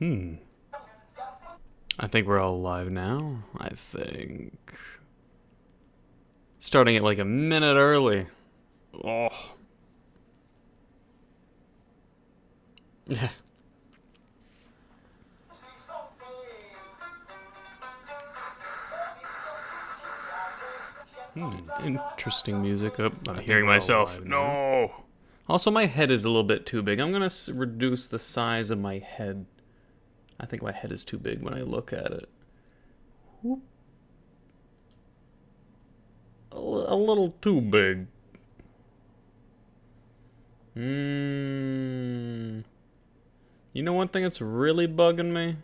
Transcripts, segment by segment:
I think we're all live now. I think. Starting it like a minute early. Oh. Yeah. Interesting music. Oh, I'm hearing myself. No. Also, my head is a little bit too big. I'm gonna reduce the size of my head. I think my head is too big when I look at it. Whoop. A little too big. You know one thing that's really bugging me?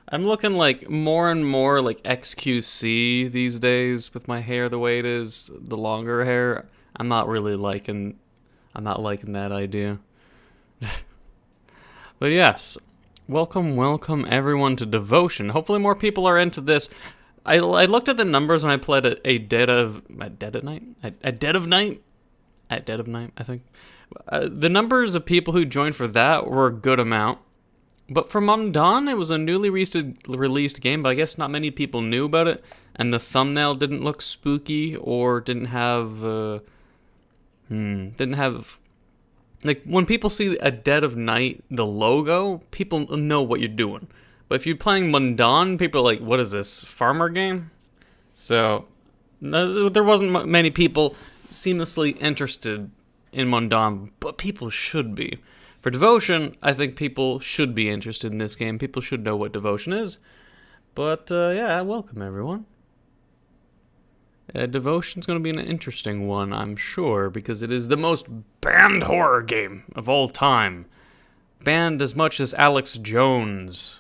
I'm looking like more and more like XQC these days with my hair the way it is, the longer hair. I'm not liking that idea. But yes, welcome everyone to Devotion. Hopefully more people are into this. I looked at the numbers when I played at dead of night, I think. The numbers of people who joined for that were a good amount. But for Mundan, it was a newly released game, but I guess not many people knew about it. And the thumbnail didn't look spooky or didn't have... Like, when people see a Dead of Night, the logo, people know what you're doing. But if you're playing Mundan, people are like, what is this, farmer game? So, there wasn't many people seamlessly interested in Mundan, but people should be. For Devotion, I think people should be interested in this game. People should know what Devotion is. But, yeah, welcome everyone. Devotion's going to be an interesting one, I'm sure, because it is the most banned horror game of all time. Banned as much as Alex Jones.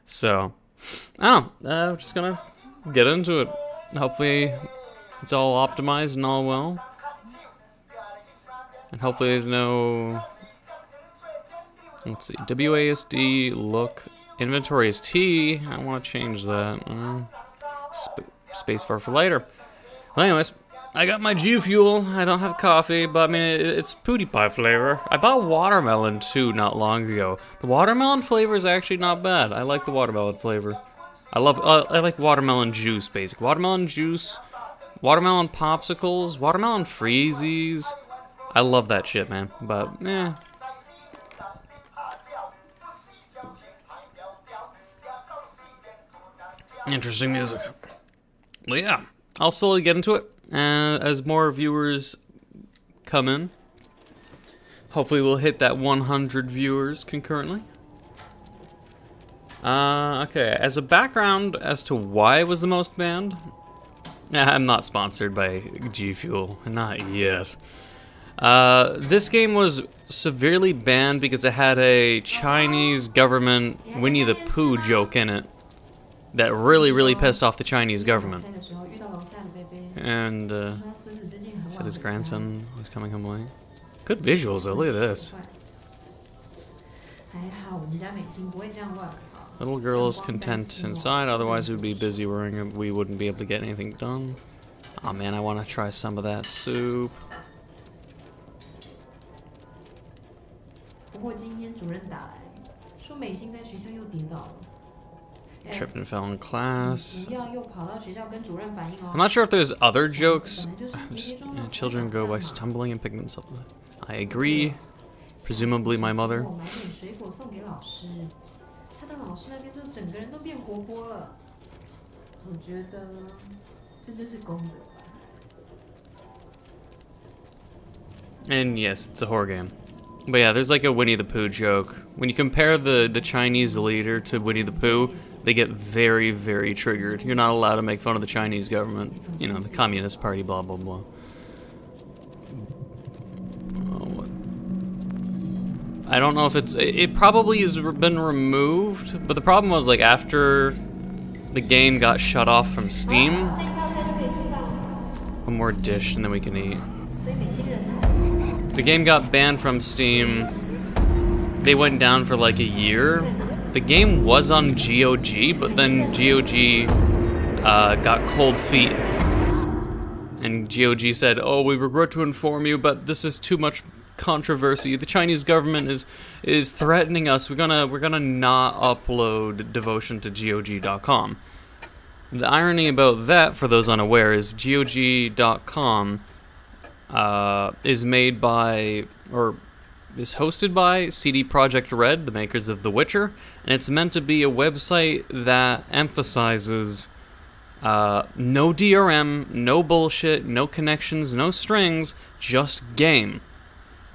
So, I'm just going to get into it. Hopefully, it's all optimized and all well. And hopefully there's no... Let's see. WASD, look. Inventory is T. I want to change that. Spacebar for later. Well, anyways, I got my G Fuel. I don't have coffee, but I mean, it's Pootie Pie flavor. I bought watermelon too not long ago. The watermelon flavor is actually not bad. I like the watermelon flavor. I like watermelon juice, basically. Watermelon juice, watermelon popsicles, watermelon freezies. I love that shit, man. But, eh. Interesting music. Well, yeah, I'll slowly get into it as more viewers come in. Hopefully we'll hit that 100 viewers concurrently. Okay, as a background as to why it was the most banned, I'm not sponsored by G Fuel, not yet. This game was severely banned because it had a Chinese government Winnie the Pooh joke in it that really pissed off the Chinese government. And said his grandson was coming home late. Good visuals though, look at this. Little girl is content inside, otherwise we'd be busy worrying we wouldn't be able to get anything done. Aw man, I want to try some of that soup. Tripped and fell in class. I'm not sure if there's other jokes. Children go by stumbling and picking themselves up. I agree. Presumably my mother. And yes, it's a horror game. But yeah, there's like a Winnie the Pooh joke. When you compare the Chinese leader to Winnie the Pooh, they get very triggered. You're not allowed to make fun of the Chinese government. You know, the Communist Party, blah, blah, blah. I don't know if it probably has been removed, but the problem was like after the game got shut off from Steam. One more dish and then we can eat. The game got banned from Steam. They went down for like a year. The game was on GOG, but then GOG got cold feet. And GOG said, oh, we regret to inform you, but this is too much controversy. The Chinese government is threatening us. We're gonna not upload Devotion to GOG.com. The irony about that, for those unaware, is GOG.com is made by, or is hosted by CD Projekt Red, the makers of The Witcher, and it's meant to be a website that emphasizes no DRM, no bullshit, no connections, no strings, just game.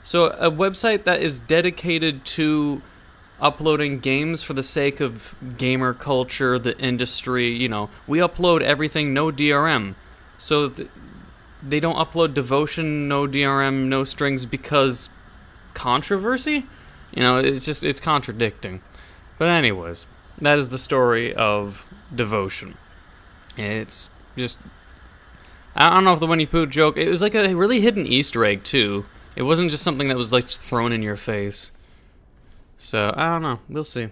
So a website that is dedicated to uploading games for the sake of gamer culture, the industry, you know, we upload everything, no DRM. So they don't upload Devotion, no DRM, no strings because controversy? You know, it's contradicting. But anyways, that is the story of Devotion. It's just, I don't know if the Winnie Pooh joke, it was like a really hidden Easter egg too. It wasn't just something that was like thrown in your face. So, I don't know. We'll see.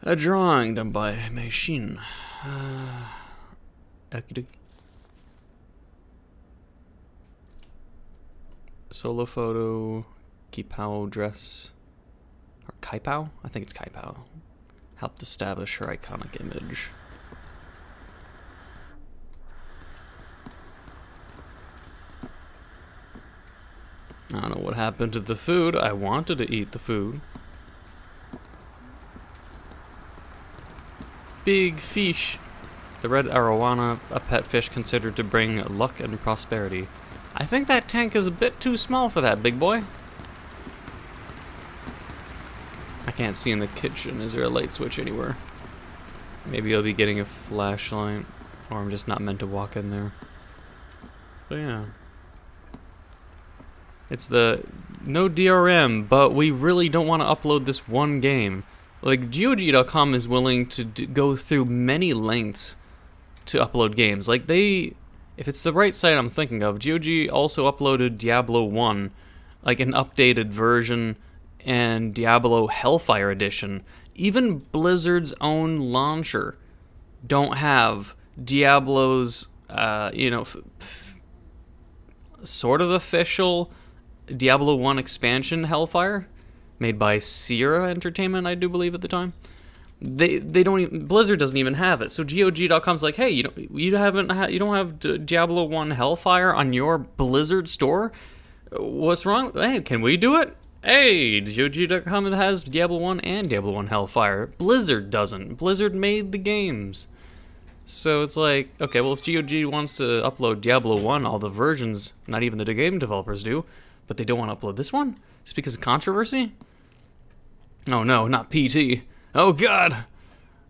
A drawing done by machine. Solo photo. Kipao dress. Or Kaipao? I think it's Kaipao. Helped establish her iconic image. I don't know what happened to the food. I wanted to eat the food. Big fish. The red arowana, a pet fish considered to bring luck and prosperity. I think that tank is a bit too small for that, big boy. I can't see in the kitchen. Is there a light switch anywhere? Maybe I'll be getting a flashlight. Or I'm just not meant to walk in there. But yeah. It's the no DRM, but we really don't want to upload this one game. Like, GOG.com is willing to go through many lengths to upload games. Like, if it's the right site I'm thinking of, GOG also uploaded Diablo 1, like an updated version, and Diablo Hellfire Edition. Even Blizzard's own launcher don't have Diablo's, sort of official Diablo 1 expansion, Hellfire, made by Sierra Entertainment, I do believe at the time. They don't even, Blizzard doesn't even have it. So GOG.com's like, hey, you don't have Diablo 1 Hellfire on your Blizzard store? What's wrong? Hey, can we do it? Hey, GOG.com has Diablo 1 and Diablo 1 Hellfire. Blizzard doesn't. Blizzard made the games. So it's like, okay, well, if GOG wants to upload Diablo 1, all the versions, not even the game developers do, but they don't want to upload this one? Just because of controversy? Oh no, not PT. Oh god!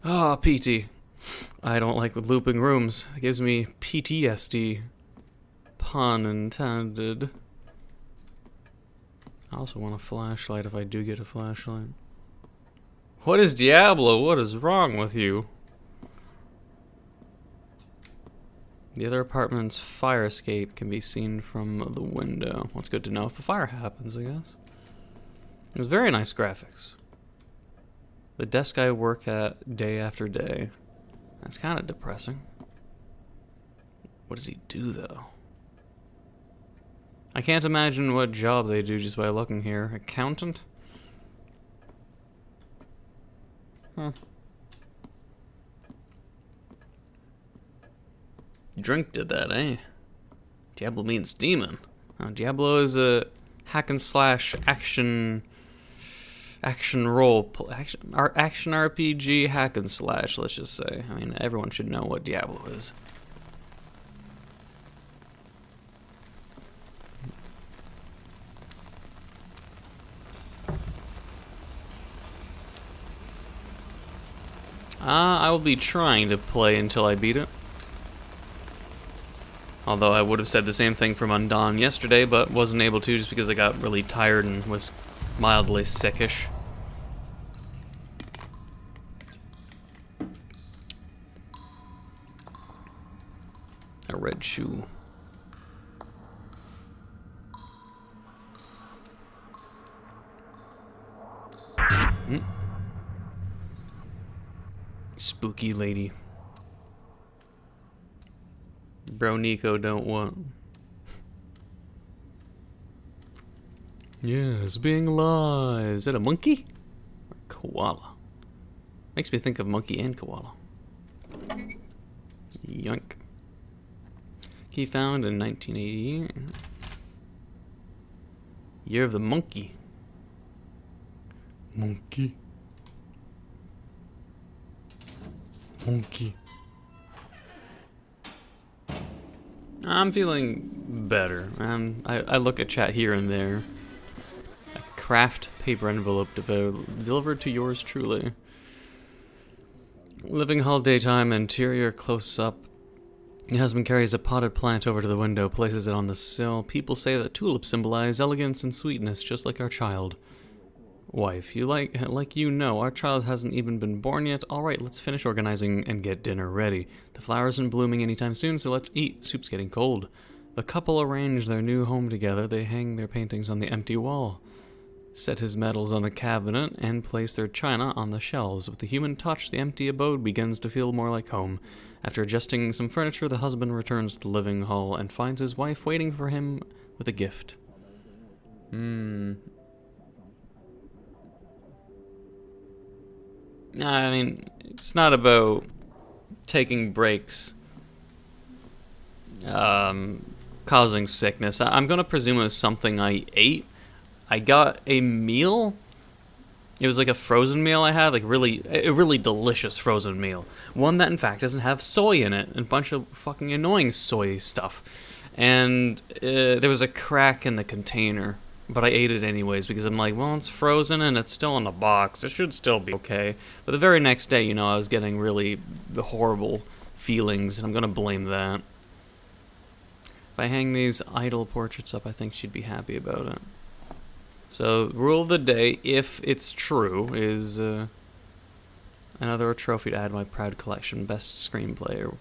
Ah, PT. I don't like looping rooms. It gives me PTSD. Pun intended. I also want a flashlight if I do get a flashlight. What is Diablo? What is wrong with you? The other apartment's fire escape can be seen from the window. Well, it's good to know if a fire happens, I guess. It's very nice graphics. The desk I work at day after day. That's kind of depressing. What does he do, though? I can't imagine what job they do just by looking here. Accountant? Huh. Drink did that, eh? Diablo means demon. Diablo is a hack and slash action RPG hack and slash, let's just say. I mean, everyone should know what Diablo is. I will be trying to play until I beat it. Although I would have said the same thing from Undawn yesterday, but wasn't able to just because I got really tired and was mildly sickish. A red shoe. Spooky lady. Bro Neco don't want. Yes, being alive. Is it a monkey? Or koala? Makes me think of monkey and koala. Yoink. Key found in 1980. Year of the monkey. Monkey. Monkey. I'm feeling better. I look at chat here and there. A craft paper envelope delivered to yours truly. Living hall daytime, interior close up. The husband carries a potted plant over to the window, places it on the sill. People say that tulips symbolize elegance and sweetness, just like our child. Wife, you know, our child hasn't even been born yet. All right, let's finish organizing and get dinner ready. The flowers aren't blooming anytime soon, so let's eat. Soup's getting cold. The couple arrange their new home together. They hang their paintings on the empty wall, set his medals on the cabinet, and place their china on the shelves. With the human touch, the empty abode begins to feel more like home. After adjusting some furniture, the husband returns to the living hall and finds his wife waiting for him with a gift. I mean, it's not about taking breaks, causing sickness. I'm gonna presume it was something I ate. I got a meal. It was like a frozen meal I had, like a really delicious frozen meal. One that in fact doesn't have soy in it, and a bunch of fucking annoying soy stuff. And there was a crack in the container, but I ate it anyways because I'm like, well, it's frozen and it's still in a box. It should still be okay. But the very next day, you know, I was getting really horrible feelings, and I'm gonna blame that. If I hang these idol portraits up, I think she'd be happy about it. So, rule of the day, if it's true, is another trophy to add to my proud collection. Best screenplay.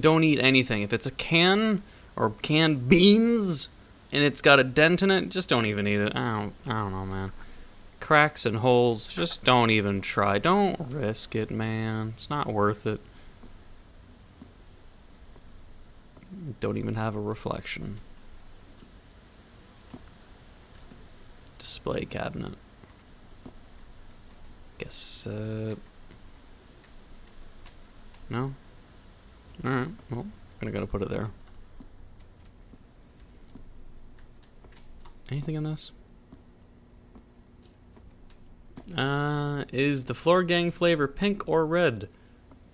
Don't eat anything. If it's a can or canned beans and it's got a dent in it, just don't even eat it. I don't know, man. Cracks and holes, just don't even try. Don't risk it, man. It's not worth it. Don't even have a reflection. Display cabinet. Guess, no? Alright, well, I'm gonna put it there. Anything in this? Is the Floor Gang flavor pink or red?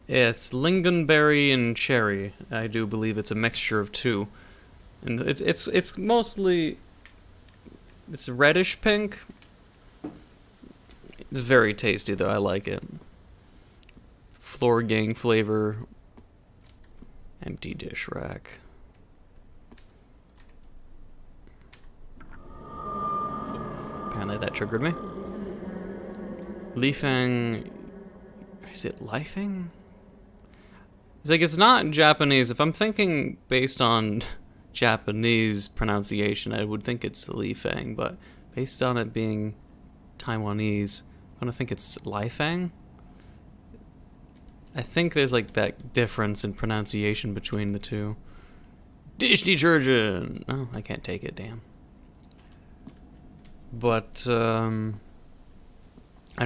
It's lingonberry and cherry. I do believe it's a mixture of two. And it's mostly... It's reddish pink. It's very tasty though, I like it. Floor Gang flavor. Empty dish rack. Apparently that triggered me. Lifang... Is it Lifang? It's like, it's not Japanese. If I'm thinking based on Japanese pronunciation, I would think it's Lifang, but based on it being Taiwanese, I'm gonna think it's Lifang. I think there's like that difference in pronunciation between the two. Dish detergent! Oh, I can't take it, damn. But, I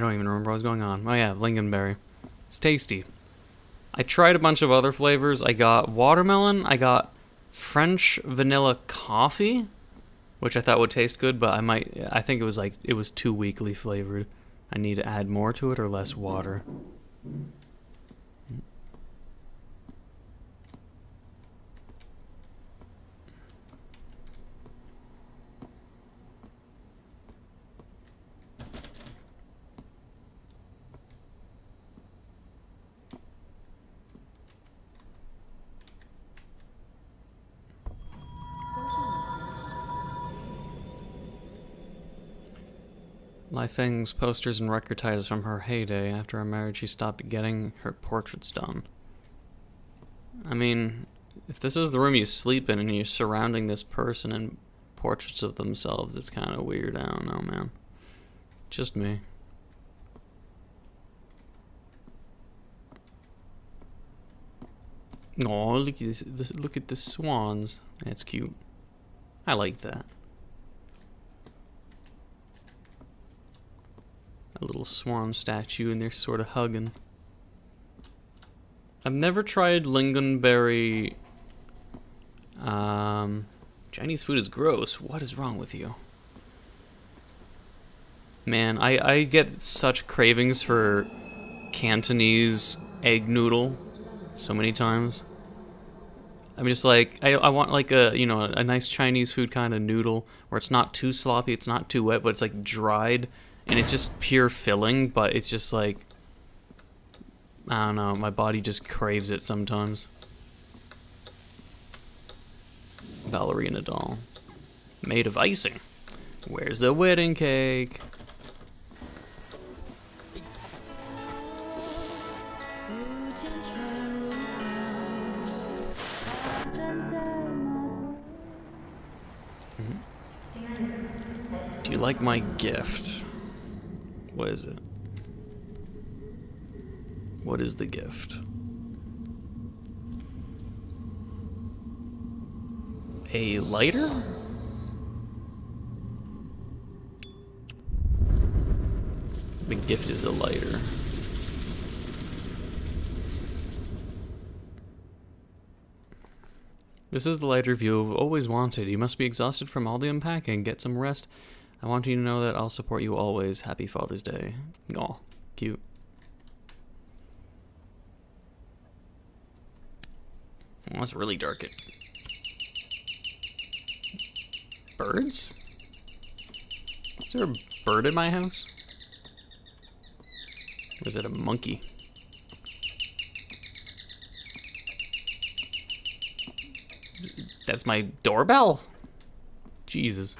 don't even remember what was going on. Oh yeah, lingonberry. It's tasty. I tried a bunch of other flavors. I got watermelon, I got French vanilla coffee, which I thought would taste good, but I think it was too weakly flavored. I need to add more to it or less water. Lifeng's posters and record titles from her heyday. After her marriage, she stopped getting her portraits done. I mean, if this is the room you sleep in and you're surrounding this person and portraits of themselves, it's kind of weird. I don't know, man. Just me. Oh, look at this, look at the swans. That's cute. I like that. A little swan statue, and they're sort of hugging. I've never tried lingonberry. Chinese food is gross. What is wrong with you? Man, I get such cravings for Cantonese egg noodle so many times. I'm just like, I want like a, you know, a nice Chinese food kind of noodle where it's not too sloppy, it's not too wet, but it's like dried and it's just pure filling, but it's just like, I don't know, my body just craves it sometimes. Ballerina doll. Made of icing. Where's the wedding cake? Do you like my gift? What is it? What is the gift? A lighter? The gift is a lighter. This is the lighter view I've always wanted. You must be exhausted from all the unpacking. Get some rest. I want you to know that I'll support you always. Happy Father's Day. Aw, cute. Oh, that's really dark. Birds? Is there a bird in my house? Or is it a monkey? That's my doorbell? Jesus.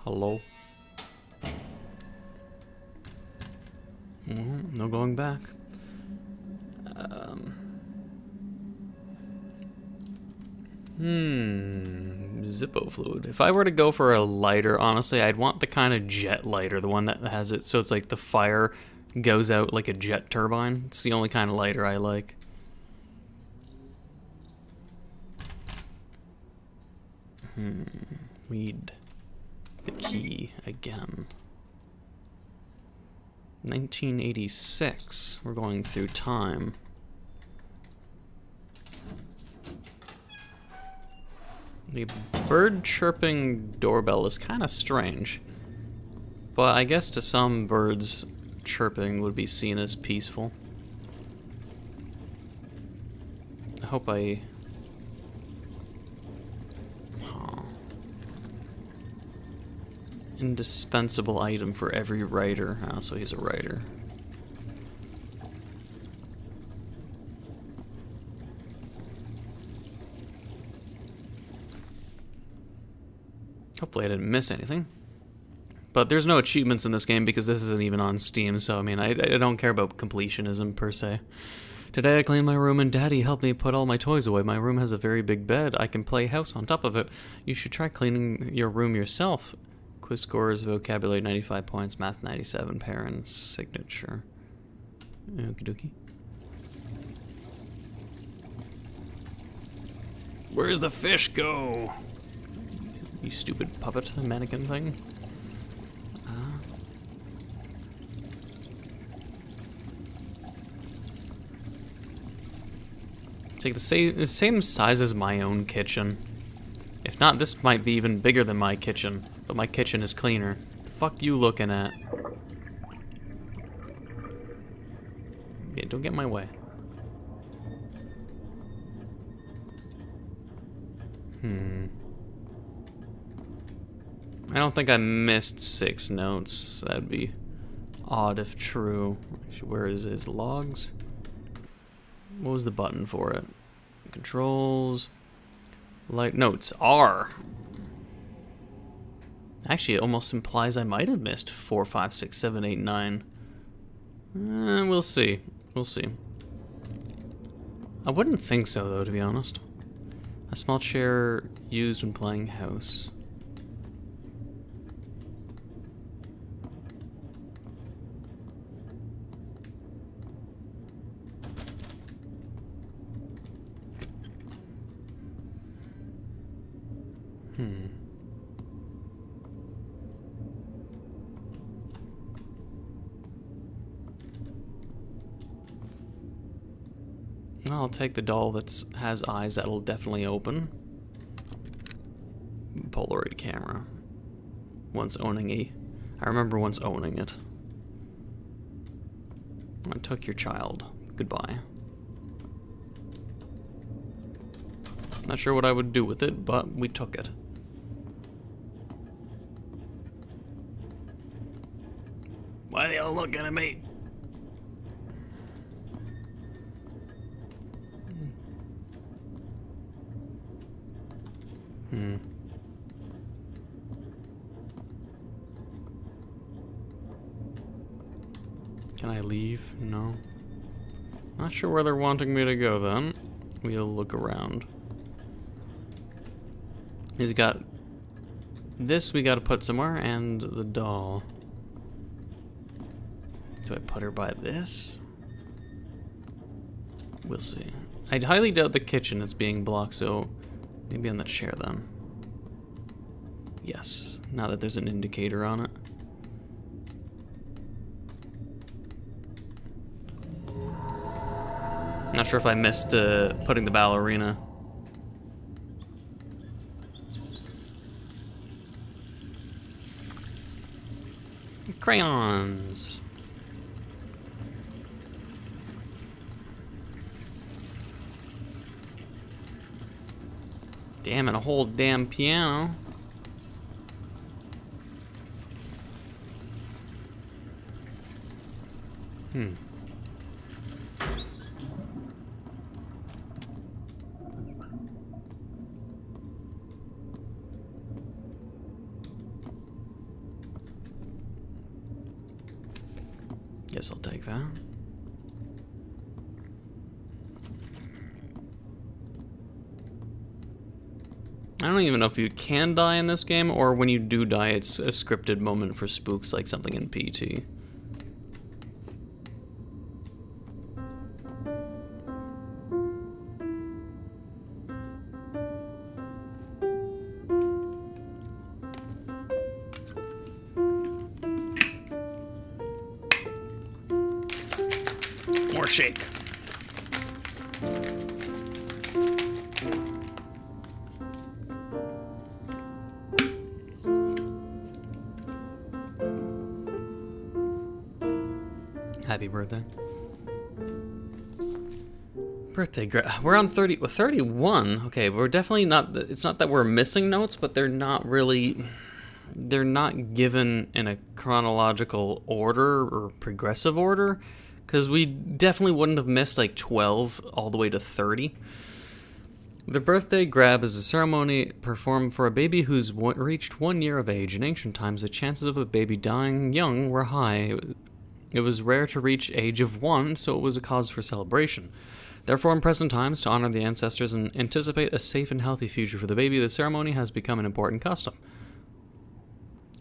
Hello? No going back. Zippo fluid. If I were to go for a lighter, honestly, I'd want the kind of jet lighter, the one that has it so it's like the fire goes out like a jet turbine. It's the only kind of lighter I like. Read the key again. 1986. We're going through time. The bird chirping doorbell is kind of strange. But I guess to some, birds chirping would be seen as peaceful. I hope I... Indispensable item for every writer. Oh, so he's a writer. Hopefully I didn't miss anything. But there's no achievements in this game because this isn't even on Steam, so I mean, I don't care about completionism per se. Today I cleaned my room and Daddy helped me put all my toys away. My room has a very big bed. I can play house on top of it. You should try cleaning your room yourself. Quiz scores, vocabulary 95 points, math 97, parents, signature. Okie dokie. Where's the fish go? You stupid puppet mannequin thing. It's like the same size as my own kitchen. If not, this might be even bigger than my kitchen, but my kitchen is cleaner. The fuck you looking at? Yeah, don't get in my way. I don't think I missed 6 notes. That'd be odd if true. Actually, where is his logs? What was the button for it? Controls. Light notes. R. Actually, it almost implies I might have missed 4, 5, 6, 7, 8, 9. We'll see. We'll see. I wouldn't think so, though, to be honest. A small chair used when playing house. I'll take the doll that has eyes that'll definitely open. Polaroid camera. Once owning I remember once owning it. I took your child. Goodbye. Not sure what I would do with it, but we took it. Why are they all looking at me? Can I leave? No. Not sure where they're wanting me to go then. We'll look around. He's got this we gotta put somewhere, and the doll. Do I put her by this? We'll see. I'd highly doubt the kitchen is being blocked, so maybe on the chair then. Yes, now that there's an indicator on it. Not sure if I missed putting the ballerina. Crayons. Damn it, a whole damn piano. Guess I'll take that. I don't even know if you can die in this game, or when you do die, it's a scripted moment for spooks, like something in PT. More shake. Happy birthday. We're on 31. Okay, we're definitely not, it's not that we're missing notes, but they're not given in a chronological order or progressive order, because we definitely wouldn't have missed like 12 all the way to 30. The birthday grab is a ceremony performed for a baby who's reached 1 year of age. In ancient times, the chances of a baby dying young were high. It was rare to reach age of 1, so it was a cause for celebration. Therefore, in present times, to honor the ancestors and anticipate a safe and healthy future for the baby, the ceremony has become an important custom.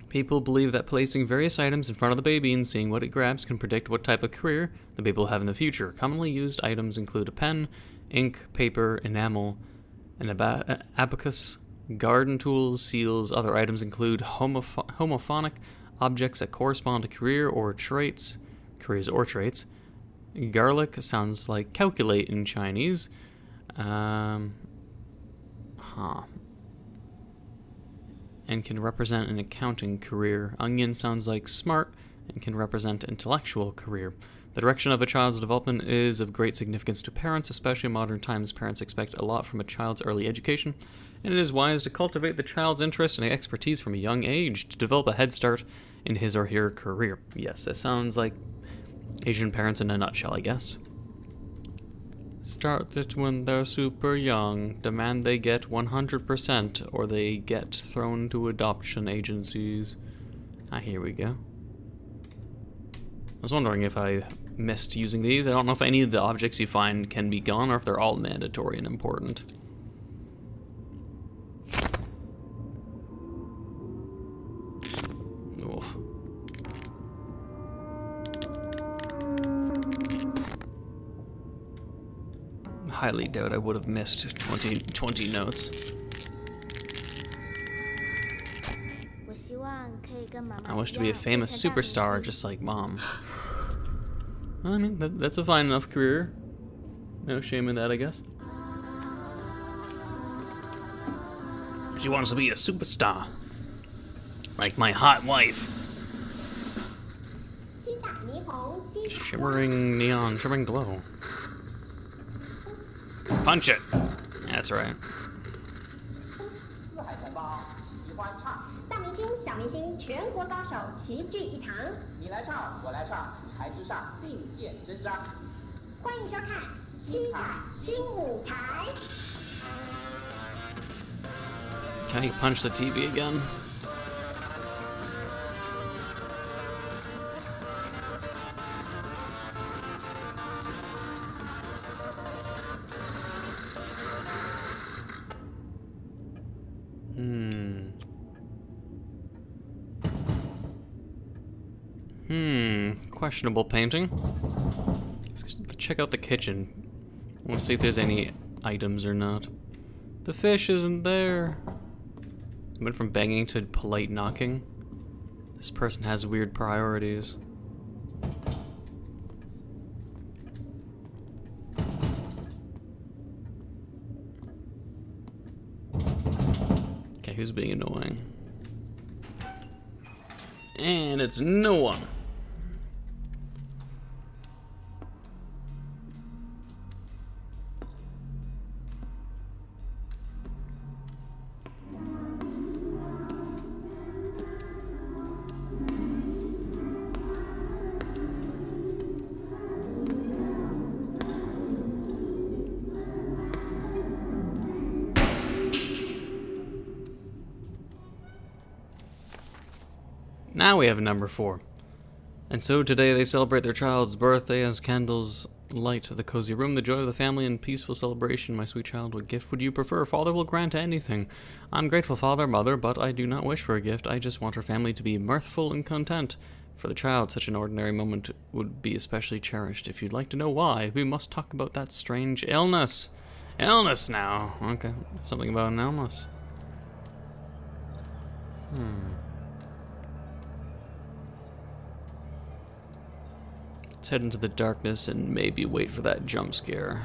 People believe that placing various items in front of the baby and seeing what it grabs can predict what type of career the baby will have in the future. Commonly used items include a pen, ink, paper, enamel, an abacus, garden tools, seals. Other items include homophonic objects that correspond to careers or traits. Garlic sounds like calculate in Chinese. And can represent an accounting career. Onion sounds like smart and can represent intellectual career. The direction of a child's development is of great significance to parents, especially in modern times. Parents expect a lot from a child's early education, and it is wise to cultivate the child's interest and expertise from a young age to develop a head start in his or her career. Yes, that sounds like Asian parents in a nutshell, I guess. Start it when they're super young. Demand they get 100% or they get thrown to adoption agencies. Here we go. I was wondering if I missed using these. I don't know if any of the objects you find can be gone or if they're all mandatory and important. Oof. Highly doubt I would have missed 20 notes. I wish to be a famous superstar just like Mom. I mean, that's a fine enough career. No shame in that, I guess. She wants to be a superstar. Like my hot wife. Shimmering neon, shimmering glow. Punch it. That's right. 大明星、小明星、全国高手齐聚一堂。你来唱，我来唱，台之上并肩挣扎。欢迎收看七彩新舞台。Can he punch the TV again? Questionable painting. Let's check out the kitchen. I want to see if there's any items or not. The fish isn't there. I went from banging to polite knocking. This person has weird priorities. Okay, who's being annoying? And it's no one. Now we have number 4. And so today they celebrate their child's birthday as candles light the cozy room, the joy of the family, and peaceful celebration. My sweet child, what gift would you prefer? Father will grant anything. I'm grateful, Father, Mother, but I do not wish for a gift. I just want our family to be mirthful and content. For the child, such an ordinary moment would be especially cherished. If you'd like to know why, we must talk about that strange illness. Illness now. Okay, something about an illness. Let's head into the darkness and maybe wait for that jump scare.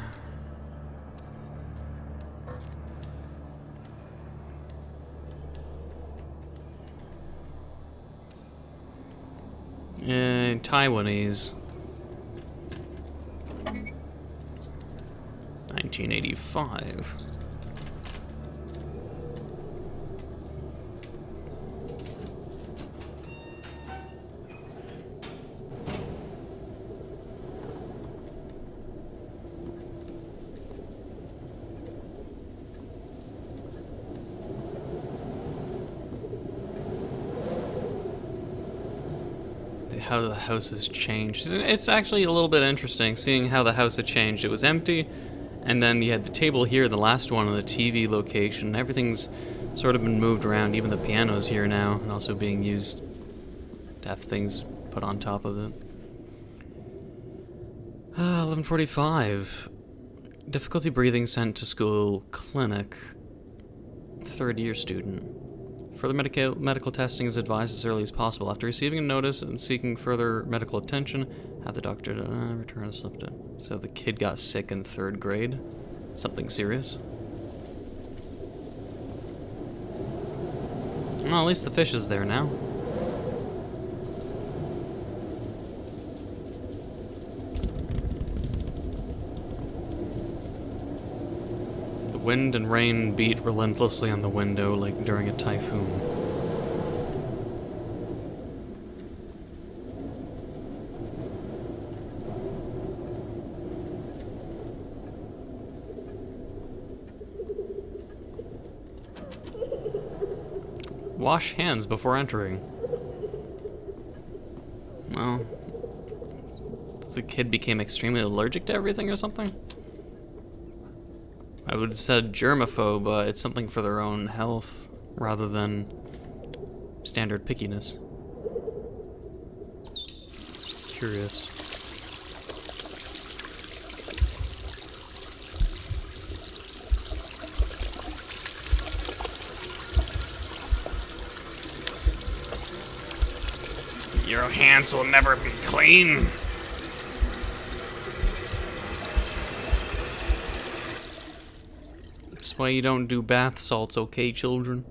Taiwanese. 1985. How the house has changed. It's actually a little bit interesting seeing how the house had changed. It was empty, and then you had the table here, the last one, on the TV location. Everything's sort of been moved around. Even the piano's here now, and also being used to have things put on top of it. 11:45. Difficulty breathing, sent to school clinic. Third-year student. Further medical testing is advised as early as possible. After receiving a notice and seeking further medical attention, have the doctor return a slip. So the kid got sick in 3rd grade? Something serious? Well, at least the fish is there now. The wind and rain beat relentlessly on the window like during a typhoon. Wash hands before entering. Well, the kid became extremely allergic to everything or something? I would have said germaphobe, but it's something for their own health rather than standard pickiness. Curious. Your hands will never be clean. why you don't do bath salts, okay, children?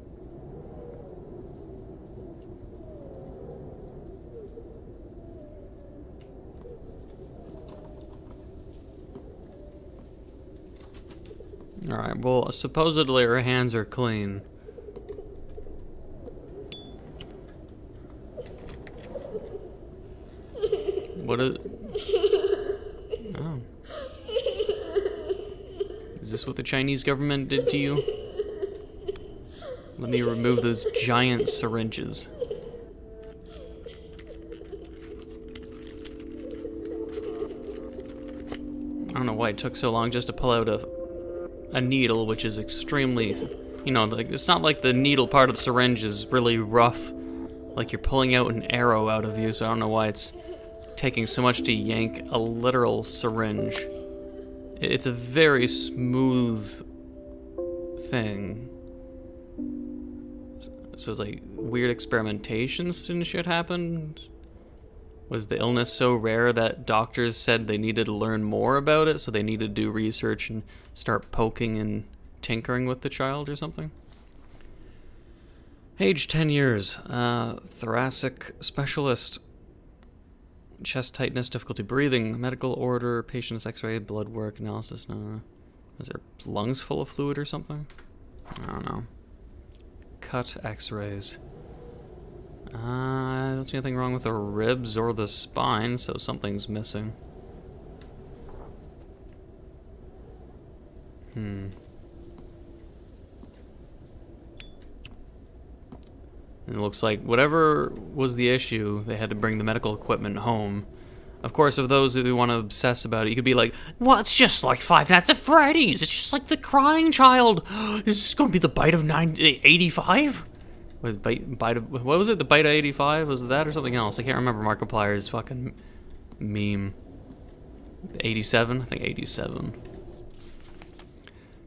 Alright, well, supposedly her hands are clean. What is... Oh. Is this what the Chinese government did to you? Let me remove those giant syringes. I don't know why it took so long just to pull out a needle, which is extremely, you know, like, it's not like the needle part of the syringe is really rough, like you're pulling out an arrow out of you, so I don't know why it's taking so much to yank a literal syringe. It's a very smooth thing. So it's like weird experimentations and shit happened. Was the illness so rare that doctors said they needed to learn more about it, so they needed to do research and start poking and tinkering with the child or something? Age 10 years. Thoracic specialist. Chest tightness, difficulty breathing. Medical order, patient's x-ray, blood work, analysis. No. Is their lungs full of fluid or something? I don't know. Cut x-rays. I don't see anything wrong with the ribs or the spine, so something's missing. It looks like whatever was the issue, they had to bring the medical equipment home. Of course, of those who want to obsess about it, you could be like, well, it's just like Five Nights at Freddy's. It's just like the crying child. Is this going to be the bite of 85? What was it? The bite of 85? Was it that or something else? I can't remember Markiplier's fucking meme. 87? I think 87.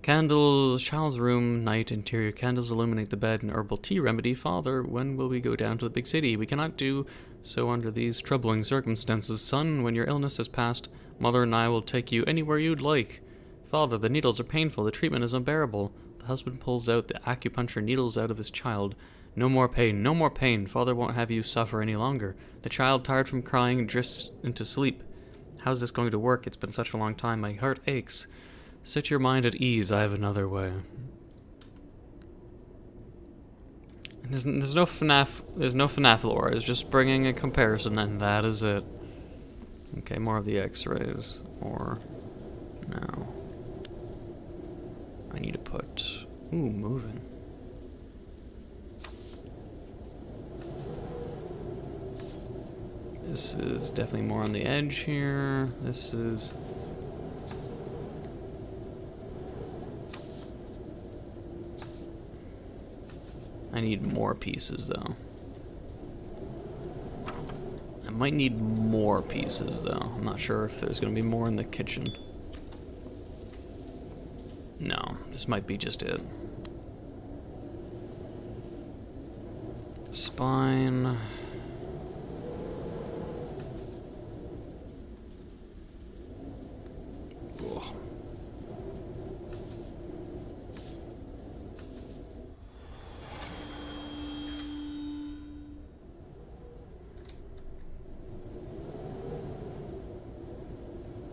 Candles, child's room, night, interior candles illuminate the bed, an herbal tea remedy. Father, when will we go down to the big city? We cannot do so under these troubling circumstances. Son, when your illness has passed, Mother and I will take you anywhere you'd like. Father, the needles are painful. The treatment is unbearable. The husband pulls out the acupuncture needles out of his child. No more pain, no more pain. Father won't have you suffer any longer. The child, tired from crying, drifts into sleep. How's this going to work? It's been such a long time. My heart aches. Set your mind at ease. I have another way. There's no FNAF lore. It's just bringing a comparison, and that is it. Okay, more of the X-rays. Or no. I need to put. Ooh, moving. This is definitely more on the edge here. This is. I need more pieces, though. I might need more pieces, though. I'm not sure if there's going to be more in the kitchen. No, this might be just it. Spine. Ugh.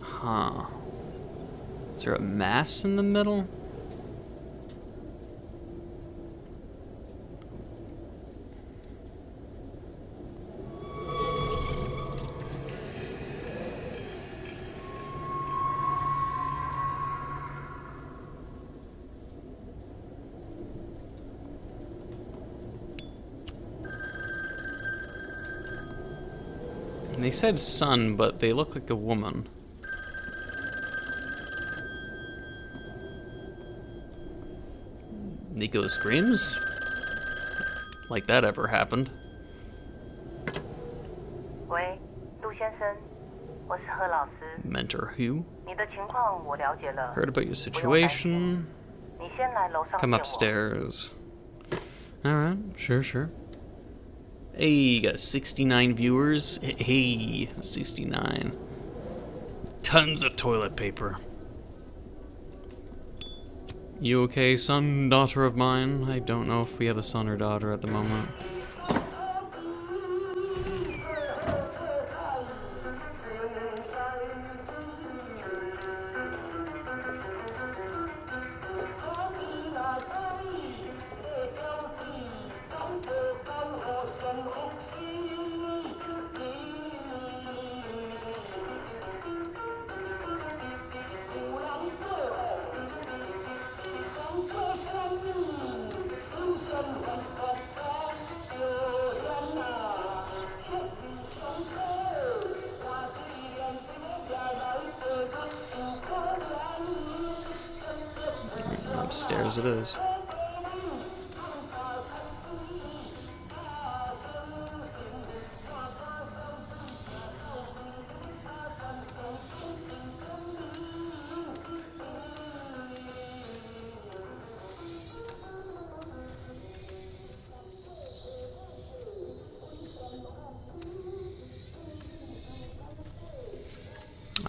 Huh. Is there a mass in the middle? And they said son, but they look like a woman. Neco screams? Like that ever happened. Mentor who? Heard about your situation. Come upstairs. Alright, sure. Hey, you got 69 viewers. Hey, 69. Tons of toilet paper. You okay, son, daughter of mine? I don't know if we have a son or daughter at the moment. Upstairs it is.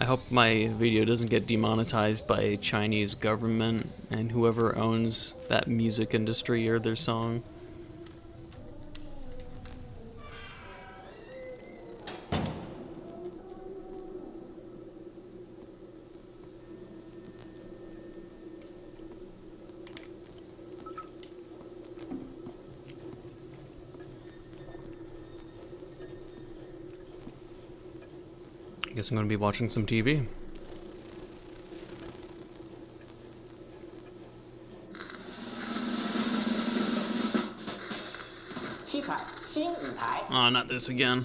I hope my video doesn't get demonetized by Chinese government and whoever owns that music industry or their song. I guess I'm gonna be watching some TV. Oh, not this again.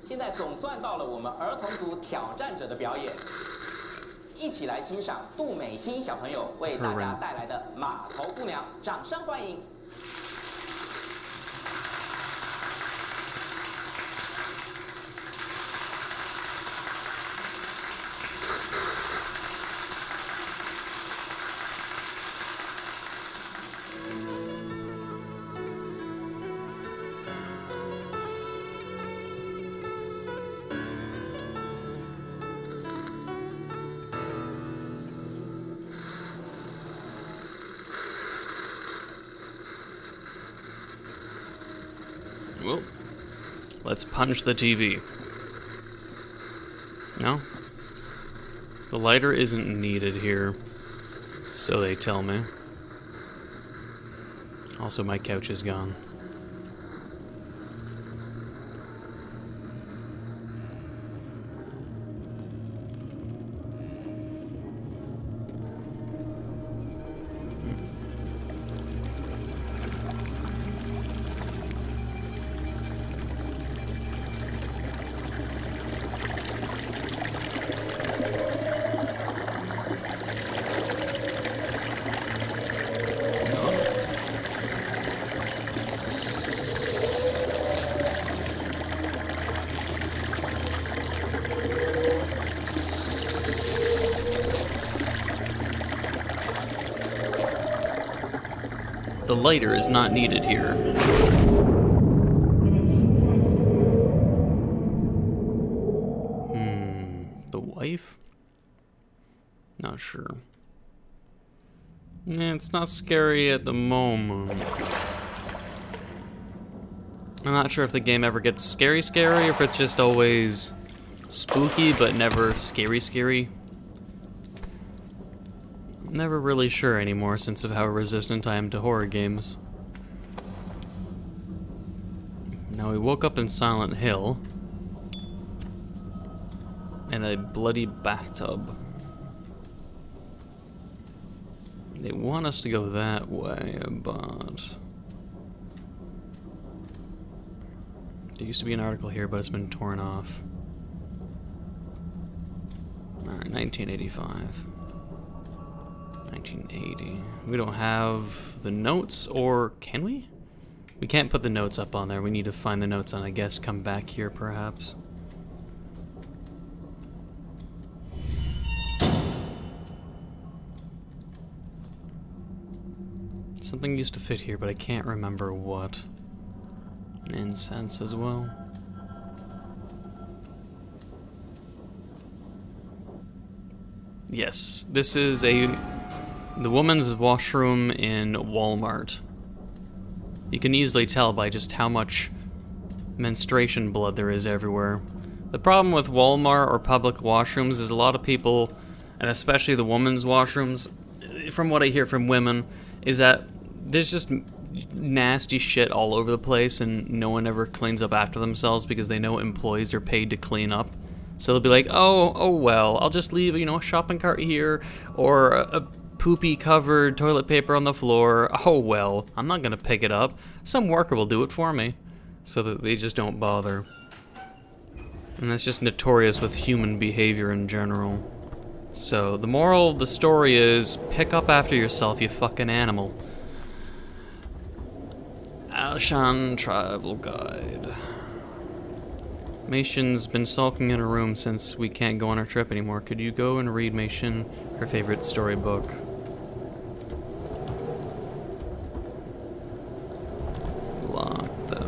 现在总算到了我们儿童组挑战者的表演，一起来欣赏杜美心小朋友为大家带来的《码头姑娘》，掌声欢迎！ Well, let's punch the TV. No? The lighter isn't needed here, so they tell me. Also, my couch is gone. The lighter is not needed here. The wife? Not sure. It's not scary at the moment. I'm not sure if the game ever gets scary or if it's just always spooky but never scary. Never really sure anymore since of how resistant I am to horror games. Now we woke up in Silent Hill. In a bloody bathtub. They want us to go that way, but... There used to be an article here, but it's been torn off. Alright, 1985. 1980. We don't have the notes, or can we? We can't put the notes up on there. We need to find the notes and I guess come back here perhaps. Something used to fit here, but I can't remember what. An incense as well. Yes, this is the woman's washroom in Walmart. You can easily tell by just how much menstruation blood there is everywhere. The problem with Walmart or public washrooms is a lot of people, and especially the women's washrooms, from what I hear from women, is that there's just nasty shit all over the place and no one ever cleans up after themselves because they know employees are paid to clean up. So they'll be like, oh well, I'll just leave, a shopping cart here, or a poopy covered toilet paper on the floor. Oh well, I'm not gonna pick it up. Some worker will do it for me. So that they just don't bother. And that's just notorious with human behavior in general. So the moral of the story is, pick up after yourself, you fucking animal. Alshan Travel Guide. Maishin's been sulking in her room since we can't go on our trip anymore. Could you go and read Maishin her favorite storybook? Locked out.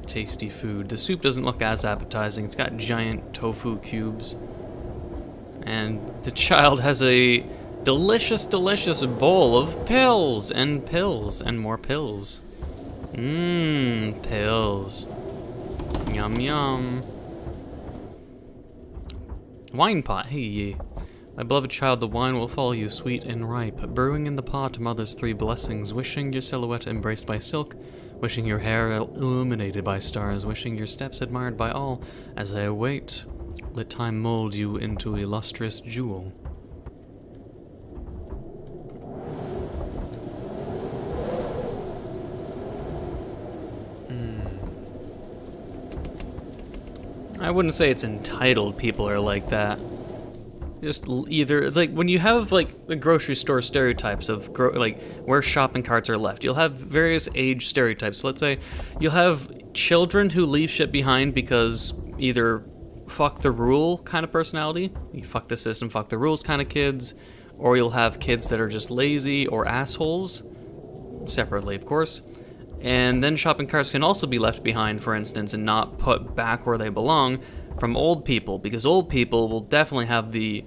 Tasty food. The soup doesn't look as appetizing. It's got giant tofu cubes. And the child has a delicious, delicious bowl of pills and more pills. Pills. Yum, yum. Wine pot. Hey, my beloved child, the wine will follow you sweet and ripe, brewing in the pot mother's three blessings, wishing your silhouette embraced by silk, wishing your hair illuminated by stars, wishing your steps admired by all, as I await, let time mold you into illustrious jewel. I wouldn't say it's entitled people are like that. Just either, it's like when you have like the grocery store stereotypes of like where shopping carts are left, you'll have various age stereotypes. So let's say you'll have children who leave shit behind because either fuck the rule kind of personality, you fuck the system, fuck the rules kind of kids, or you'll have kids that are just lazy or assholes, separately of course. And then shopping carts can also be left behind, for instance, and not put back where they belong from old people, because old people will definitely have the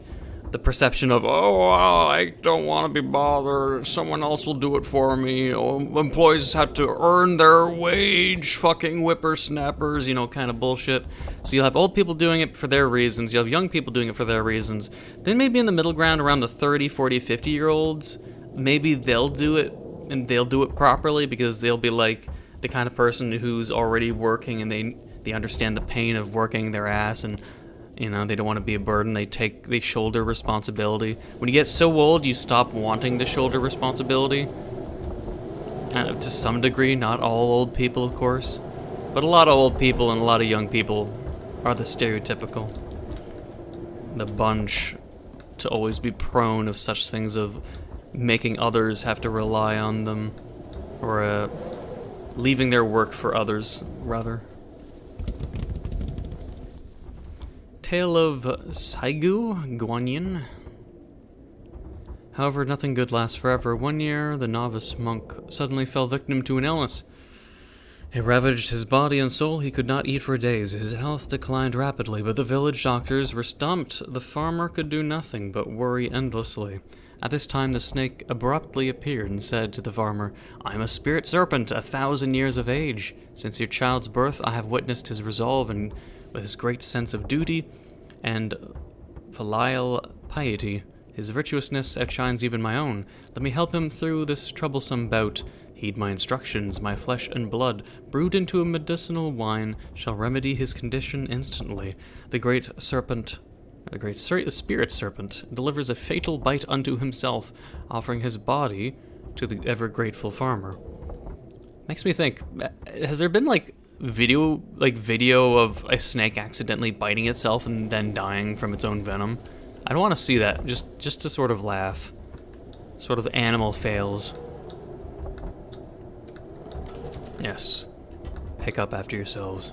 perception of, oh, I don't want to be bothered, someone else will do it for me, oh, employees have to earn their wage, fucking whippersnappers, kind of bullshit. So you'll have old people doing it for their reasons, you'll have young people doing it for their reasons, then maybe in the middle ground around the 30, 40, 50-year-olds, maybe they'll do it, and they'll do it properly because they'll be like the kind of person who's already working and they understand the pain of working their ass, and they don't want to be a burden. They shoulder responsibility. When you get so old, you stop wanting to shoulder responsibility. To some degree, not all old people, of course, but a lot of old people and a lot of young people are the stereotypical, the bunch to always be prone of such things of making others have to rely on them, or leaving their work for others, rather. Tale of Saigu Guanyin. However, nothing good lasts forever. One year, the novice monk suddenly fell victim to an illness. It ravaged his body and soul. He could not eat for days. His health declined rapidly, but the village doctors were stumped. The farmer could do nothing but worry endlessly. At this time, the snake abruptly appeared and said to the farmer, I am a spirit serpent, 1,000 years of age. Since your child's birth, I have witnessed his resolve and with his great sense of duty and filial piety. His virtuousness outshines even my own. Let me help him through this troublesome bout. Heed my instructions. My flesh and blood, brewed into a medicinal wine, shall remedy his condition instantly. The great spirit serpent delivers a fatal bite unto himself, offering his body to the ever-grateful farmer. Makes me think, has there been video of a snake accidentally biting itself and then dying from its own venom? I don't want to see that, just to sort of laugh. Sort of animal fails. Yes. Pick up after yourselves.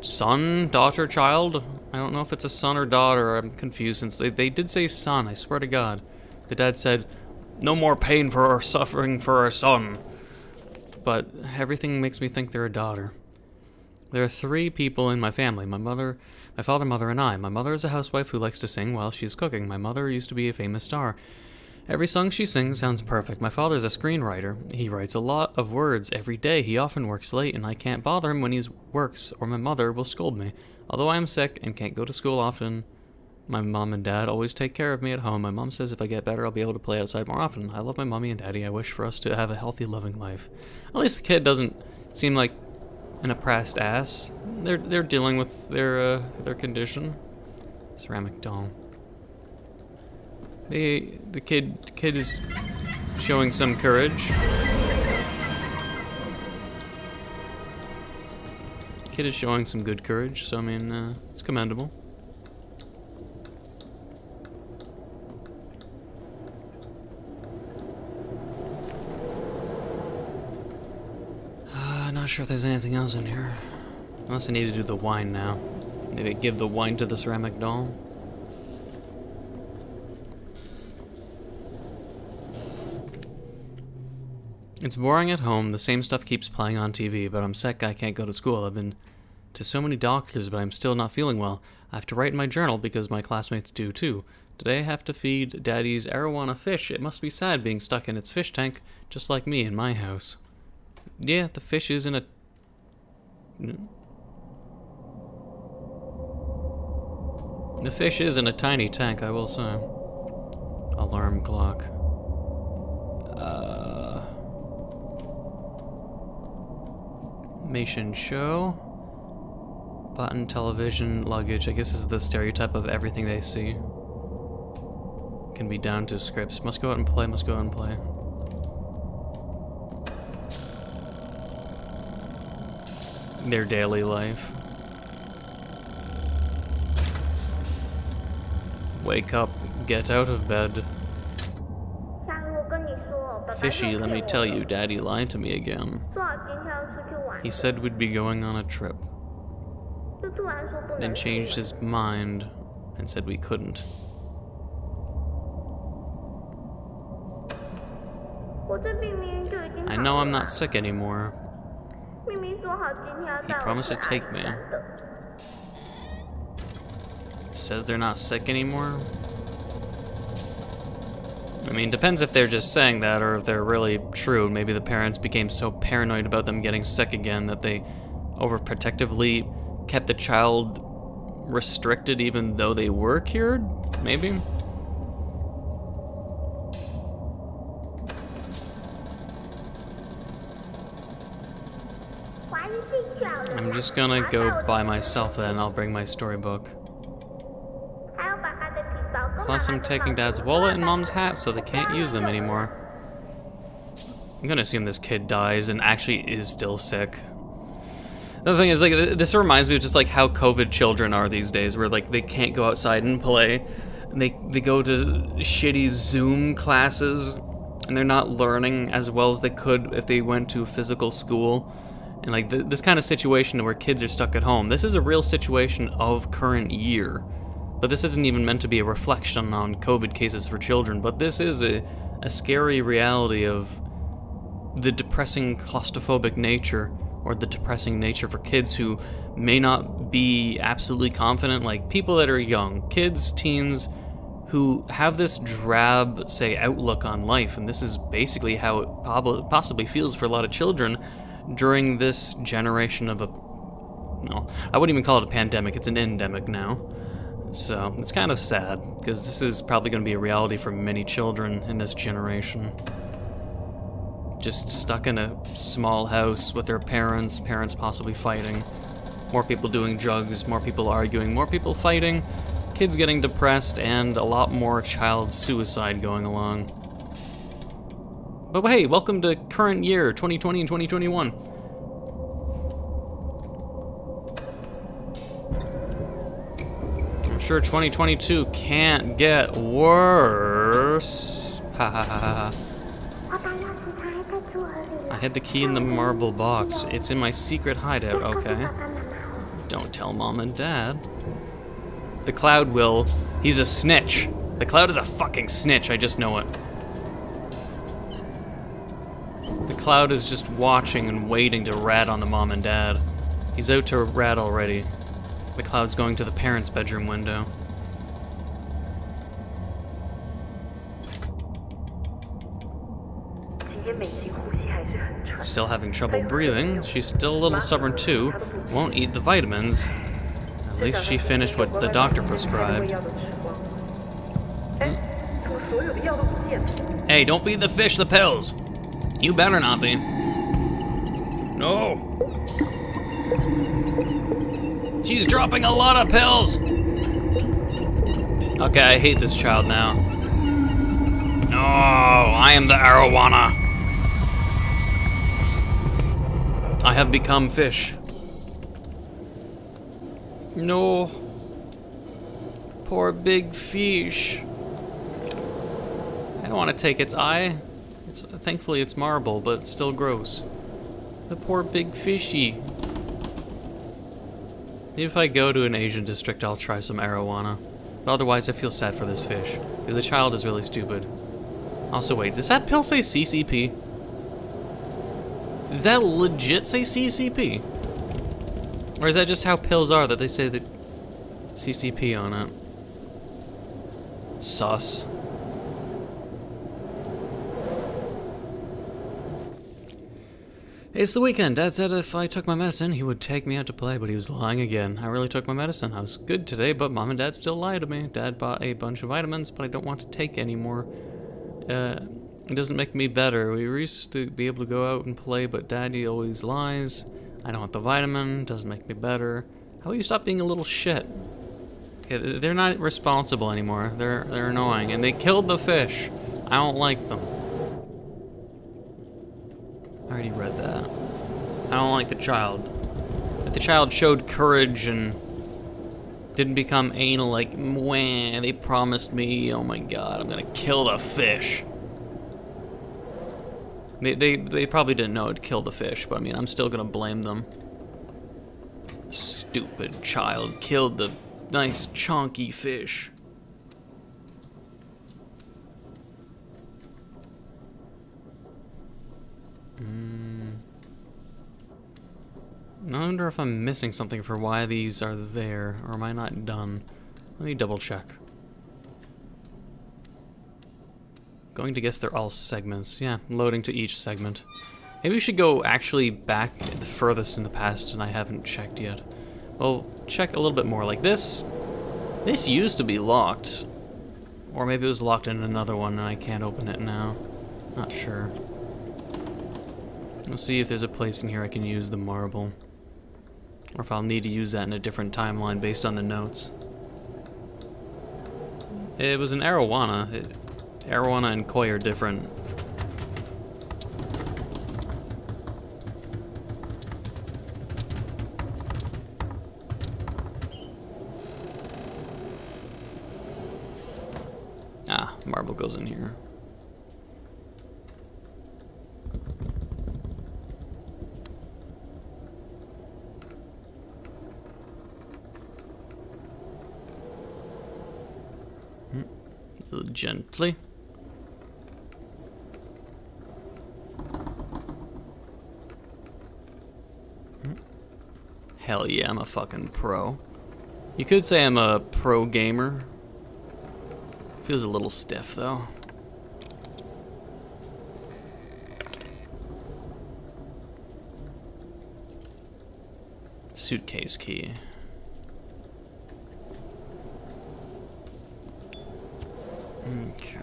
Son, daughter, child? I don't know if it's a son or daughter. I'm confused since they did say son, I swear to God. The dad said, no more pain for or suffering for our son. But everything makes me think they're a daughter. There are 3 people in my family. My mother, my father, mother, and I. My mother is a housewife who likes to sing while she's cooking. My mother used to be a famous star. Every song she sings sounds perfect. My father's a screenwriter. He writes a lot of words every day. He often works late, and I can't bother him when he works, or my mother will scold me. Although I am sick and can't go to school often, my mom and dad always take care of me at home. My mom says if I get better, I'll be able to play outside more often. I love my mommy and daddy. I wish for us to have a healthy, loving life. At least the kid doesn't seem like an oppressed ass. They're dealing with their condition. Ceramic doll. The kid is showing some courage. Kid is showing some good courage, so I mean, it's commendable. Not sure if there's anything else in here. Unless I need to do the wine now. Maybe give the wine to the ceramic doll. It's boring at home. The same stuff keeps playing on TV, but I'm sick. I can't go to school. I've been to so many doctors, but I'm still not feeling well. I have to write in my journal because my classmates do too. Today I have to feed Daddy's arowana fish. It must be sad being stuck in its fish tank, just like me in my house. Yeah, the fish is in a... The fish is in a tiny tank, I will say. Alarm clock. Mation show. Button, television, luggage. I guess this is the stereotype of everything they see. Can be down to scripts. Must go out and play, must go out and play. Their daily life. Wake up, get out of bed. Fishy, let me tell you, Daddy lied to me again. He said we'd be going on a trip. Then changed his mind and said we couldn't. I know I'm not sick anymore. He promised to take me. Says they're not sick anymore? I mean, depends if they're just saying that or if they're really true. Maybe the parents became so paranoid about them getting sick again that they overprotectively kept the child restricted even though they were cured? Maybe? I'm just gonna go by myself then. I'll bring my storybook. Plus I'm taking Dad's wallet and Mom's hat so they can't use them anymore. I'm gonna assume this kid dies and actually is still sick. The thing is, like, this reminds me of just like how COVID children are these days, where like they can't go outside and play. And they go to shitty Zoom classes and they're not learning as well as they could if they went to physical school. And like this kind of situation where kids are stuck at home. This is a real situation of current year. But this isn't even meant to be a reflection on COVID cases for children, but this is a scary reality of the depressing claustrophobic nature, or the depressing nature for kids who may not be absolutely confident, like people that are young, kids, teens, who have this drab, say, outlook on life, and this is basically how it possibly feels for a lot of children during this generation of no, I wouldn't even call it a pandemic, it's an endemic now. So, it's kind of sad, because this is probably going to be a reality for many children in this generation. Just stuck in a small house with their parents possibly fighting. More people doing drugs, more people arguing, more people fighting, kids getting depressed, and a lot more child suicide going along. But hey, welcome to current year, 2020 and 2021. I'm sure 2022 can't get worse. Ha ha ha ha. I hid the key in the marble box. It's in my secret hideout, okay. Don't tell Mom and Dad. The Cloud will. He's a snitch. The Cloud is a fucking snitch, I just know it. The Cloud is just watching and waiting to rat on the mom and dad. He's out to rat already. The Cloud's going to the parents' bedroom window. Still having trouble breathing. She's still a little stubborn too. Won't eat the vitamins. At least she finished what the doctor prescribed. Hey, don't feed the fish the pills. You better not be. No. She's dropping a lot of pills. Okay, I hate this child now. No, I am the arowana. I have become fish. No. Poor big fish. I don't want to take its eye. Thankfully it's marble, but it's still gross. The poor big fishy. Maybe if I go to an Asian district, I'll try some arowana. But otherwise, I feel sad for this fish, because the child is really stupid. Also, wait, does that pill say CCP? Does that legit say CCP? Or is that just how pills are, that they say that CCP on it? Sus. It's the weekend. Dad said if I took my medicine, he would take me out to play, but he was lying again. I really took my medicine. I was good today, but Mom and Dad still lie to me. Dad bought a bunch of vitamins, but I don't want to take any more. It doesn't make me better. We used to be able to go out and play, but Daddy always lies. I don't want the vitamin. Doesn't make me better. How about you stop being a little shit? Okay, they're not responsible anymore. They're annoying, and they killed the fish. I don't like them. I already read that. I don't like the child. If the child showed courage and didn't become anal like, wah, they promised me, oh my god, I'm gonna kill the fish. They probably didn't know it'd kill the fish, but I mean, I'm still gonna blame them. Stupid child killed the nice chunky fish. I wonder if I'm missing something for why these are there, or am I not done? Let me double check. Going to guess they're all segments. Yeah, loading to each segment. Maybe we should go actually back the furthest in the past, and I haven't checked yet. Well, check a little bit more. Like this used to be locked. Or maybe it was locked in another one and I can't open it now. Not sure. We'll see if there's a place in here I can use the marble. Or if I'll need to use that in a different timeline based on the notes. It was an arowana. Arowana and koi are different. Ah, marble goes in here. Gently. Hell yeah, I'm a fucking pro. You could say I'm a pro gamer. Feels a little stiff though. Suitcase key. Okay.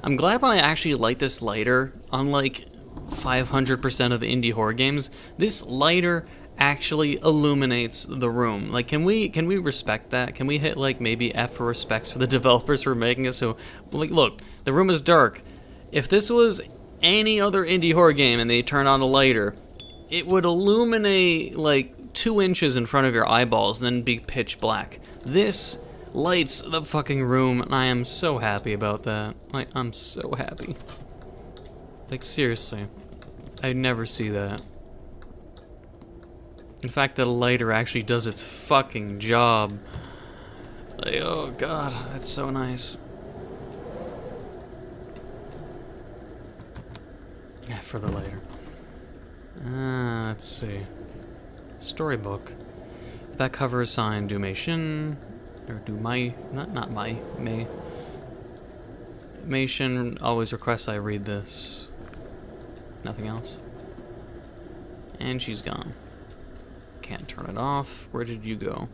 I'm glad when I actually light this lighter, unlike 500% of indie horror games, this lighter actually illuminates the room. Like, can we respect that? Can we hit like maybe F for respects for the developers for making it so, like, look, the room is dark. If this was any other indie horror game and they turned on a lighter, it would illuminate like 2 inches in front of your eyeballs and then be pitch black. This lights the fucking room, and I am so happy about that. Like, I'm so happy. Like, seriously. I'd never see that. In fact, the lighter actually does its fucking job. Like, oh god, that's so nice. Yeah, further later. Let's see. Storybook. Back cover is signed Du Mei Shin. Or Du Mai. Not Mai. Mei. Mei Shin always requests I read this. Nothing else. And she's gone. Can't turn it off. Where did you go?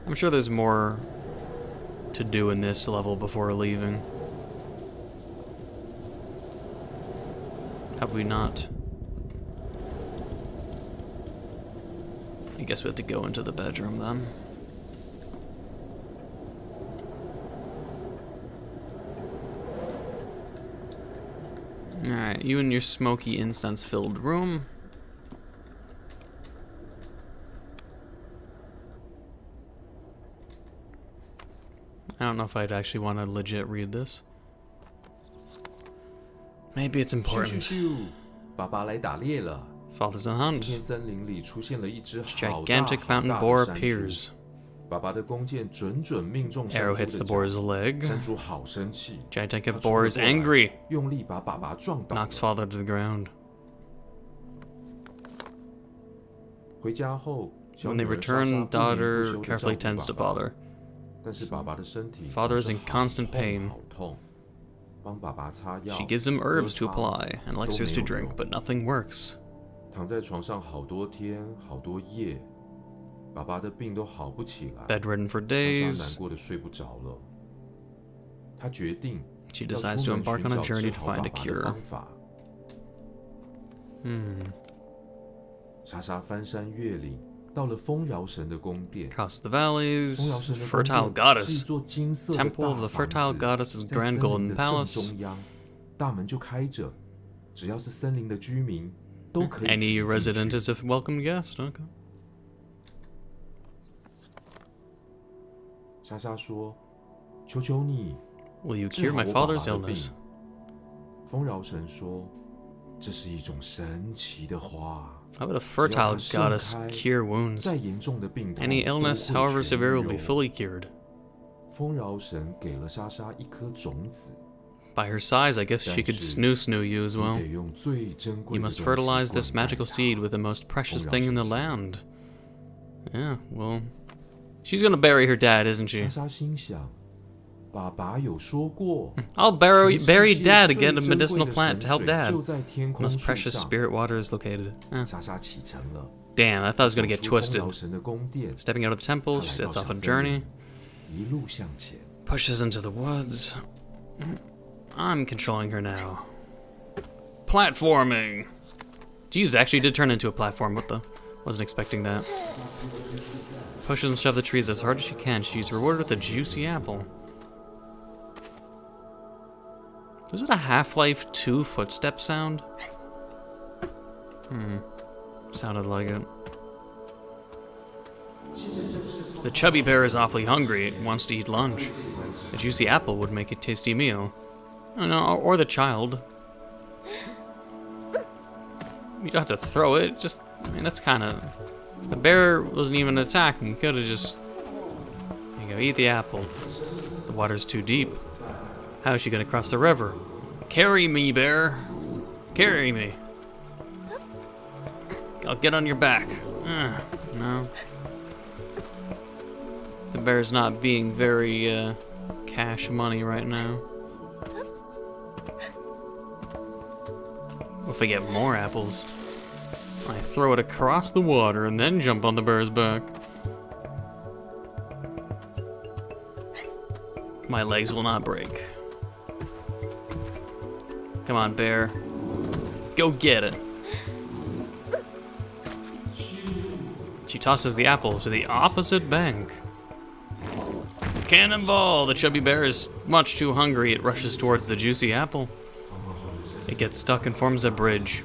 I'm sure there's more to do in this level before leaving. Have we not? I guess we have to go into the bedroom then. Alright, you in your smoky, incense-filled room. I don't know if I'd actually want to legit read this. Maybe it's important. 爸爸来打猎了。 Father's on hunt. 今天森林里出现了一只好大 Gigantic 好 mountain 大 boar 的山猪。 appears. 爸爸的弓箭准准命中山 Arrow 猪 hits the 的脚。 boar's leg. 山猪好生气， Gigantic 它 boar 冲 is 了过来 angry. 用力把爸爸撞倒了。 Knocks father to the ground. 回家后，小 When 女 they 儿莎莎 return, 不眠不 daughter 休地 carefully 照 tends 顾 to 爸爸 father. 但是爸爸的身体 Father is 总 in 是 constant 好痛 pain. 好痛。帮爸爸擦药， She gives him 喝 herbs to 汤 apply and 都 elixirs 没 to 有 drink, 用 but nothing works. 躺在床上好多天，好多夜，爸爸的病都好不起来。 Bedridden for 莎莎难 days, 过的睡不着了。她决定 she 要 decides 出 to 门 embark 寻 on a 找 journey 治 to 好 find 爸 a 爸的 cure. 方法。莎莎翻山越岭，到了丰饶神的宫殿。 Across the 丰饶 valleys, 神的宫 fertile 殿是一 goddess. 座金色的 Temple of 大 the 房 fertile 子， goddess's 在 grand 森林 golden 的正 palace. 中央，大门就开着，只要是森林的居民都可以自 Any 己进 resident 去。 is a welcome guest. Okay. 莎莎说：“求求你， Will you 治 cure 好 my 我爸爸 father's 的病。” illness? 丰饶神说：“这是一种神奇的花， How would a 只要它 fertile 盛 goddess 开， cure wounds? 再严重的病痛 Any 都 illness, 会 however 痊 severe, will 愈 be 哦。 fully cured. 丰饶神给了莎莎一颗种子， By her size, I guess she could snoo you as 你 well. 得用最珍贵 You 的 must 东西 fertilize this 灌溉 magical 它 seed with the most precious Phong thing in the Rao land. Yeah, well, she's gonna bury her dad, isn't 莎 she? 莎心想，爸爸有说过， I'll 全世 bury 界 dad to 最 get a 珍贵 medicinal 的 plant 神 to help 水 dad. 就在天空 Most 树 precious 上。 spirit water is located. 莎莎启程了， Damn, I thought it was gonna 走 get 出丰 twisted. 饶神的宫殿， Stepping out of the temple, 她 she 来到 sets off 小 on a 森林 journey, 一路向前。 pushes into the woods. I'm controlling her now. Platforming! Jesus, actually did turn into a platform. What the? Wasn't expecting that. Pushes and shoves the trees as hard as she can. She's rewarded with a juicy apple. Was it a Half-Life 2 footstep sound? Sounded like it. The chubby bear is awfully hungry. It wants to eat lunch. A juicy apple would make a tasty meal. Oh, no, or the child. You don't have to throw it. Just, I mean, that's kind of... The bear wasn't even attacking. You could have just... There you go, eat the apple. The water's too deep. How is she going to cross the river? Carry me, bear. Carry me. I'll get on your back. No. The bear's not being very, cash money right now. What if I get more apples? I throw it across the water and then jump on the bear's back. My legs will not break. Come on, bear. Go get it. She tosses the apple to the opposite bank. Cannonball! The chubby bear is much too hungry. It rushes towards the juicy apple. It gets stuck and forms a bridge.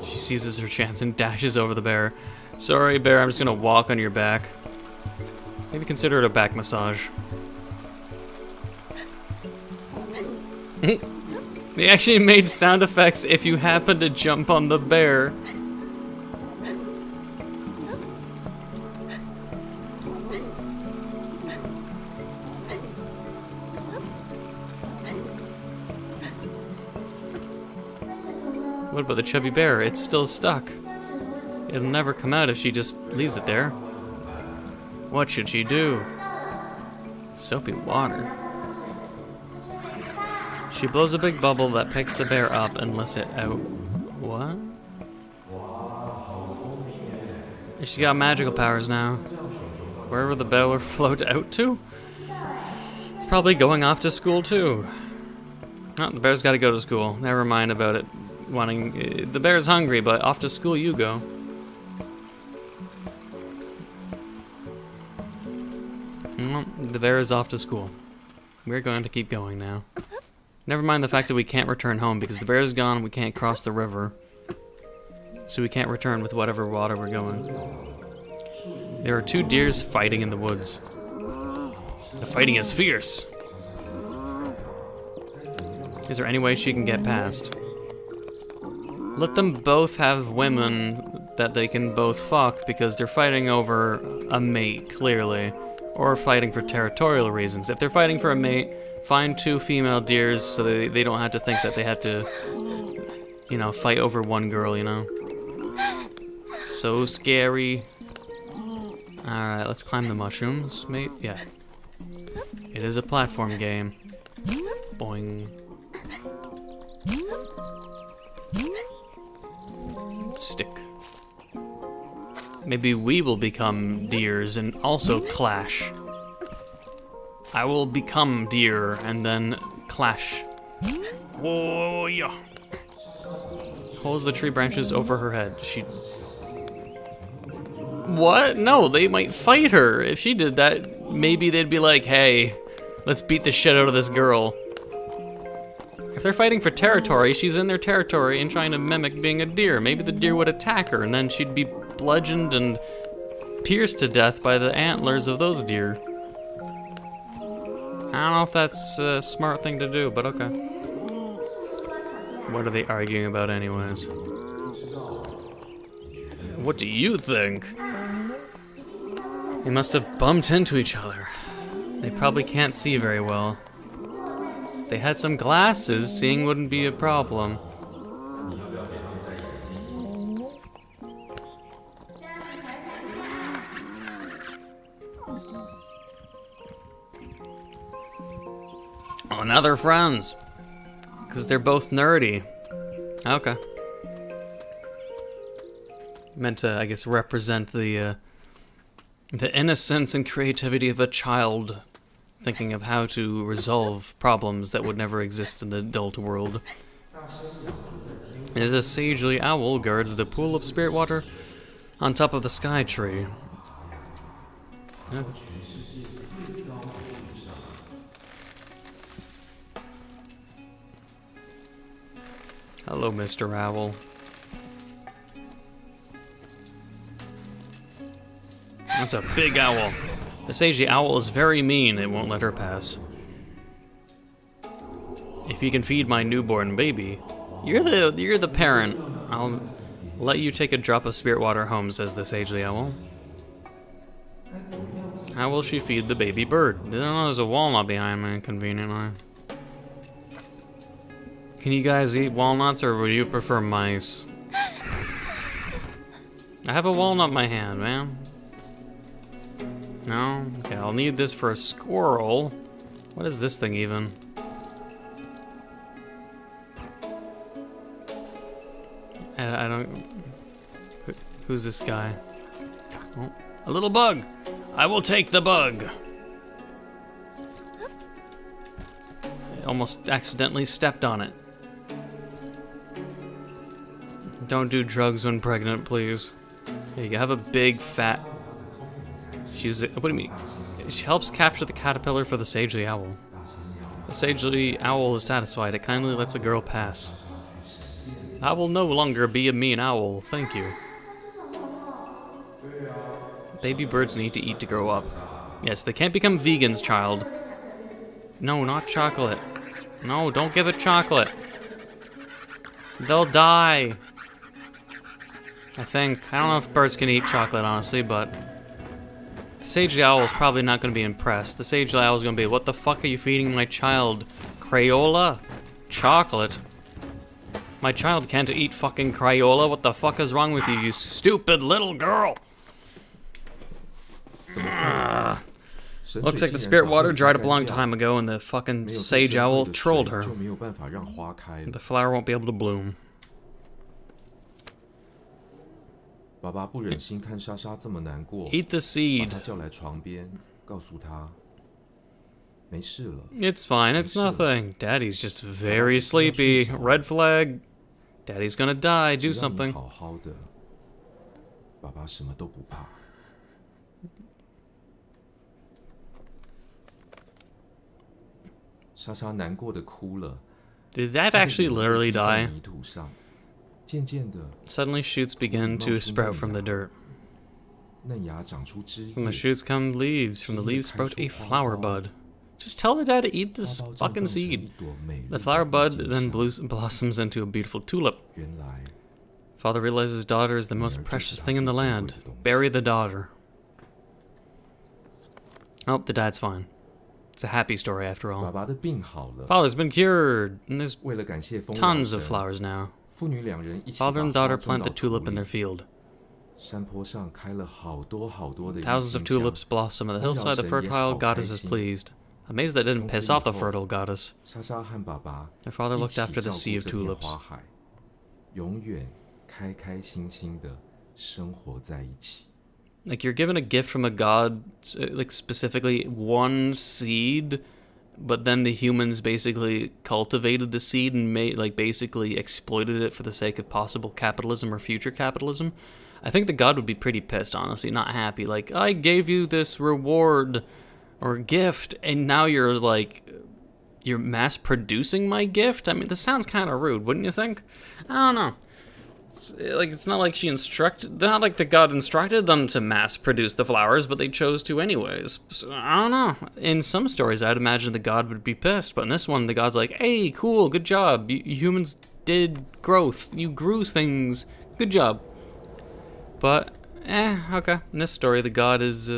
She seizes her chance and dashes over the bear. Sorry, bear, I'm just gonna walk on your back. Maybe consider it a back massage. They actually made sound effects if you happen to jump on the bear. What about the chubby bear? It's still stuck. It'll never come out if she just leaves it there. What should she do? Soapy water. She blows a big bubble that picks the bear up and lets it out. What? She's got magical powers now. Wherever the bear float out to? It's probably going off to school too. Oh, the bear's got to go to school. Never mind about it wanting... The bear's hungry, but off to school you go. Well, the bear is off to school. We're going to keep going now. Never mind the fact that we can't return home because the bear is gone. We can't cross the river. So we can't return with whatever water we're going. There are two deers fighting in the woods. The fighting is fierce. Is there any way she can get past? Let them both have women that they can both fuck because they're fighting over a mate, clearly. Or fighting for territorial reasons. If they're fighting for a mate, find two female deers so they don't have to think that they have to, you know, fight over one girl, you know? So scary. Alright, let's climb the mushrooms, mate. Yeah. It is a platform game. Boing. Stick. Maybe we will become deers and also clash. I will become deer and then clash. Oh yeah. Holds the tree branches over her head. She... What? No, they might fight her. If she did that, maybe they'd be like, hey, let's beat the shit out of this girl. If they're fighting for territory, she's in their territory and trying to mimic being a deer. Maybe the deer would attack her and then she'd be bludgeoned and pierced to death by the antlers of those deer. I don't know if that's a smart thing to do, but okay. What are they arguing about anyways? What do you think? They must have bumped into each other. They probably can't see very well. If they had some glasses, seeing wouldn't be a problem. Oh, now they're friends. Because they're both nerdy. Okay. Meant to, I guess, represent the innocence and creativity of a child thinking of how to resolve problems that would never exist in the adult world. The sagely owl guards the pool of spirit water on top of the sky tree. Yeah. Hello, Mr. Owl. That's a big owl. The sagely owl is very mean. It won't let her pass. If you can feed my newborn baby, you're the parent. I'll let you take a drop of spirit water home, says the sagely owl. How will she feed the baby bird? There's a walnut behind me, conveniently. Can you guys eat walnuts, or would you prefer mice? I have a walnut in my hand, man. No? Okay, I'll need this for a squirrel. What is this thing even? I don't... Who's this guy? Oh, a little bug! I will take the bug! I almost accidentally stepped on it. Don't do drugs when pregnant, please. Here you go, have a big, fat... what do you mean? She helps capture the caterpillar for the sagely owl. The sagely owl is satisfied. It kindly lets the girl pass. I will no longer be a mean owl, thank you. Baby birds need to eat to grow up. Yes, they can't become vegans, child. No, not chocolate. No, don't give it chocolate. They'll die. I think. I don't know if birds can eat chocolate, honestly, but... The sagely owl is probably not going to be impressed. The sagely owl is going to be, what the fuck are you feeding my child? Crayola? Chocolate? My child can't eat fucking Crayola. What the fuck is wrong with you, you stupid little girl? 怎么办？ Looks like the spirit water dried up a long time ago and the fucking sage owl trolled her. 就没有办法让花开了。 The flower won't be able to bloom. 爸爸不忍心看莎莎这么难过， Eat the 把 seed. 她叫来床边，告诉她没事了。 It's fine, it's nothing. Daddy's just very sleepy. Red flag. Daddy's gonna die. Do 只要你 something. 好好的，爸爸什么都不怕。莎莎难过的哭了。 Did that actually literally 在 die? 泥土上，渐渐的， Suddenly shoots begin to sprout from the dirt. 嫩芽长出枝 From the 叶， shoots come leaves. From the leaves sprout a flower bud. Just tell the dad to eat 花 this 苞绽 fucking 放成 seed. 一朵美丽 The 的 flower 郁 bud 金 then 香。 blossoms into a beautiful tulip. 原来 Father realizes his daughter is the most precious thing in the land. Bury the daughter. Oh, the dad's fine. It's a happy story after 爸 all. 爸的病好了， Father's been cured, and there's 为了感谢丰饶 tons of 神， flowers now. 父女两人一起把 Father and 花 daughter 种 plant 到 the 土 tulip in 里 their field. 山坡上开了好多好多的郁 Thousands of 金香 tulips blossom, and the hillside the fertile goddess is pleased. Amazed that didn't piss off the fertile goddess. 莎莎和爸爸 Their father 一 looked 起 after the 照 sea 顾 of 这片 tulips. 花海，永远开开心心的生活在一起。 Like, you're given a gift from a god, like, specifically one seed, but then the humans basically cultivated the seed and basically exploited it for the sake of possible capitalism or future capitalism. I think the god would be pretty pissed, honestly, not happy. Like, I gave you this reward or gift, and now you're mass producing my gift? I mean, this sounds kind of rude, wouldn't you think? I don't know. It's not like not like the god instructed them to mass produce the flowers, but they chose to anyways. So, I don't know. In some stories, I'd imagine the god would be pissed, but in this one, the god's like, hey, cool, good job. You humans did growth. You grew things. Good job. But, okay. In this story, the god is,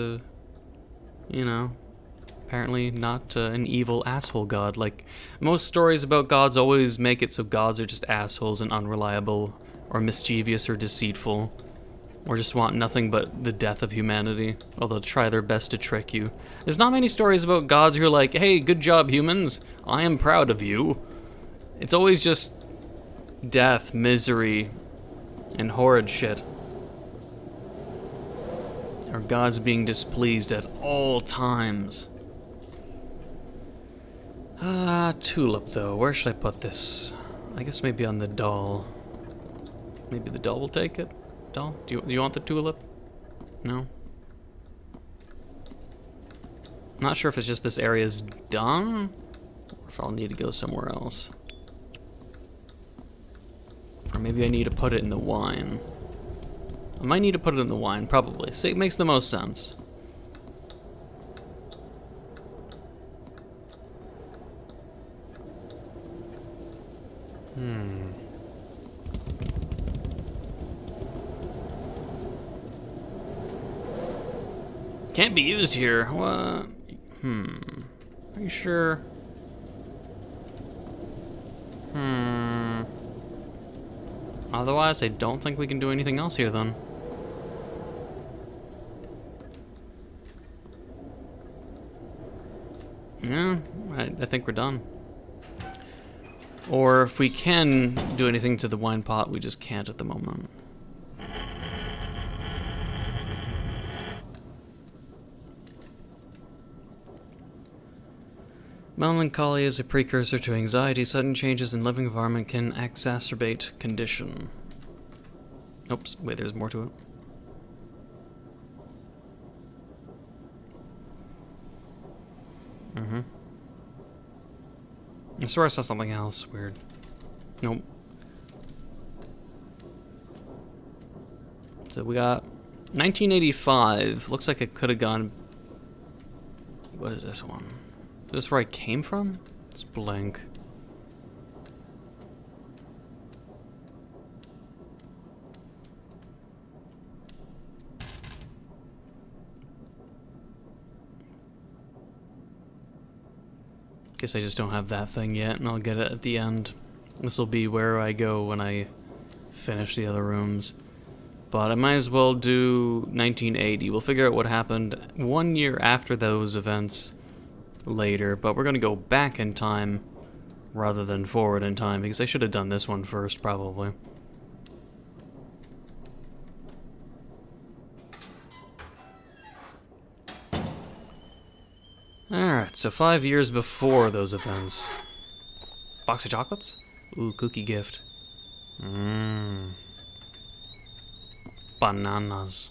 apparently not an evil asshole god. Like, most stories about gods always make it so gods are just assholes and unreliable, or mischievous or deceitful, or just want nothing but the death of humanity, or they'll try their best to trick you. There's not many stories about gods who are like, hey, good job, humans, I am proud of you. It's always just death, misery, and horrid shit. Or gods being displeased at all times. Tulip, though. Where should I put this? I guess maybe on the doll. Maybe the doll will take it? Doll? Do you want the tulip? No? Not sure if it's just this area's done, or if I'll need to go somewhere else. Or maybe I need to put it in the wine. I might need to put it in the wine, probably. See, it makes the most sense. Can't be used here. What? Are you sure? Otherwise, I don't think we can do anything else here, then. Yeah, I think we're done. Or if we can do anything to the wine pot, we just can't at the moment. Melancholy is a precursor to anxiety. Sudden changes in living environment can exacerbate condition. Oops, wait, there's more to it. I swear I saw something else weird. Nope. So we got 1985. Looks like it could have gone. What is this one? Is this where I came from? It's blank. Guess I just don't have that thing yet, and I'll get it at the end. This will be where I go when I finish the other rooms. But I might as well do 1980. We'll figure out what happened 1 year after those events later. But we're going to go back in time rather than forward in time, because I should have done this one first, probably. Alright, so 5 years before those events. Box of chocolates? Ooh, cookie gift. Bananas.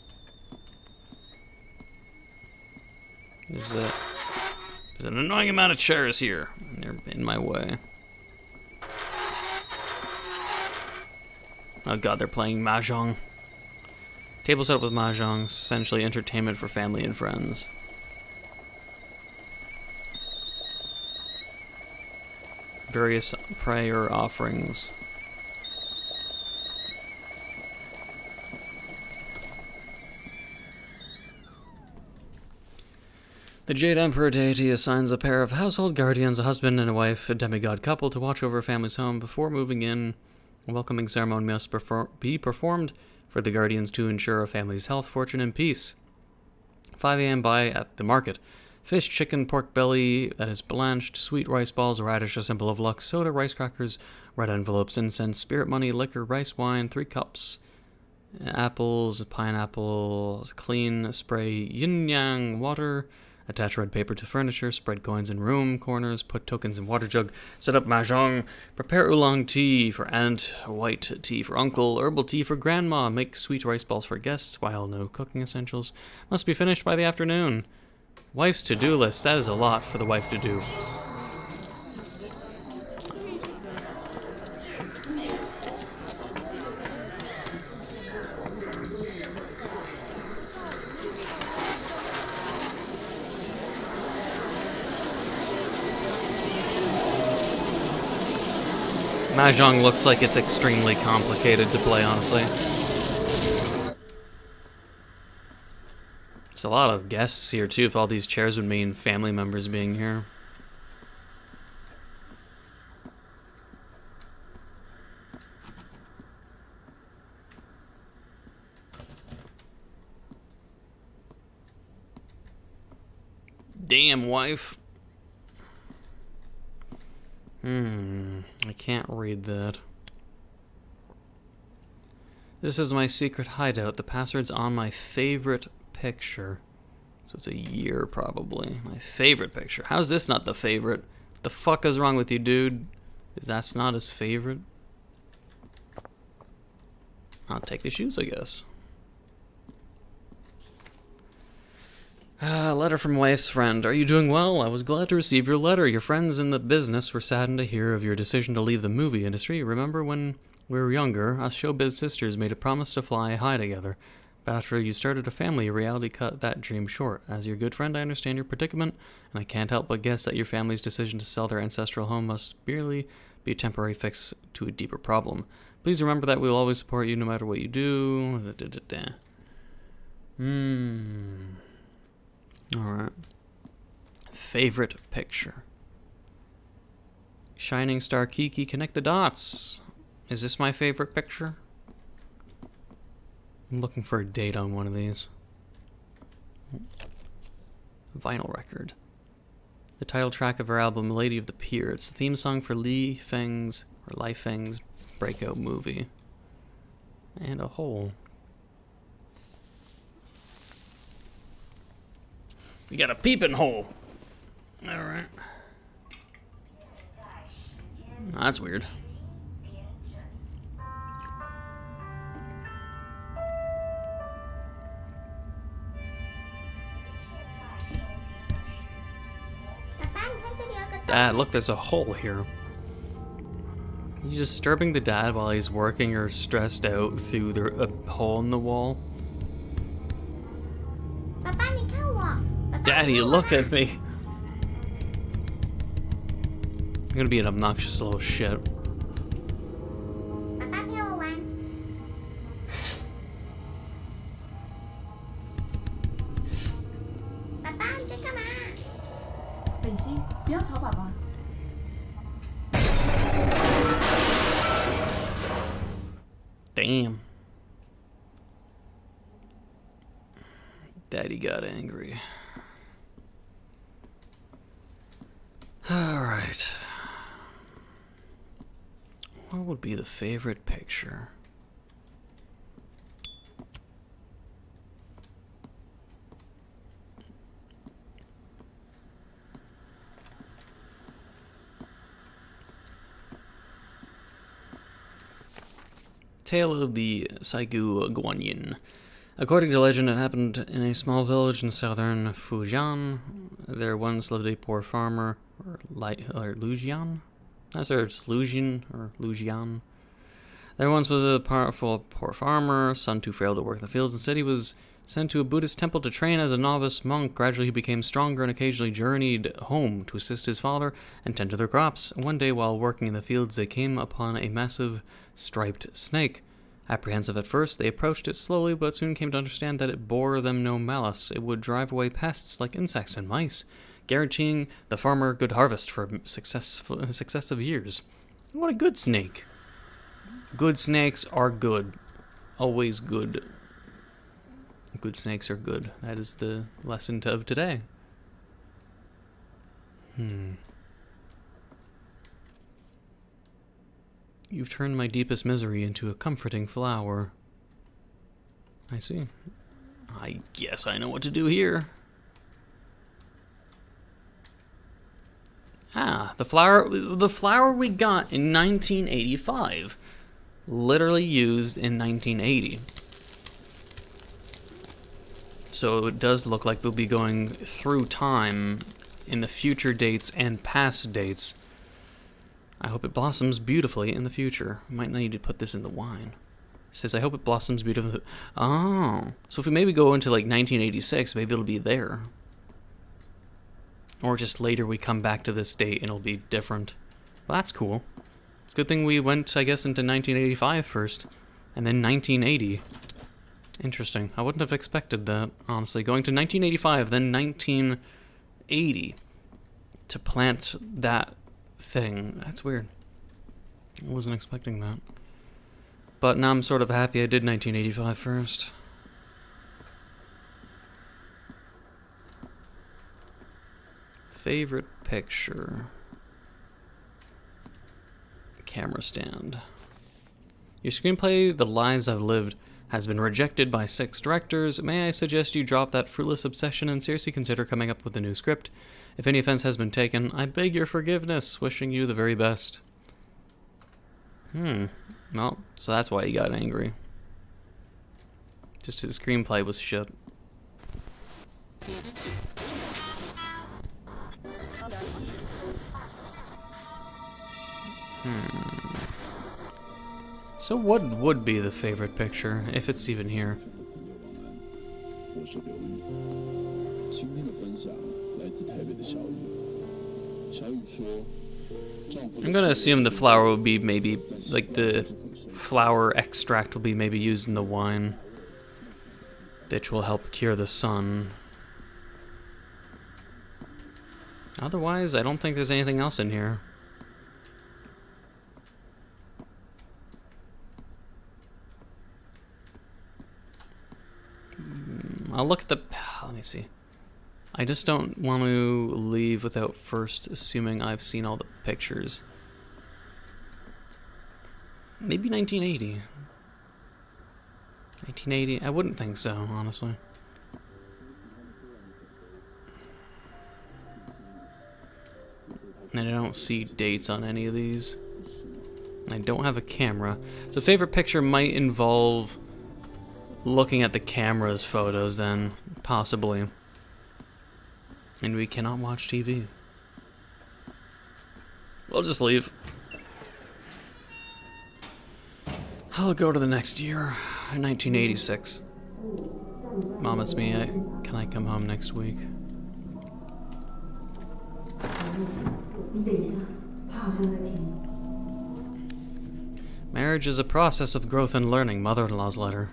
There's an annoying amount of chairs here, and they're in my way. Oh god, they're playing mahjong. Table set up with mahjong, essentially entertainment for family and friends. Various prayer offerings. The Jade Emperor deity assigns a pair of household guardians, a husband and a wife, a demigod couple, to watch over a family's home before moving in. A welcoming ceremony must be performed for the guardians to ensure a family's health, fortune, and peace. 5 a.m. buy at the market. Fish, chicken, pork belly that is blanched, sweet rice balls, radish, a symbol of luck, soda, rice crackers, red envelopes, incense, spirit money, liquor, rice wine, 3 cups, apples, pineapples, clean spray, yin-yang, water, attach red paper to furniture, spread coins in room corners, put tokens in water jug, set up mahjong, prepare oolong tea for aunt, white tea for uncle, herbal tea for grandma, make sweet rice balls for guests, while no cooking essentials must be finished by the afternoon. Wife's to-do list, that is a lot for the wife to do. Mahjong looks like it's extremely complicated to play, honestly. It's a lot of guests here, too, if all these chairs would mean family members being here. Damn, wife. I can't read that. This is my secret hideout. The password's on my favorite picture. So it's a year, probably. My favorite picture. How's this not the favorite? What the fuck is wrong with you, dude? Is that's not his favorite? I'll take the shoes, I guess. Letter from wife's friend. Are you doing well? I was glad to receive your letter. Your friends in the business were saddened to hear of your decision to leave the movie industry. Remember when we were younger, us showbiz sisters made a promise to fly high together. But after you started a family, reality cut that dream short. As your good friend, I understand your predicament, and I can't help but guess that your family's decision to sell their ancestral home must merely be a temporary fix to a deeper problem. Please remember that we will always support you no matter what you do. Alright. Favorite picture. Shining Star Kiki, connect the dots. Is this my favorite picture? I'm looking for a date on one of these. Vinyl record. The title track of her album, Lady of the Pier. It's the theme song for Li Feng's breakout movie. And a hole. We got a peeping hole. Alright. That's weird. Dad, look, there's a hole here. You disturbing the dad while he's working or stressed out through a hole in the wall? Daddy, look at me. I'm gonna be an obnoxious little shit. Damn. Daddy got angry. Alright. What would be the favorite picture? Tale of the Saigu Guanyin. According to legend, it happened in a small village in southern Fujian. There once lived a poor farmer, or Lujian? Not sure it's Lujian or Lujian. There once was a powerful poor farmer, son too frail to work in the fields. Instead, he was sent to a Buddhist temple to train as a novice monk. Gradually, he became stronger and occasionally journeyed home to assist his father and tend to their crops. One day, while working in the fields, they came upon a massive striped snake. Apprehensive at first, they approached it slowly, but soon came to understand that it bore them no malice. It would drive away pests like insects and mice, guaranteeing the farmer good harvest for successive years. What a good snake. Good snakes are good. Always good. Good snakes are good. That is the lesson of today. You've turned my deepest misery into a comforting flower. I see. I guess I know what to do here. Ah, the flower we got in 1985. Literally used in 1980. So it does look like we'll be going through time in the future dates and past dates. I hope it blossoms beautifully in the future. We might need to put this in the wine. It says, I hope it blossoms beautifully. Oh, so if we maybe go into like 1986, maybe it'll be there. Or just later we come back to this date and it'll be different. Well, that's cool. It's a good thing we went, I guess, into 1985 first. And then 1980. Interesting. I wouldn't have expected that, honestly. Going to 1985, then 1980. To plant that thing. That's weird. I wasn't expecting that. But now I'm sort of happy I did 1985 first. Favorite picture. Camera stand. Your screenplay, The Lives I've Lived, has been rejected by 6 directors. May I suggest you drop that fruitless obsession and seriously consider coming up with a new script? If any offense has been taken, I beg your forgiveness. Wishing you the very best. Well, so that's why he got angry. Just his screenplay was shit. So what would be the favorite picture, if it's even here? I'm gonna assume the flower will be maybe, like the flower extract will be maybe used in the wine, which will help cure the sun. Otherwise, I don't think there's anything else in here. I'll look at the... Let me see. I just don't want to leave without first assuming I've seen all the pictures. Maybe 1980. 1980? I wouldn't think so, honestly. And I don't see dates on any of these. I don't have a camera. So favorite picture might involve looking at the camera's photos then, possibly. And we cannot watch TV. We'll just leave. I'll go to the next year, 1986. Mom, it's me. Can I come home next week? Marriage is a process of growth and learning, mother-in-law's letter.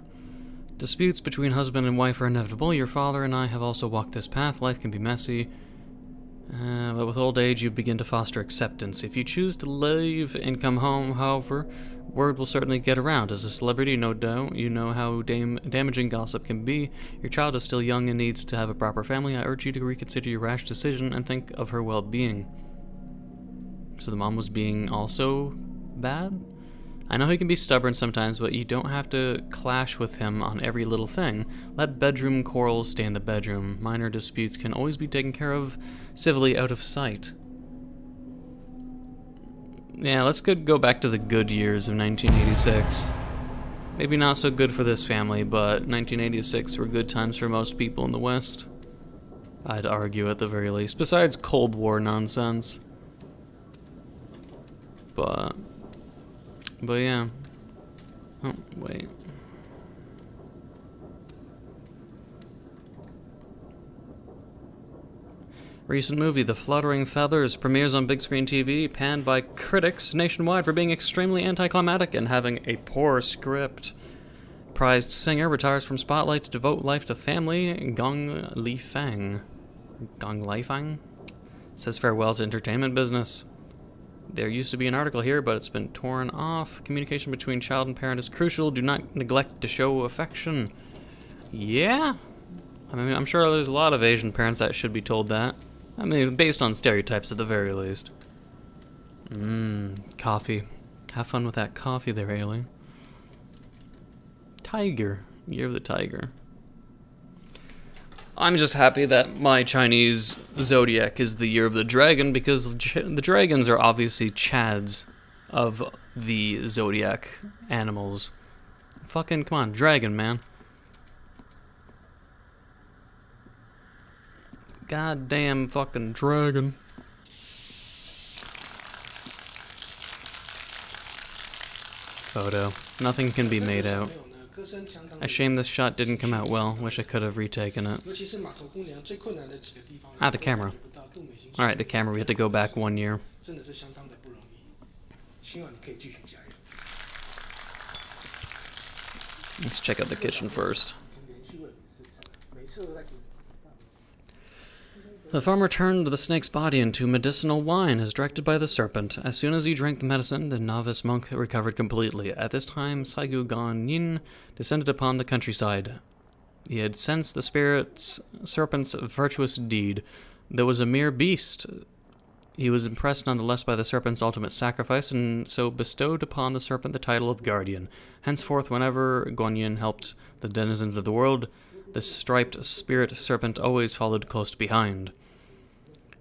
Disputes between husband and wife are inevitable. Your father and I have also walked this path. Life can be messy. But with old age, you begin to foster acceptance. If you choose to leave and come home, however, word will certainly get around. As a celebrity, no doubt, you know how damaging gossip can be. Your child is still young and needs to have a proper family. I urge you to reconsider your rash decision and think of her well-being. So the mom was being also bad? I know he can be stubborn sometimes, but you don't have to clash with him on every little thing. Let bedroom quarrels stay in the bedroom. Minor disputes can always be taken care of civilly out of sight. Yeah, let's go back to the good years of 1986. Maybe not so good for this family, but 1986 were good times for most people in the West. I'd argue at the very least, besides Cold War nonsense. But yeah. Oh, wait. Recent movie, The Fluttering Feathers, premieres on big screen TV, panned by critics nationwide for being extremely anticlimactic and having a poor script. Prized singer retires from spotlight to devote life to family, Gong Lifang. Gong Lifang? Says farewell to entertainment business. There used to be an article here, but it's been torn off. Communication between child and parent is crucial. Do not neglect to show affection. Yeah? I mean, I'm sure there's a lot of Asian parents that should be told that. I mean, based on stereotypes at the very least. Coffee. Have fun with that coffee there, Haley. Tiger. Year of the Tiger. I'm just happy that my Chinese zodiac is the Year of the Dragon, because the dragons are obviously chads of the zodiac animals. Fucking, come on, dragon, man. Goddamn fucking dragon. Photo. Nothing can be made out. A shame this shot didn't come out well. Wish I could have retaken it. Ah, the camera. Alright, the camera. We had to go back 1 year. Let's check out the kitchen first. The farmer turned the snake's body into medicinal wine, as directed by the serpent. As soon as he drank the medicine, the novice monk recovered completely. At this time, Saigu Gon Yin descended upon the countryside. He had sensed the serpent's virtuous deed. There was a mere beast. He was impressed nonetheless by the serpent's ultimate sacrifice, and so bestowed upon the serpent the title of guardian. Henceforth, whenever Guanyin helped the denizens of the world, the striped spirit serpent always followed close behind.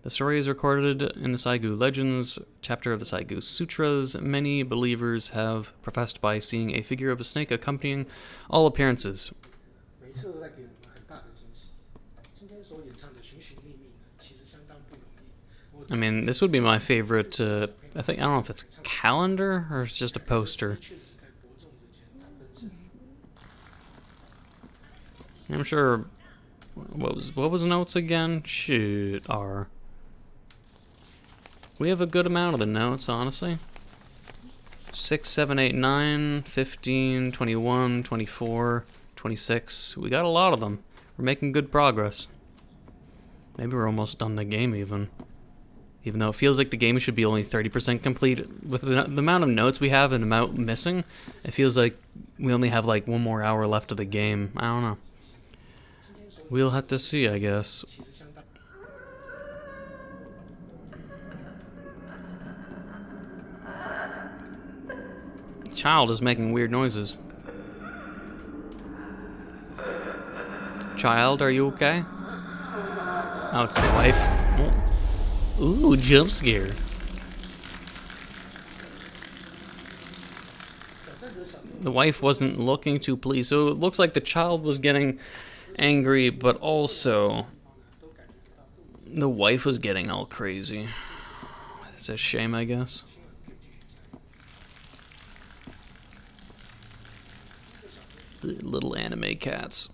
The story is recorded in the Saigu Legends, chapter of the Saigu Sutras. Many believers have professed by seeing a figure of a snake accompanying all appearances. I mean, this would be my favorite, I don't know if it's a calendar or it's just a poster. I'm sure, what was notes again? Shoot, we have a good amount of the notes, honestly. 6, 7, 8, 9, 15, 21, 24, 26. We got a lot of them. We're making good progress. Maybe we're almost done the game, even though it feels like the game should be only 30% complete. With the amount of notes we have and the amount missing, it feels like we only have like 1 more hour left of the game. I don't know. We'll have to see, I guess. Child is making weird noises. Child, are you okay? Oh, it's the wife. Oh. Ooh, jump scare. The wife wasn't looking too pleased, so it looks like the child was getting angry, but also the wife was getting all crazy. It's a shame, I guess. The little anime cats.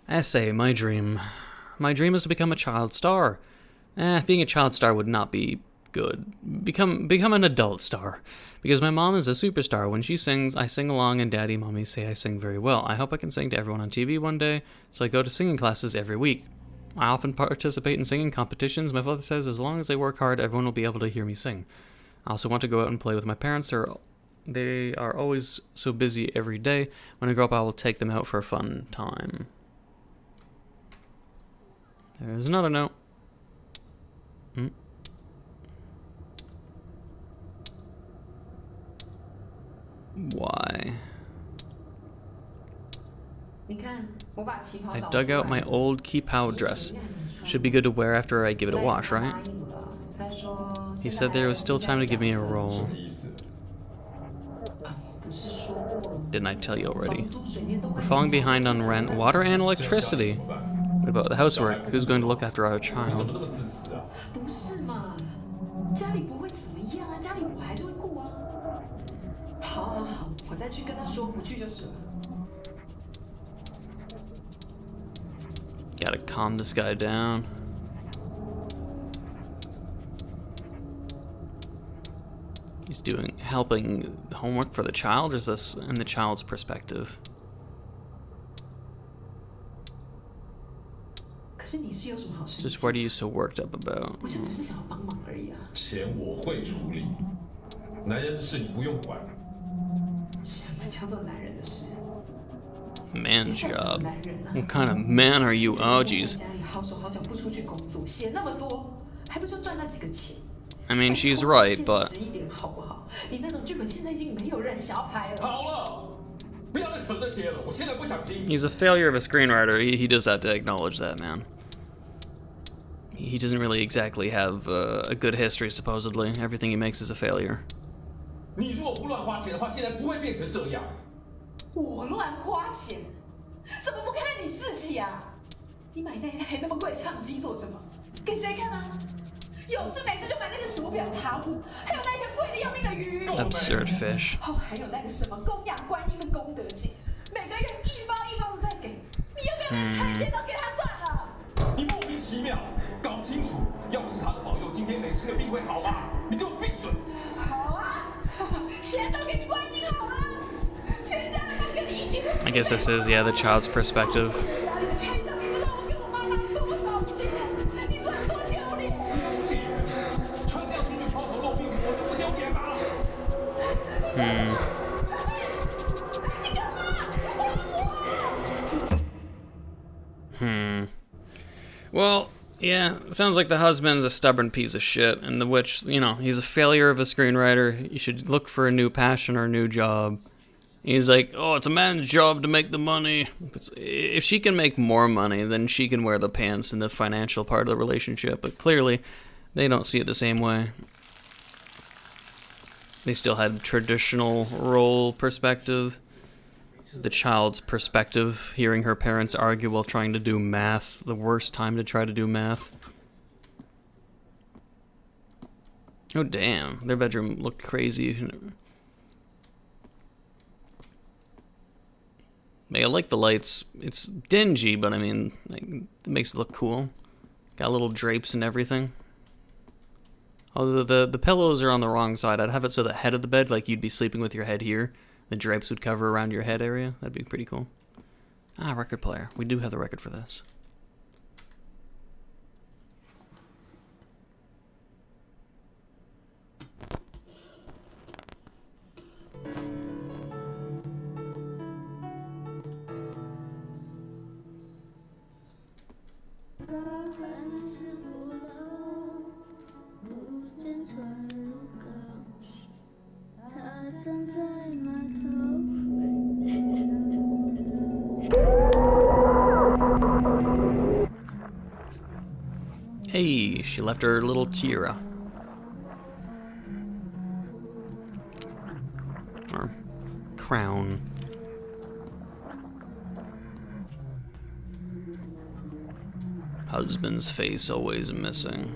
Essay, my dream. My dream is to become a child star. Being a child star would not be good. Become an adult star. Because my mom is a superstar. When she sings, I sing along, and daddy, mommy say I sing very well. I hope I can sing to everyone on TV one day, so I go to singing classes every week. I often participate in singing competitions. My father says as long as I work hard, everyone will be able to hear me sing. I also want to go out and play with my parents. They are always so busy every day. When I grow up, I will take them out for a fun time. There's another note. Why? I dug out my old Qipao dress. Should be good to wear after I give it a wash, right? He said there was still time to give me a role. Didn't I tell you already? We're falling behind on rent, water, and electricity. What about the housework? Who's going to look after our child? Gotta calm this guy down. He's helping homework for the child, or is this in the child's perspective? Just what are you so worked up about? Man's job. What kind of man are you? Oh, jeez. I mean, she's right, but... He's a failure of a screenwriter. He does have to acknowledge that, man. He doesn't really exactly have a good history, supposedly. Everything he makes is a failure. 你如果不乱花钱的话，现在不会变成这样。我乱花钱？怎么不看看你自己啊？你买那一台那么贵的唱机做什么？给谁看啊？有事没事就买那些手表、茶壶，还有那一条贵的要命的鱼。Absurd fish. 哦，还有那个什么供养观音的功德金，每个月一包一包的在给，你要不要连菜钱都给他算了？你莫名其妙，搞清楚，要不是他的保佑，今天没这个病会好吗？你给我闭嘴！好啊。 I guess this is, yeah, the child's perspective. Well, yeah, sounds like the husband's a stubborn piece of shit, and the witch, you know, he's a failure of a screenwriter. You should look for a new passion or a new job. He's like, oh, it's a man's job to make the money. If she can make more money, then she can wear the pants in the financial part of the relationship. But clearly, they don't see it the same way. They still had traditional role perspective. The child's perspective, hearing her parents argue while trying to do math. The worst time to try to do math. Oh, damn. Their bedroom looked crazy. I like the lights. It's dingy, but I mean, like, it makes it look cool. Got little drapes and everything. Oh, the pillows are on the wrong side. I'd have it so the head of the bed, like you'd be sleeping with your head here. The drapes would cover around your head area. That'd be pretty cool. Ah, record player. We do have the record for this. Hey, she left her little tiara. Or crown. Husband's face always missing.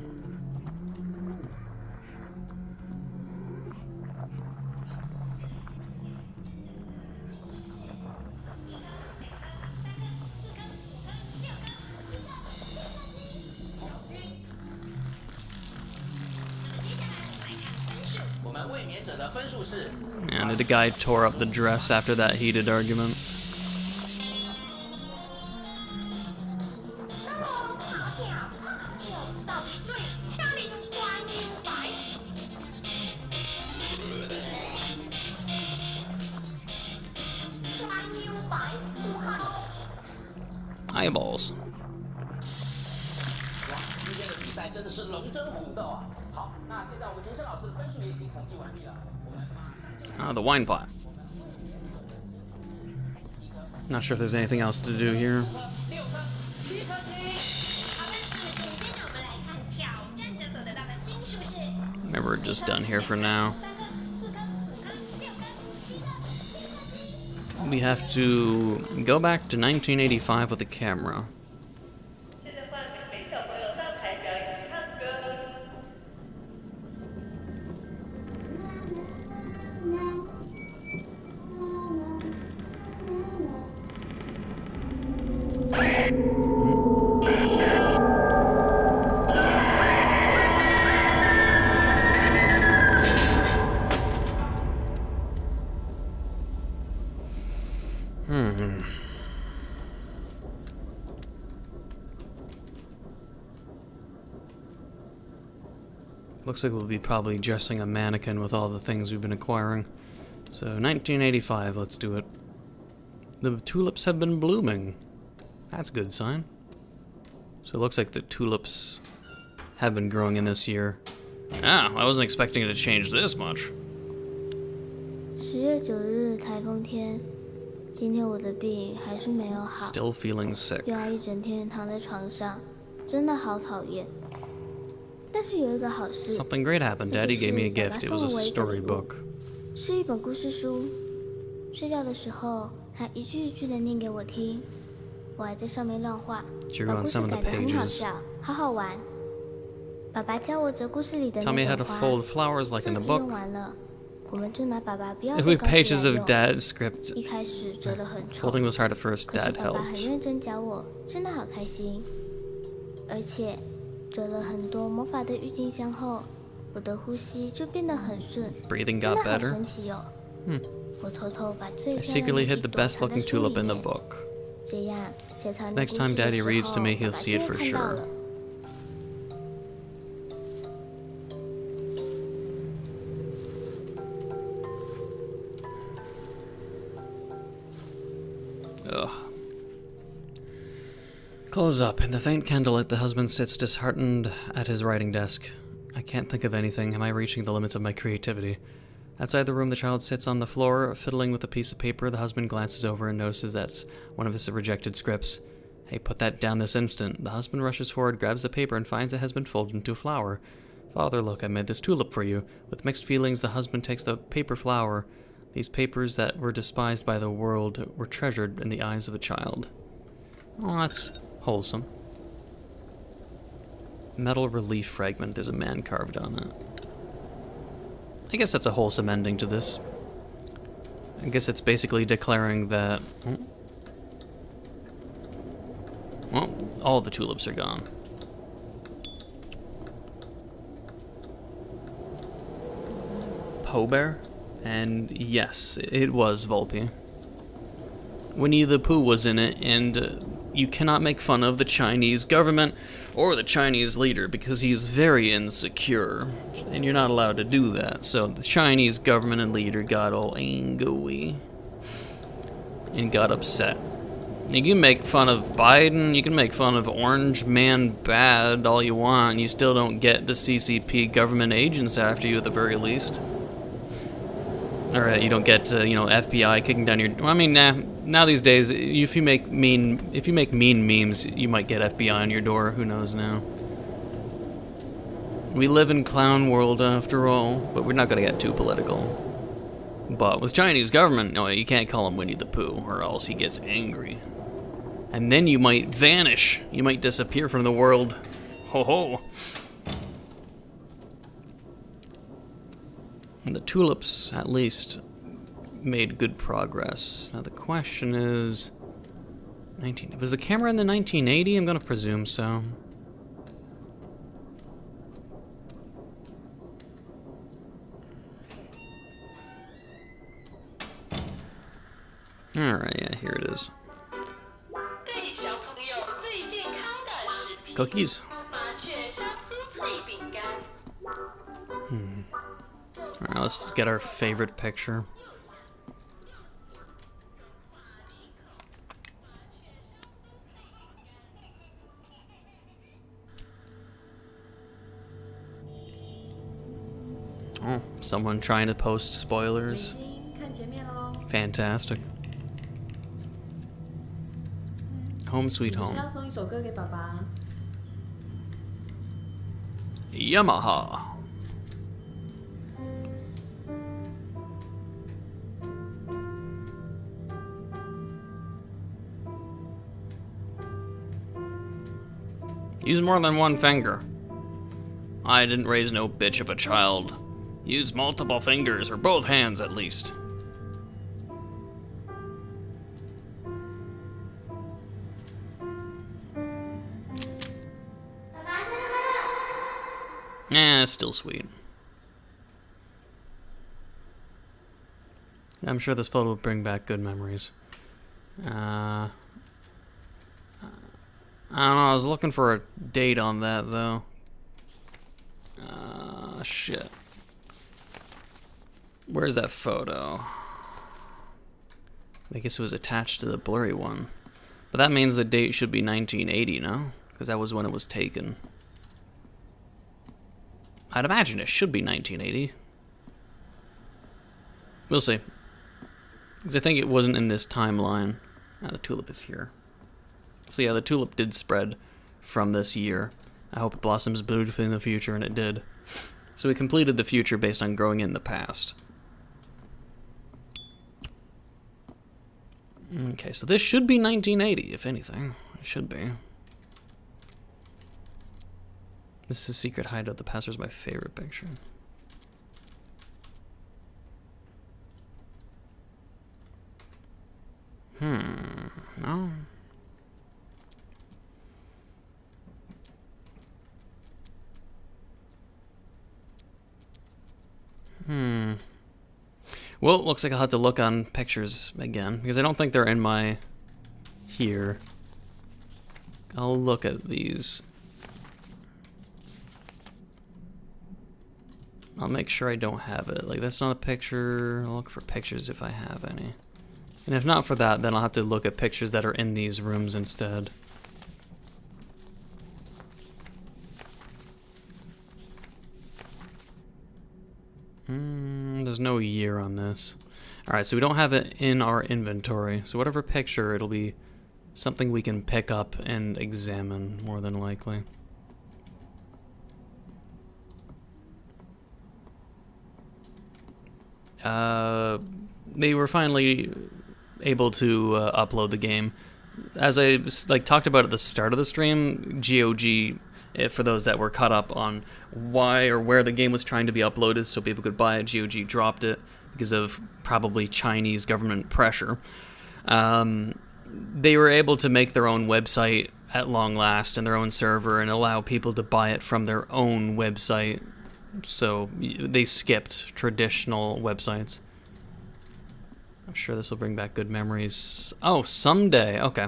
And the guy tore up the dress after that heated argument. Eyeballs. 哇，今天的比赛真的是龙争虎斗啊！好，那现在我们竹生老师的分数也已经统计完毕了，我们把 Ah, the wine pot. Not sure if there's anything else to do here. 6颗、7颗星。好的，那么接着我们来看挑战者所得到的星数是。 Maybe we're just done here for now. 3颗、4颗、5颗、6颗、7颗、7颗星。 We have to go back to 1985 with the camera. 现在换每名小朋友上台表演唱歌。 Looks like we'll be probably dressing a mannequin with all the things we've been acquiring. So 1985, let's do it. The tulips have been blooming. That's a good sign. So it looks like the tulips have been growing in this year. Ah, I wasn't expecting it to change this much. 10月9日台风天，今天我的病还是没有好， Still feeling sick. 又要一整天躺在床上，真的好讨厌。但是有一个好事， Something great happened. Daddy gave me a gift. It was a storybook. 是一本故事书。睡觉的时候，他一句一句的念给我听，我还在上面乱画， Drew 把 on 故事 some of the 改得很好 pages. 笑，好好玩。爸爸教我这故事里的 Tell me 那 how 种 to 花， fold flowers like in 上 the 次用 book. 完了，我们就拿爸爸不要 If 的 we 稿纸 pages 来 of 用。 Dad's script. 一开始折得很丑， Folding was hard at first. 可是 Dad 爸爸很 helped. 认真教我，真的好开心。而且折了很多魔法的郁金香后，我的呼吸就变得很顺， Breathing 真 got 的好 better. 神奇哦。我偷偷把最 I 漂亮的 secretly 一 hid the 朵 best 藏在 looking 书里 tulip in the 面， book. 这样写藏 So 的 next 故 time 事的 Daddy 时 reads to 候， me, 爸 he'll 爸 see 就 it 会 for 看到 sure. 了。Ugh. Close up. In the faint candlelight, the husband sits disheartened at his writing desk. I can't think of anything. Am I reaching the limits of my creativity? Outside the room, the child sits on the floor, fiddling with a piece of paper. The husband glances over and notices that's one of his rejected scripts. Hey, put that down this instant. The husband rushes forward, grabs the paper, and finds it has been folded into a flower. Father, look, I made this tulip for you. With mixed feelings, the husband takes the paper flower. These papers that were despised by the world were treasured in the eyes of a child. Oh, that's wholesome. Metal relief fragment. There's a man carved on it. I guess that's a wholesome ending to this. I guess it's basically declaring that... Well, all the tulips are gone. Poe Bear? And yes, it was Volpe. Winnie the Pooh was in it, and you cannot make fun of the Chinese government or the Chinese leader because he is very insecure, and you're not allowed to do that. So the Chinese government and leader got all angry and got upset. You can make fun of Biden, you can make fun of Orange Man Bad all you want, and you still don't get the CCP government agents after you at the very least. Or you don't get, FBI kicking down your... Well, I mean, now these days, if you make mean memes, you might get FBI on your door. Who knows now? We live in clown world after all, but we're not gonna get too political. But with Chinese government, no, you can't call him Winnie the Pooh, or else he gets angry. And then you might vanish. You might disappear from the world. Ho ho! And the tulips, at least, made good progress. Now the question is... Was the camera in the 1980? I'm gonna presume so. Alright, yeah, here it is. 对小朋友最健康的食品 Cookies. 麻雀香酥脆饼干。 Alright, let's get our favorite picture. Oh, someone trying to post spoilers. 看前面咯。 Fantastic. Home sweet 是 home. 要送一首歌给爸爸。 Yamaha. Use more than one finger. I didn't raise no bitch of a child. Use multiple fingers, or both hands at least. It's still sweet. I'm sure this photo will bring back good memories. I don't know, I was looking for a date on that, though. Shit. Where's that photo? I guess it was attached to the blurry one. But that means the date should be 1980, no? Because that was when it was taken. I'd imagine it should be 1980. We'll see. Because I think it wasn't in this timeline. Ah, the tulip is here. So yeah, the tulip did spread from this year. I hope it blossoms beautifully in the future, and it did. So we completed the future based on growing in the past. Okay, so this should be 1980, if anything. It should be. This is a secret hideout. The pastor's my favorite picture. No. Well, it looks like I'll have to look on pictures again, because I don't think they're in my... here. I'll look at these. I'll make sure I don't have it. Like, that's not a picture. I'll look for pictures if I have any. And if not for that, then I'll have to look at pictures that are in these rooms instead. There's no year on this. Alright, so we don't have it in our inventory. So whatever picture, it'll be something we can pick up and examine, more than likely. They were finally able to upload the game. As I talked about at the start of the stream, GOG, for those that were caught up on why or where the game was trying to be uploaded so people could buy it, GOG dropped it because of probably Chinese government pressure. They were able to make their own website at long last and their own server and allow people to buy it from their own website. So they skipped traditional websites. I'm sure this will bring back good memories. Oh, someday. Okay.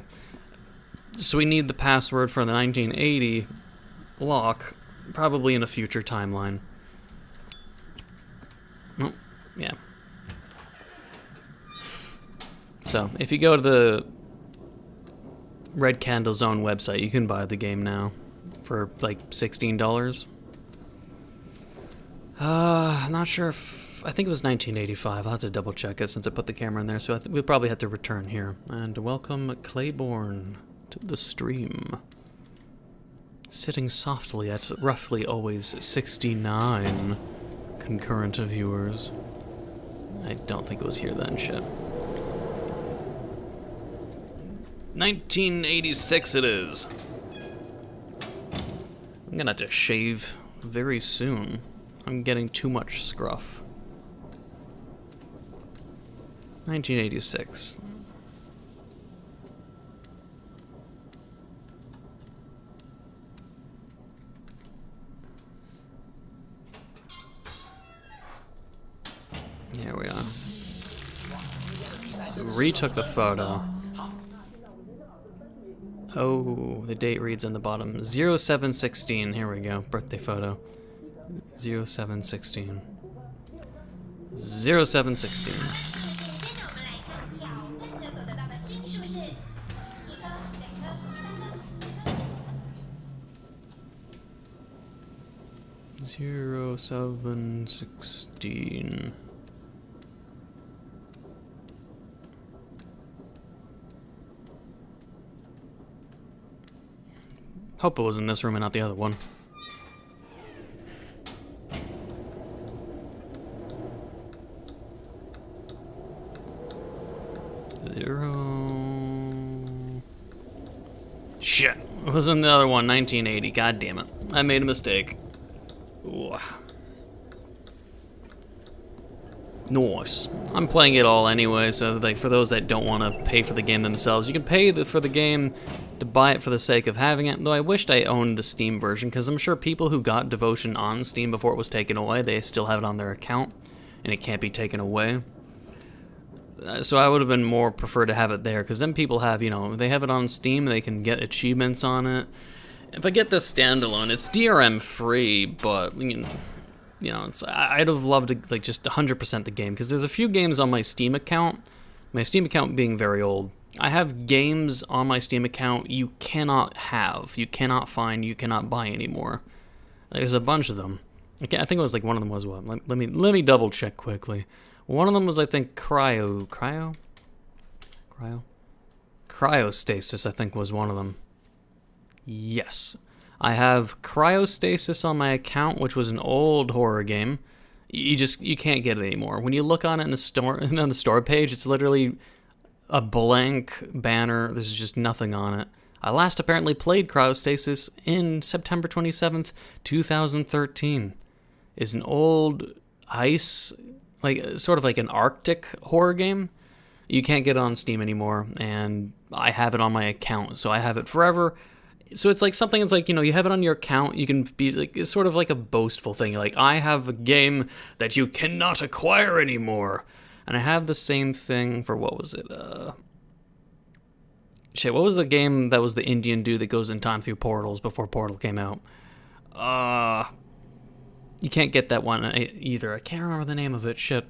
So we need the password for the 1980 lock, probably in a future timeline. Oh, yeah. So, if you go to the Red Candle Zone website, you can buy the game now for like $16. I'm not sure if... I think it was 1985. I'll have to double check it since I put the camera in there, so we'll probably have to return here. And welcome Claiborne to the stream. Sitting softly at roughly always 69 concurrent viewers. I don't think it was here then, shit. 1986 it is. I'm gonna have to shave very soon. I'm getting too much scruff. 1986. Here we are. So we retook the photo. Oh, the date reads on the bottom. 0716. Here we go. Birthday photo. 0716. 0716. 0716. 2015. Hope it was in this room and not the other one. Shit. It was in the other one, 1980. God damn it. I made a mistake. Ooh. Nice. I'm playing it all anyway, so like for those that don't want to pay for the game themselves, you can pay for the game to buy it for the sake of having it. Though I wished I owned the Steam version, because I'm sure people who got Devotion on Steam before it was taken away, they still have it on their account, and it can't be taken away. So I would have been more preferred to have it there, because then people have, you know, they have it on Steam, they can get achievements on it. If I get this standalone, it's DRM free, but you know, I'd have loved to like just 100% the game, because there's a few games on my Steam account being very old. I have games on my Steam account you cannot have, you cannot find, you cannot buy anymore. There's a bunch of them. I think it was like one of them was what? Let me double check quickly. One of them was, I think, Cryostasis, I think, was one of them. Yes. I have Cryostasis on my account, which was an old horror game. You can't get it anymore. When you look on it in the store, on the store page, it's literally a blank banner. There's just nothing on it. I last apparently played Cryostasis in September 27th, 2013. It's an old ice, like sort of like an Arctic horror game. You can't get it on Steam anymore, and I have it on my account, so I have it forever. So it's like something, it's like, you know, you have it on your account, you can be like, it's sort of like a boastful thing. Like, I have a game that you cannot acquire anymore. And I have the same thing for, what was it? Shit, what was the game that was the Indian dude that goes in time through portals before Portal came out? You can't get that one either. I can't remember the name of it. Shit,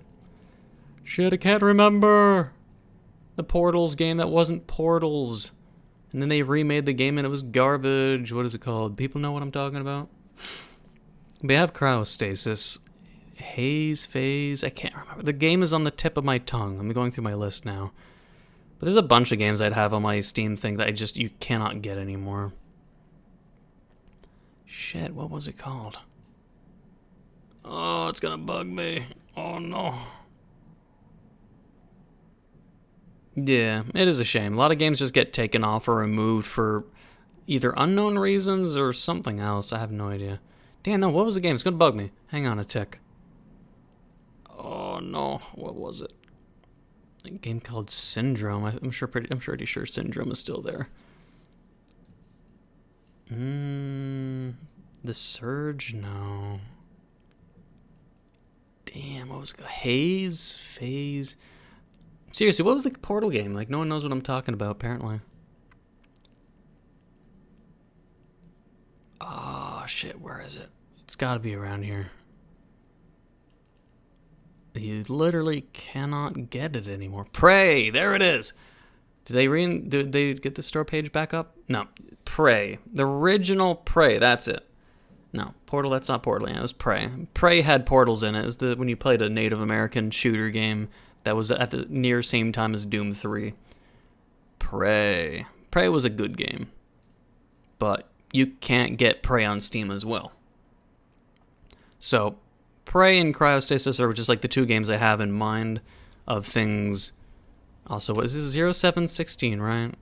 I can't remember. The Portals game that wasn't Portals. And then they remade the game and it was garbage. What is it called? People know what I'm talking about? We have Cryostasis. Phase. I can't remember. The game is on the tip of my tongue. I'm going through my list now. But there's a bunch of games I'd have on my Steam thing that you cannot get anymore. Shit, what was it called? Oh, it's gonna bug me. Oh no. Yeah, it is a shame. A lot of games just get taken off or removed for either unknown reasons or something else. I have no idea. Damn, no, what was the game? It's gonna bug me. Hang on a tick. Oh no, what was it? A game called Syndrome. I'm pretty sure Syndrome is still there. The Surge? No. Damn, what was it? Phase? Seriously, what was the Portal game? Like, no one knows what I'm talking about, apparently. Oh, shit, where is it? It's gotta be around here. You literally cannot get it anymore. Prey! There it is! Did they get the store page back up? No. Prey. The original Prey, that's it. No, Portal, that's not Portal, yeah, it was Prey. Prey had portals in it. It was when you played a Native American shooter game that was at the near same time as Doom 3. Prey. Prey was a good game. But you can't get Prey on Steam as well. So, Prey and Cryostasis are just like the two games I have in mind of things. Also, what is this? 0716, right?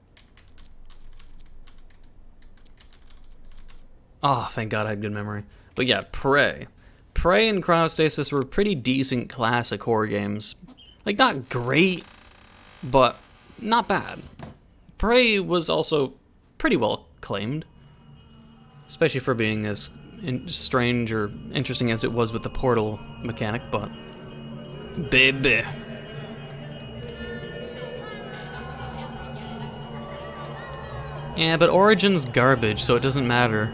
Oh, thank God I had good memory. But yeah, Prey. Prey and Cryostasis were pretty decent classic horror games. Like, not great, but not bad. Prey was also pretty well acclaimed. Especially for being as strange or interesting as it was with the portal mechanic, but... Baby. Yeah, but Origin's garbage, so it doesn't matter.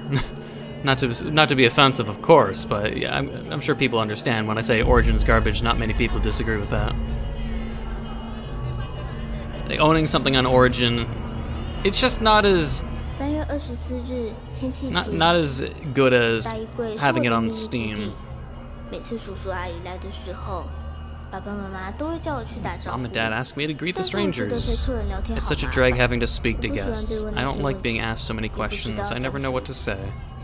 Not to be offensive, of course, but yeah, I'm sure people understand when I say Origin's garbage. Not many people disagree with that. Like, owning something on Origin, it's just not as not as good as having it on Steam. 每次叔叔阿姨来的时候，爸爸妈妈都会叫我去打招呼。 Mom and Dad ask me to greet the 但是我觉得陪 strangers. 客人聊天 It's 好 such a 麻 drag 烦， having to speak to 我不喜欢被 guests. 问 I 那 don't 些 like 问题， being asked so many 也不知 questions. 道 I 讲 never 什 know 么， what to say.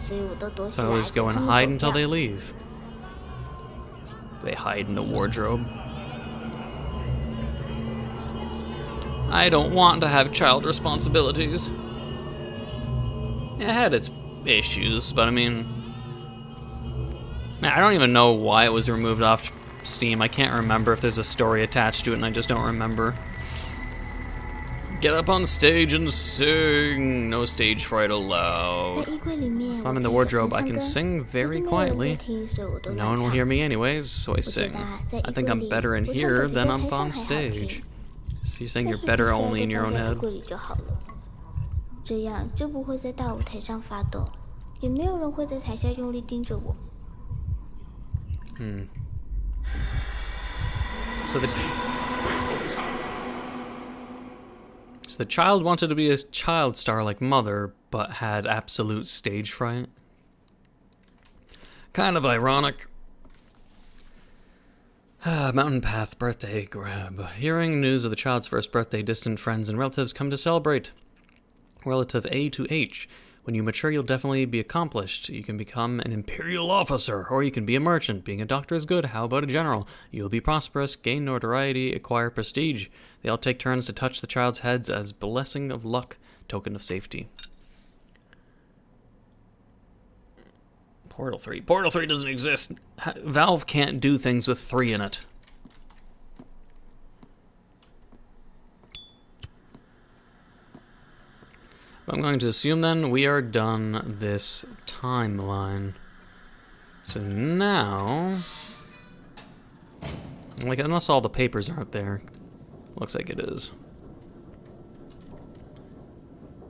所以我都躲起 So I 来 always 给 go 他 and 们 hide 走 until 掉。 they leave. They hide in the wardrobe. I don't want to have child responsibilities. It had its issues, but I mean, man, I don't even know why it was removed off Steam. I can't remember if there's a story attached to it, and I just don't remember. Get up on stage and sing. No stage fright 在 allowed. 衣柜里面， If 我 I'm 可 in 以 the 小 wardrobe, 声 I 唱 can 歌， sing 但 very 是没有人在 quietly. 听，所以我都 No 乱 one will 唱。 hear me anyways, so I 我觉 sing. 得啊，在 I 衣 think 柜 I'm 里， better in 我唱 here 歌比 than 在 I'm 台上 on 还好 stage. 听。 So you're saying 那 you're 是不 better 是 only in 都 your 放 own 在衣 head? 柜里就好了？这样就不会在大舞台上发抖，也没有人会在台下用力盯着我。So the child wanted to be a child star like Mother, but had absolute stage fright. Kind of ironic. Mountain Path birthday grab. Hearing news of the child's first birthday, distant friends and relatives come to celebrate. Relative A to H. When you mature, you'll definitely be accomplished. You can become an imperial officer, or you can be a merchant. Being a doctor is good. How about a general? You'll be prosperous, gain notoriety, acquire prestige. They all take turns to touch the child's heads as blessing of luck, token of safety. Portal 3. Portal 3 doesn't exist. Valve can't do things with 3 in it. I'm going to assume then we are done this timeline. So now, like, unless all the papers aren't there, looks like it is.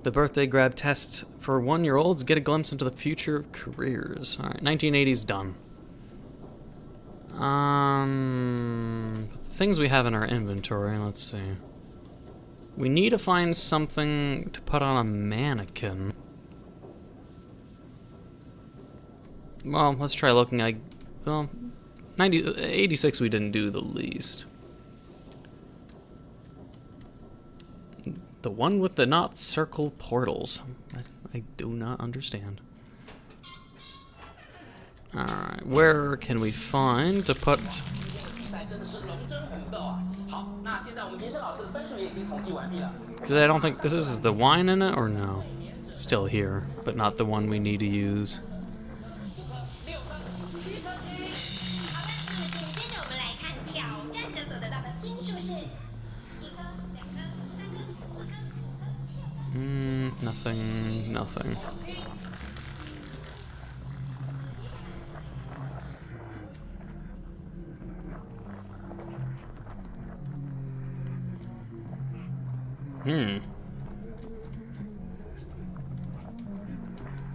The birthday grab test for 1-year-olds. Get a glimpse into the future of careers. All right, 1980s done. Things we have in our inventory. Let's see. We need to find something to put on a mannequin. Well, let's try looking like, well, 86 we didn't do the least. The one with the not circled portals. I do not understand. Alright, where can we find to put... Because I don't think this is the wine in it, or no? Still here, but not the one we need to use. 好的，接着我们来看挑战者所得到的星数是1颗、2颗、3颗、4颗、5颗、6颗。 Nothing, nothing.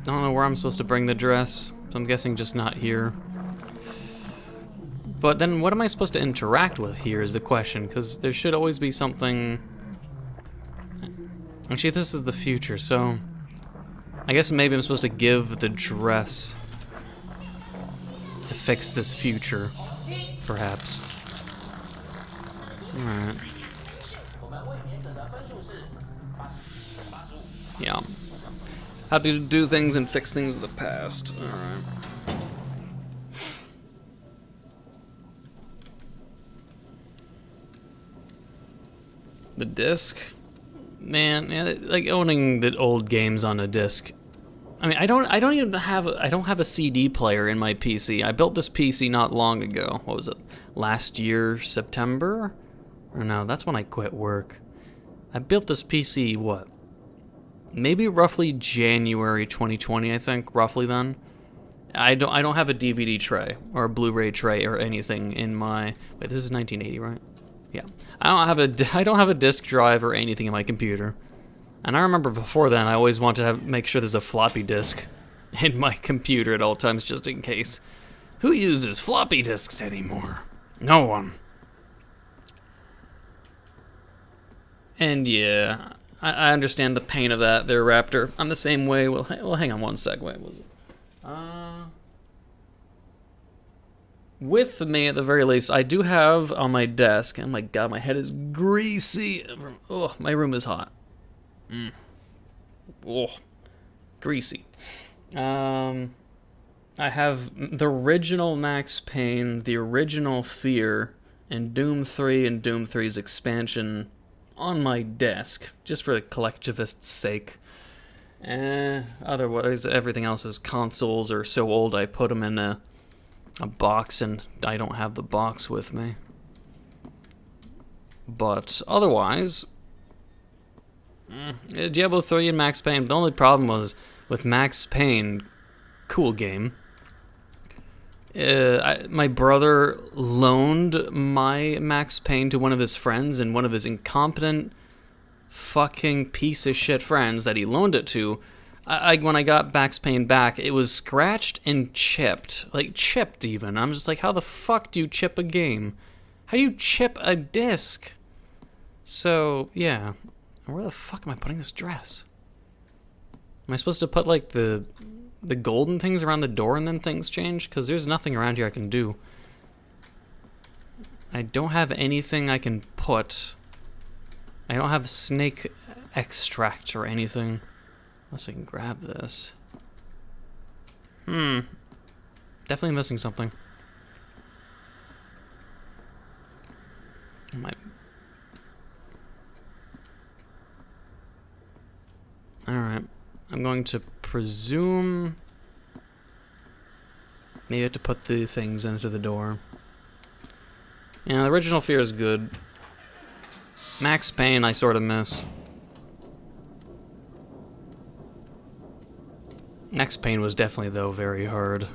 Don't know where I'm supposed to bring the dress, so I'm guessing just not here. But then what am I supposed to interact with here is the question, because there should always be something... Actually, this is the future, so... I guess maybe I'm supposed to give the dress to fix this future, perhaps. Alright. Yeah. How to do things and fix things of the past. Alright. The disc? Man, yeah, like owning the old games on a disc. I mean, I don't have a CD player in my PC. I built this PC not long ago. What was it? Last year, September? Or no, that's when I quit work. I built this PC, what? Maybe roughly January 2020, I think, roughly then. I don't have a DVD tray or a Blu-ray tray or anything in my... Wait, this is 1980, right? Yeah. I don't have a disk drive or anything in my computer. And I remember before then, I always wanted to make sure there's a floppy disk in my computer at all times, just in case. Who uses floppy disks anymore? No one. And yeah, I understand the pain of that there, Raptor. I'm the same way. Well, hang on one sec. Wait, was it? with me at the very least, I do have on my desk, oh my god, my head is greasy. Oh, my room is hot. Oh, greasy. I have the original Max Payne, the original Fear, and Doom 3 and Doom 3's expansion on my desk, just for the collectivist's sake. Otherwise, everything else is consoles are so old I put them in a box, and I don't have the box with me. But otherwise, Diablo 3 and Max Payne. The only problem was with Max Payne, cool game. My brother loaned my Max Payne to one of his friends, and one of his incompetent fucking piece of shit friends that he loaned it to, when I got Max Payne back, it was scratched and chipped. Like, chipped even. I'm just like, how the fuck do you chip a game? How do you chip a disc? So, yeah. Where the fuck am I putting this dress? Am I supposed to put, like, the golden things around the door and then things change? Because there's nothing around here I can do. I don't have anything I can put. I don't have snake extract or anything. Unless I can grab this. Definitely missing something. Alright. I'm going to presume maybe I have to put the things into the door. Yeah, the original Fear is good. Max Payne I sort of miss. Max Payne was definitely, though, very hard.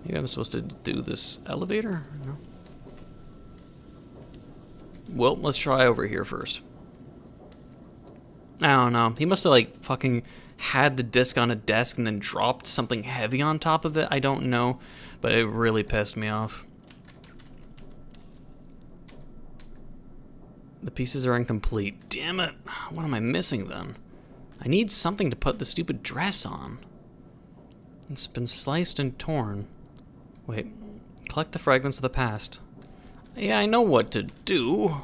Maybe I'm supposed to do this elevator? No. Well, let's try over here first. I don't know. He must have, like, fucking had the disc on a desk and then dropped something heavy on top of it. I don't know, but it really pissed me off. The pieces are incomplete. Damn it. What am I missing, then? I need something to put the stupid dress on. It's been sliced and torn. Wait. Collect the fragments of the past. Yeah, I know what to do.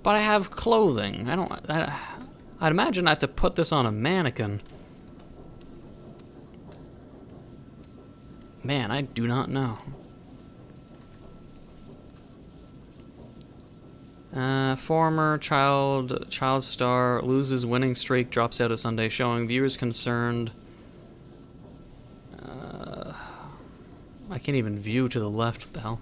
But I have clothing. I'd imagine I have to put this on a mannequin. Man, I do not know. Former child star loses winning streak, drops out of Sunday showing. Viewers concerned. I can't even view to the left. What the hell?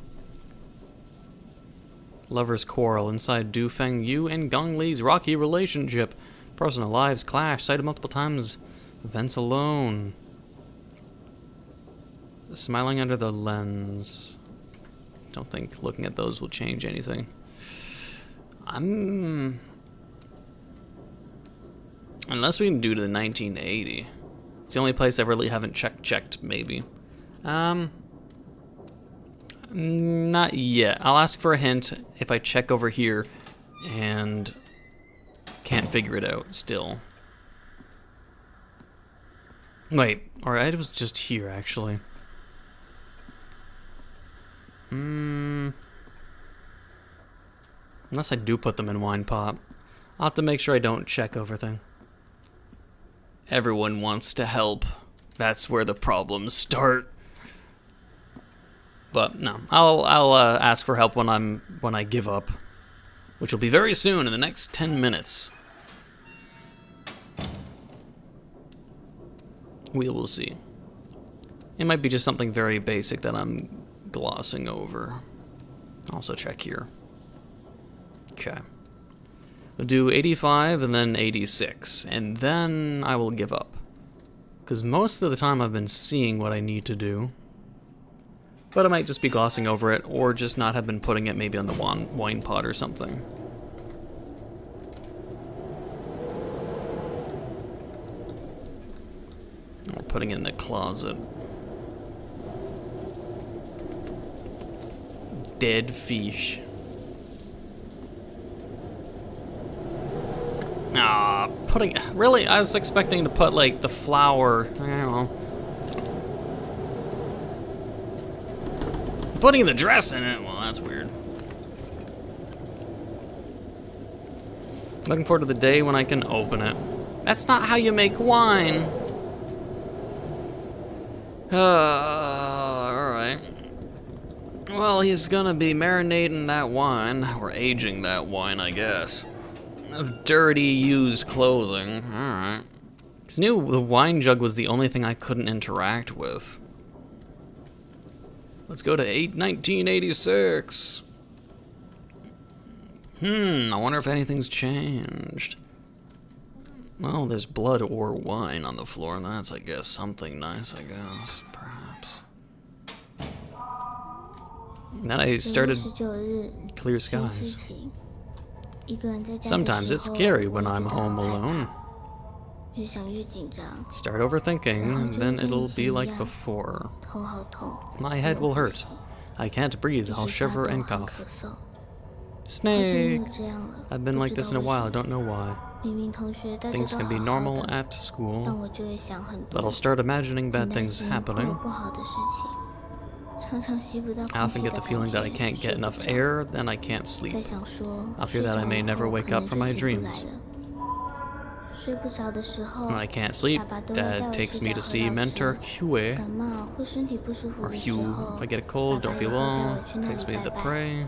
Lovers quarrel inside Dufeng Yu and Gong Li's rocky relationship. Personal lives clash, cited multiple times. Events alone. Smiling under the lens. Don't think looking at those will change anything. Unless we can do to the 1980. It's the only place I really haven't checked, maybe. Not yet. I'll ask for a hint if I check over here and can't figure it out still. Wait, or it was just here, actually. Unless I do put them in wine pop. I'll have to make sure I don't check everything. Everyone wants to help. That's where the problems start. But no, I'll ask for help when I give up, which will be very soon in the next 10 minutes. We will see. It might be just something very basic that I'm glossing over. Also check here. Okay. We'll do 85 and then 86, and then I will give up. Because most of the time I've been seeing what I need to do. But I might just be glossing over it, or just not have been putting it maybe on the wine pot or something. Or putting it in the closet. Dead fish. Really? I was expecting to put, like, the flower, I don't know. Putting the dress in it? Well, that's weird. Looking forward to the day when I can open it. That's not how you make wine. Alright. Well, he's gonna be marinating that wine, or aging that wine, I guess. Of dirty, used clothing. Alright. Cause I knew the wine jug was the only thing I couldn't interact with. Let's go to 1986. I wonder if anything's changed. Well, there's blood or wine on the floor, and that's, I guess, something nice, I guess, perhaps. And then I started clear skies. Sometimes it's scary when I'm home alone. Start overthinking, and then it'll be like before. My head will hurt. I can't breathe, I'll shiver and cough. Snake! I've been like this in a while, I don't know why. Things can be normal at school, but I'll start imagining bad things happening. I often get the feeling that I can't get enough air, and I can't sleep. I fear that I may never wake up from my dreams. When I can't sleep, Dad takes me to see Mentor Hue, or Hugh. If I get a cold, don't feel well, takes me to pray.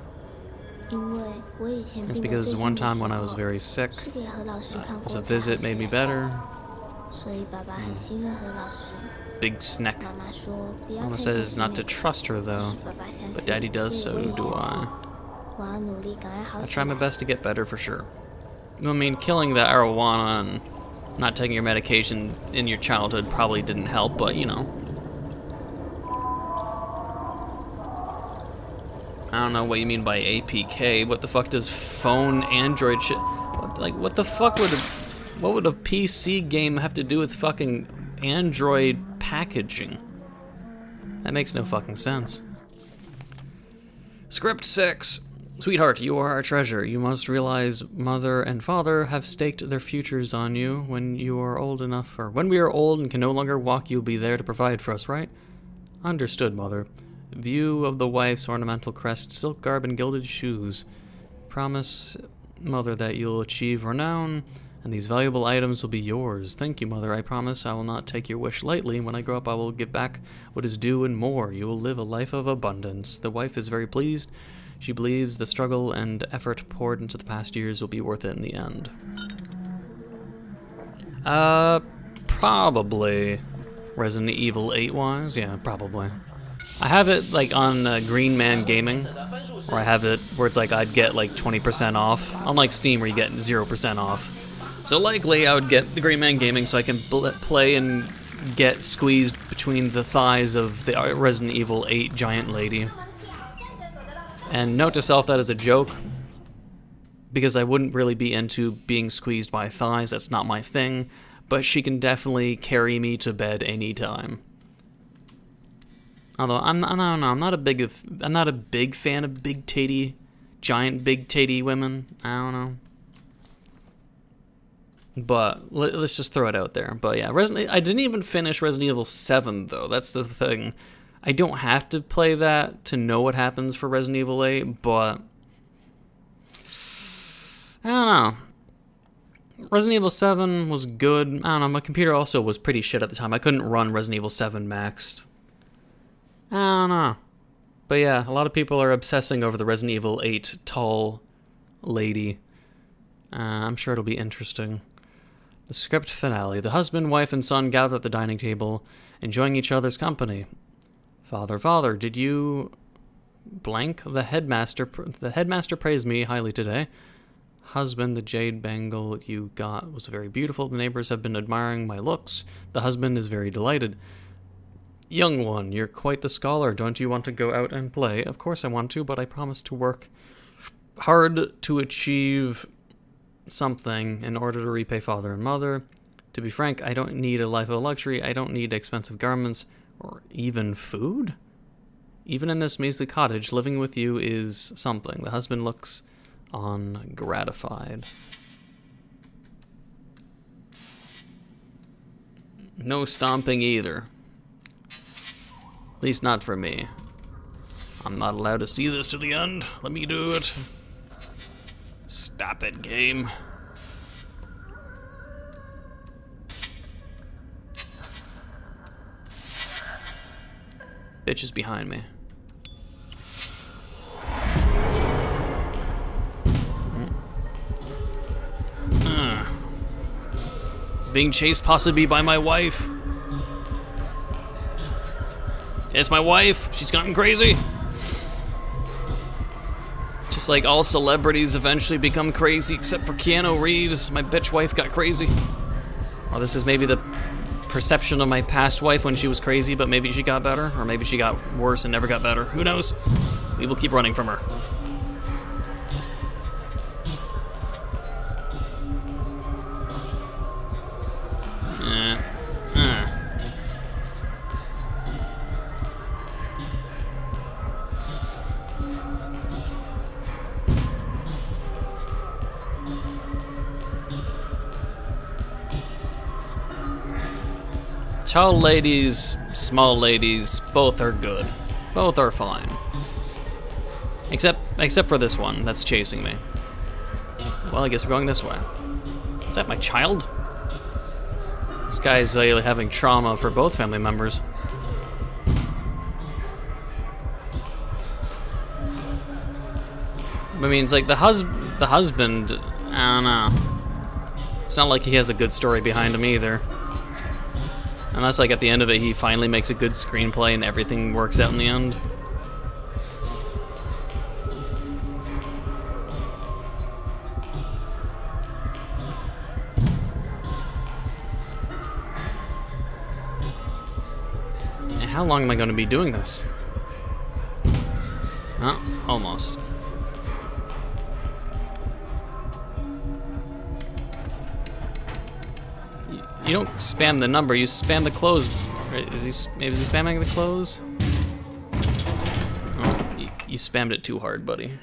It's because one time when I was very sick, as a visit made me better. Big snack. Mama says not to trust her though, but Daddy does, so do I. I try my best to get better for sure. I mean, killing the arowana and not taking your medication in your childhood probably didn't help, but you know. I don't know what you mean by APK. What the fuck does phone Android shit? What the fuck what would a PC game have to do with fucking Android packaging? That makes no fucking sense. Script 6. Sweetheart, you are our treasure. You must realize mother and father have staked their futures on you. When you are old enough, or when we are old and can no longer walk, you'll be there to provide for us, right? Understood, mother. View of the wife's ornamental crest, silk garb, and gilded shoes. Promise, mother, that you'll achieve renown, and these valuable items will be yours. Thank you, mother. I promise I will not take your wish lightly. When I grow up, I will give back what is due and more. You will live a life of abundance. The wife is very pleased. She believes the struggle and effort poured into the past years will be worth it in the end. Probably. Resident Evil 8 wise? Yeah, probably. I have it like on Green Man Gaming, or I have it where it's like I'd get like 20% off, unlike Steam where you get 0% off. So likely I would get the Green Man Gaming so I can play and get squeezed between the thighs of the Resident Evil 8 giant lady. And note to self, that is a joke, because I wouldn't really be into being squeezed by thighs, that's not my thing, but she can definitely carry me to bed anytime. Although I don't know, I'm not a big fan of big titty, giant big titty women. I don't know. But let's just throw it out there. But yeah, I didn't even finish Resident Evil 7 though. That's the thing. I don't have to play that to know what happens for Resident Evil 8, but I don't know. Resident Evil 7 was good. I don't know, my computer also was pretty shit at the time. I couldn't run Resident Evil 7 maxed. I don't know. But yeah, a lot of people are obsessing over the Resident Evil 8 tall lady. I'm sure it'll be interesting. The script finale. The husband, wife, and son gather at the dining table, enjoying each other's company. Father, did you... blank? The headmaster praised me highly today. Husband, the jade bangle you got was very beautiful. The neighbors have been admiring my looks. The husband is very delighted. Young one, you're quite the scholar. Don't you want to go out and play? Of course I want to, but I promise to work hard to achieve something in order to repay father and mother. To be frank, I don't need a life of luxury. I don't need expensive garments or even food. Even in this measly cottage, living with you is something. The husband looks on gratified. No stomping either. At least not for me. I'm not allowed to see this to the end. Let me do it. Stop it, game. Bitch is behind me. Being chased possibly by my wife. It's my wife. She's gotten crazy. Just like all celebrities eventually become crazy, except for Keanu Reeves. My bitch wife got crazy. Well, this is maybe the perception of my past wife when she was crazy, but maybe she got better, or maybe she got worse and never got better. Who knows? We will keep running from her. Tall ladies, small ladies, both are good. Both are fine. Except for this one that's chasing me. Well, I guess we're going this way. Is that my child? This guy's having trauma for both family members. I mean, it's like the husband, I don't know. It's not like he has a good story behind him either. Unless, like, at the end of it, he finally makes a good screenplay and everything works out in the end. And how long am I going to be doing this? Oh, almost. You don't spam the number, you spam the close. Is he spamming the close? Oh, you spammed it too hard, buddy.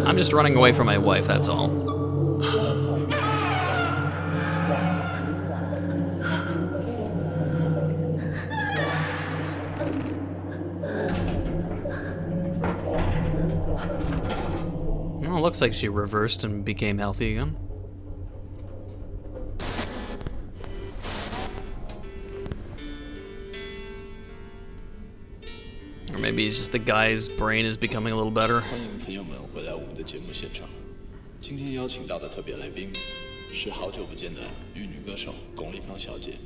I'm just running away from my wife, that's all. Well, it looks like she reversed and became healthy again. Or maybe it's just the guy's brain is becoming a little better. 欢迎朋友们回来我们的节目现场。今天邀请到的特别来宾是好久不见的玉女歌手龚丽芳小姐。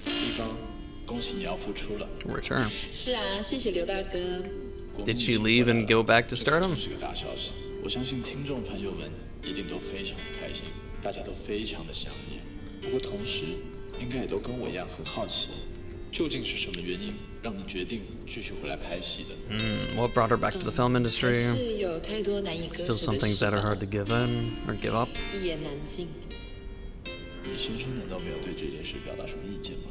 丽芳，恭喜你要复出了。Return. 是啊，谢谢刘大哥。 Did she leave and go back to stardom? 是个大消息，我相信听众朋友们一定都非常的开心，大家都非常的想念。不过同时，应该也都跟我一样很好奇，究竟是什么原因让你决定继续回来拍戏的？ What brought her back to the film industry? 是有太多难以割舍的 Still some things that are hard to give in or give up. 一言难尽。你先生难道没有对这件事表达什么意见吗？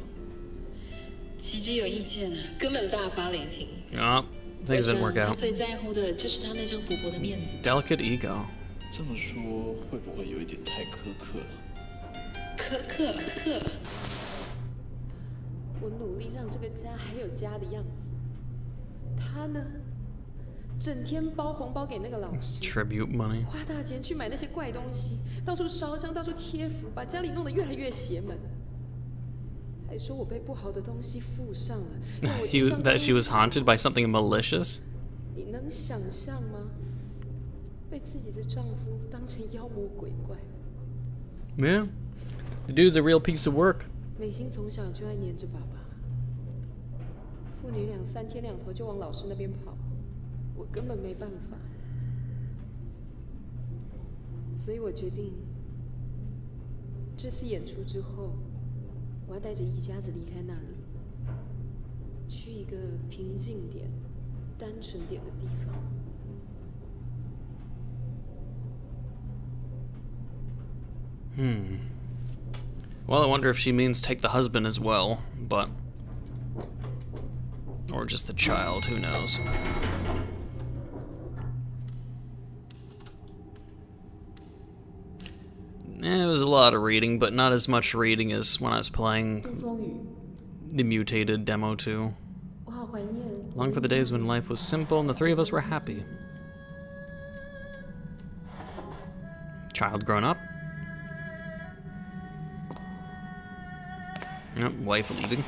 岂止有意见啊，根本大发雷霆。 Oh, things didn't work 他 out. 最在乎的就是他那张薄薄的面子。 Delicate ego. 这么说会不会有一点太苛刻了？苛刻。我努力让这个家还有家的样子，他呢，整天包红包给那个老师， Tribute money. 花大钱去买那些怪东西，到处烧香，到处贴符，把家里弄得越来越邪门。还说我被不好的东西附上了，让我That she was haunted by something malicious? 你能想象吗？被自己的丈夫当成妖魔鬼怪。 Yeah. The dude's a real piece of work. 美心从小就爱黏着爸爸，父女俩3天2头就往老师那边跑，我根本没办法，所以我决定，这次演出之后，我要带着一家子离开那里，去一个平静点、单纯点的地方。 Well, I wonder if she means take the husband as well, but... Or just the child, who knows. It was a lot of reading, but not as much reading as when I was playing the mutated demo 2. Long for the days when life was simple and the three of us were happy. Child grown up. Yep, wife leaving.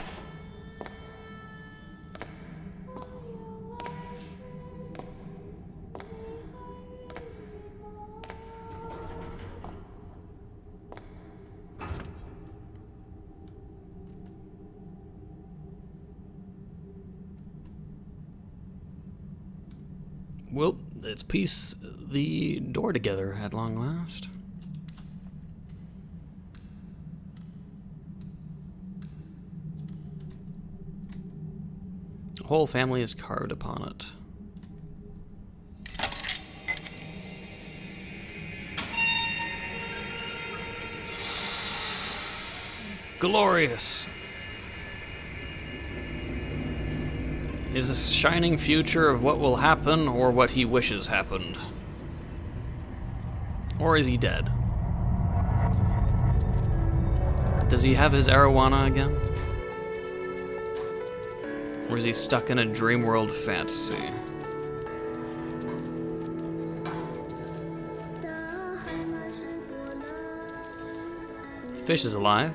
Well, let's piece the door together at long last. The whole family is carved upon it. Glorious! Is a shining future of what will happen or what he wishes happened? Or is he dead? Does he have his arowana again? Or is he stuck in a dream world fantasy? The fish is alive.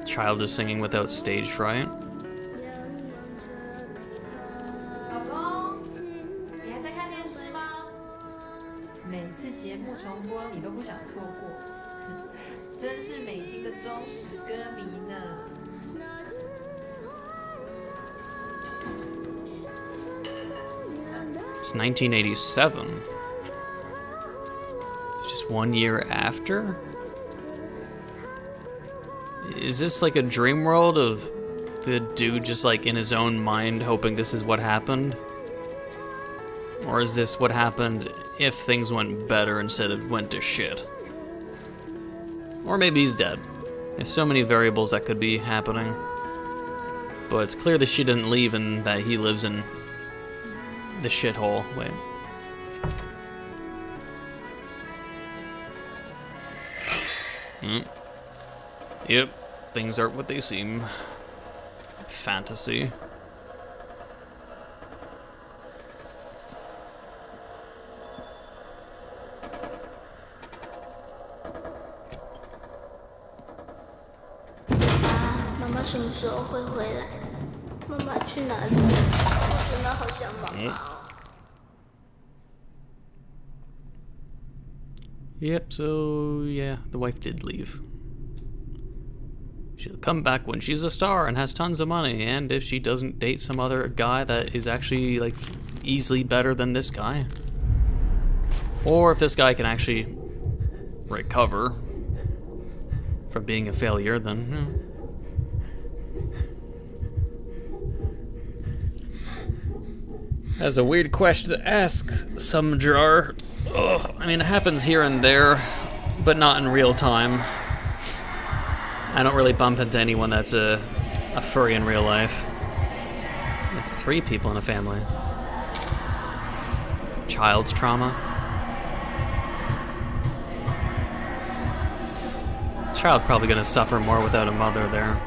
Child is singing without stage fright. 老公，你还在看电视吗？每次节目重播，你都不想错过，真是美心的忠实歌迷呢。It's 1987. It's just 1 year after? Is this like a dream world of the dude just like in his own mind hoping this is what happened? Or is this what happened if things went better instead of went to shit? Or maybe he's dead. There's so many variables that could be happening. But it's clear that she didn't leave and that he lives in the shithole. Wait. Yep, things aren't what they seem. Fantasy. Ah, 妈妈什么时候会回来？妈妈去哪里？我真的好想妈妈哦。Yep, so yeah, the wife did leave. She'll come back when she's a star and has tons of money, and if she doesn't date some other guy that is actually, like, easily better than this guy. Or if this guy can actually recover from being a failure, then, That's a weird question to ask, some jar. Ugh, I mean, it happens here and there, but not in real time. I don't really bump into anyone that's a furry in real life. There's 3 people in a family. Child's trauma. Child probably gonna suffer more without a mother there.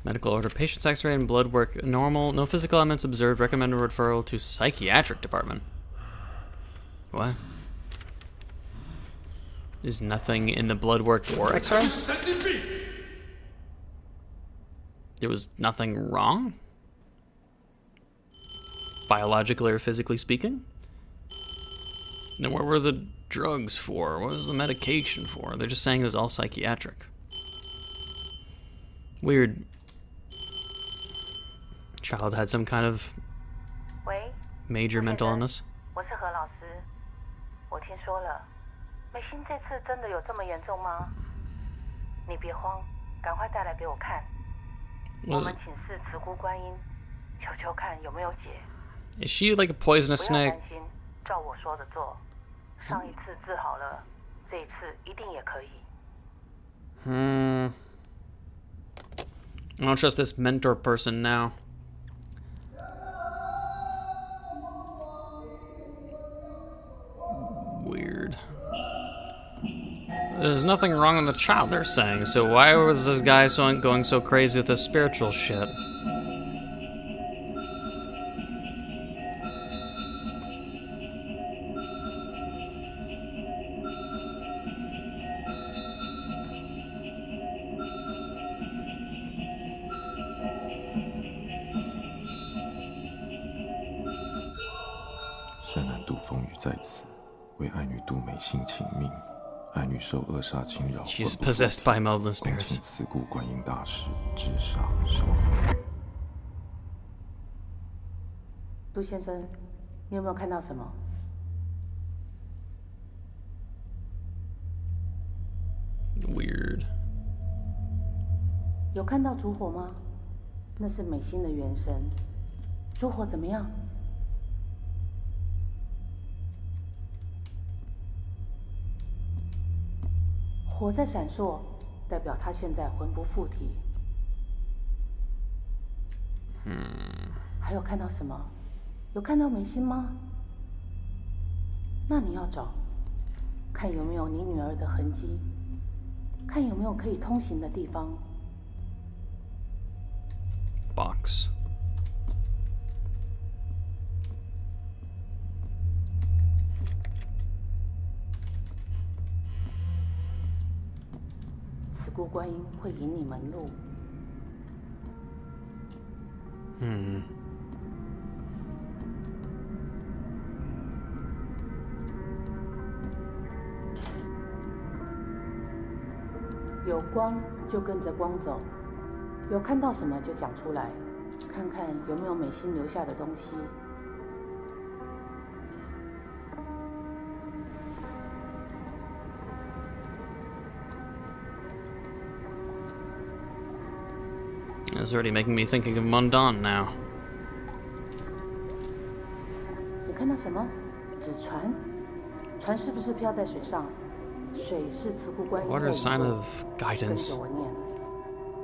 Medical order. Patient's x-ray and blood work normal. No physical elements observed. Recommended referral to psychiatric department. What? There's nothing in the blood work or x-ray? There was nothing wrong? Biologically or physically speaking? Then what were the drugs for? What was the medication for? They're just saying it was all psychiatric. Weird. Child had some kind of 喂， major mental illness. 我是何老师。我听说了，美心这次真的有这么严重吗？你别慌，赶快带来给我看。我们请示慈姑观音，求求看有没有解。 Is she like a poisonous 不要 snake? 担心，照我说的做。上一次治好了，这一次一定也可以。I don't trust this mentor person now. Weird. There's nothing wrong with the child, they're saying, so why was this guy going so crazy with this spiritual shit? She's possessed by malevolent spirits. 杜先生，你有没有看到什么？ Weird. 有看到烛火吗？那是美心的元神。烛火怎么样？火在闪烁，代表他现在魂不附体。还有看到什么？有看到美心吗？那你要找，看有没有你女儿的痕迹，看有没有可以通行的地方。 Box.慈姑观音会引你门路。有光就跟着光走。 有看到什么就讲出来，看看有没有美心留下的东西。It's already making me thinking of Mundan now. 你看到什么？纸船？船是不是漂在水上？水是慈姑观音在引路。 What a sign of 跟 guidance. 着我念。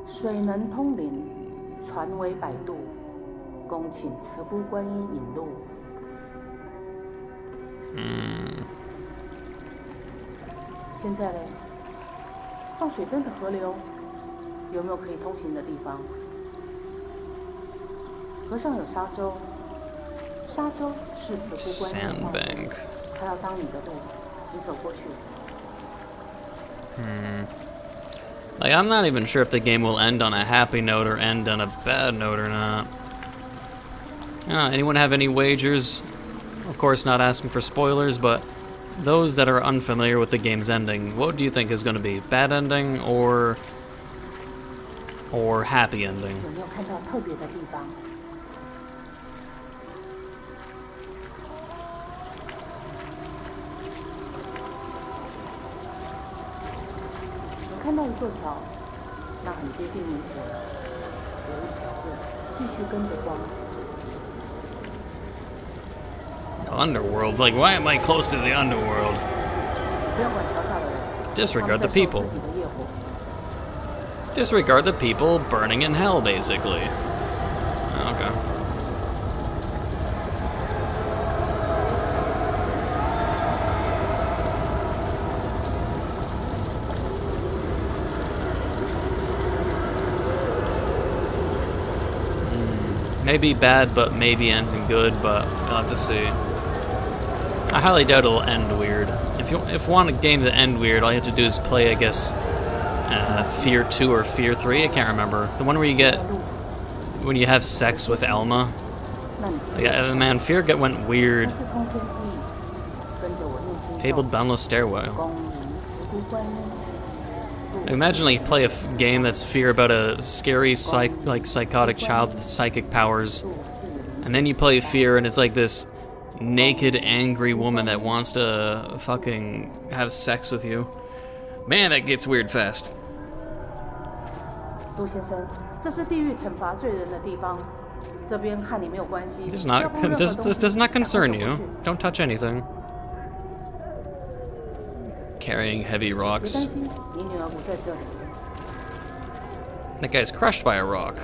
水能通灵，船为摆渡，恭请慈姑观音引路。现在嘞，放水灯的河流，有没有可以通行的地方？河上有沙洲，沙洲是慈姑观音的化身，它要当你的路，你走过去。Like, I'm not even sure if the game will end on a happy note or end on a bad note or not. Anyone have any wagers? Of course, not asking for spoilers, but those that are unfamiliar with the game's ending, what do you think is going to be? Bad ending or happy ending? 有没有看到特别的地方？看到一座桥，那很接近冥府了。留意脚步，继续跟着光。Underworld? Like, why am I close to the underworld? 不要管桥下的人。Disregard the people. Disregard the people burning in hell, basically. Okay. Maybe bad, but maybe ends in good, but we'll have to see. I highly doubt it'll end weird. If you want a game to end weird, all you have to do is play, I guess, Fear 2 or Fear 3, I can't remember. The one where you get, when you have sex with Elma. Like, man, Fear went weird. Fabled Boundless Stairwell. Imagine like you play a game that's fear about a scary psychotic child with psychic powers, and then you play Fear and it's like this naked, angry woman that wants to fucking have sex with you. Man, that gets weird fast. 杜先生，这是地狱惩罚罪人的地方，这边和你没有关系。 Does not concern you. Don't touch anything. Carrying heavy rocks. That guy's crushed by a rock.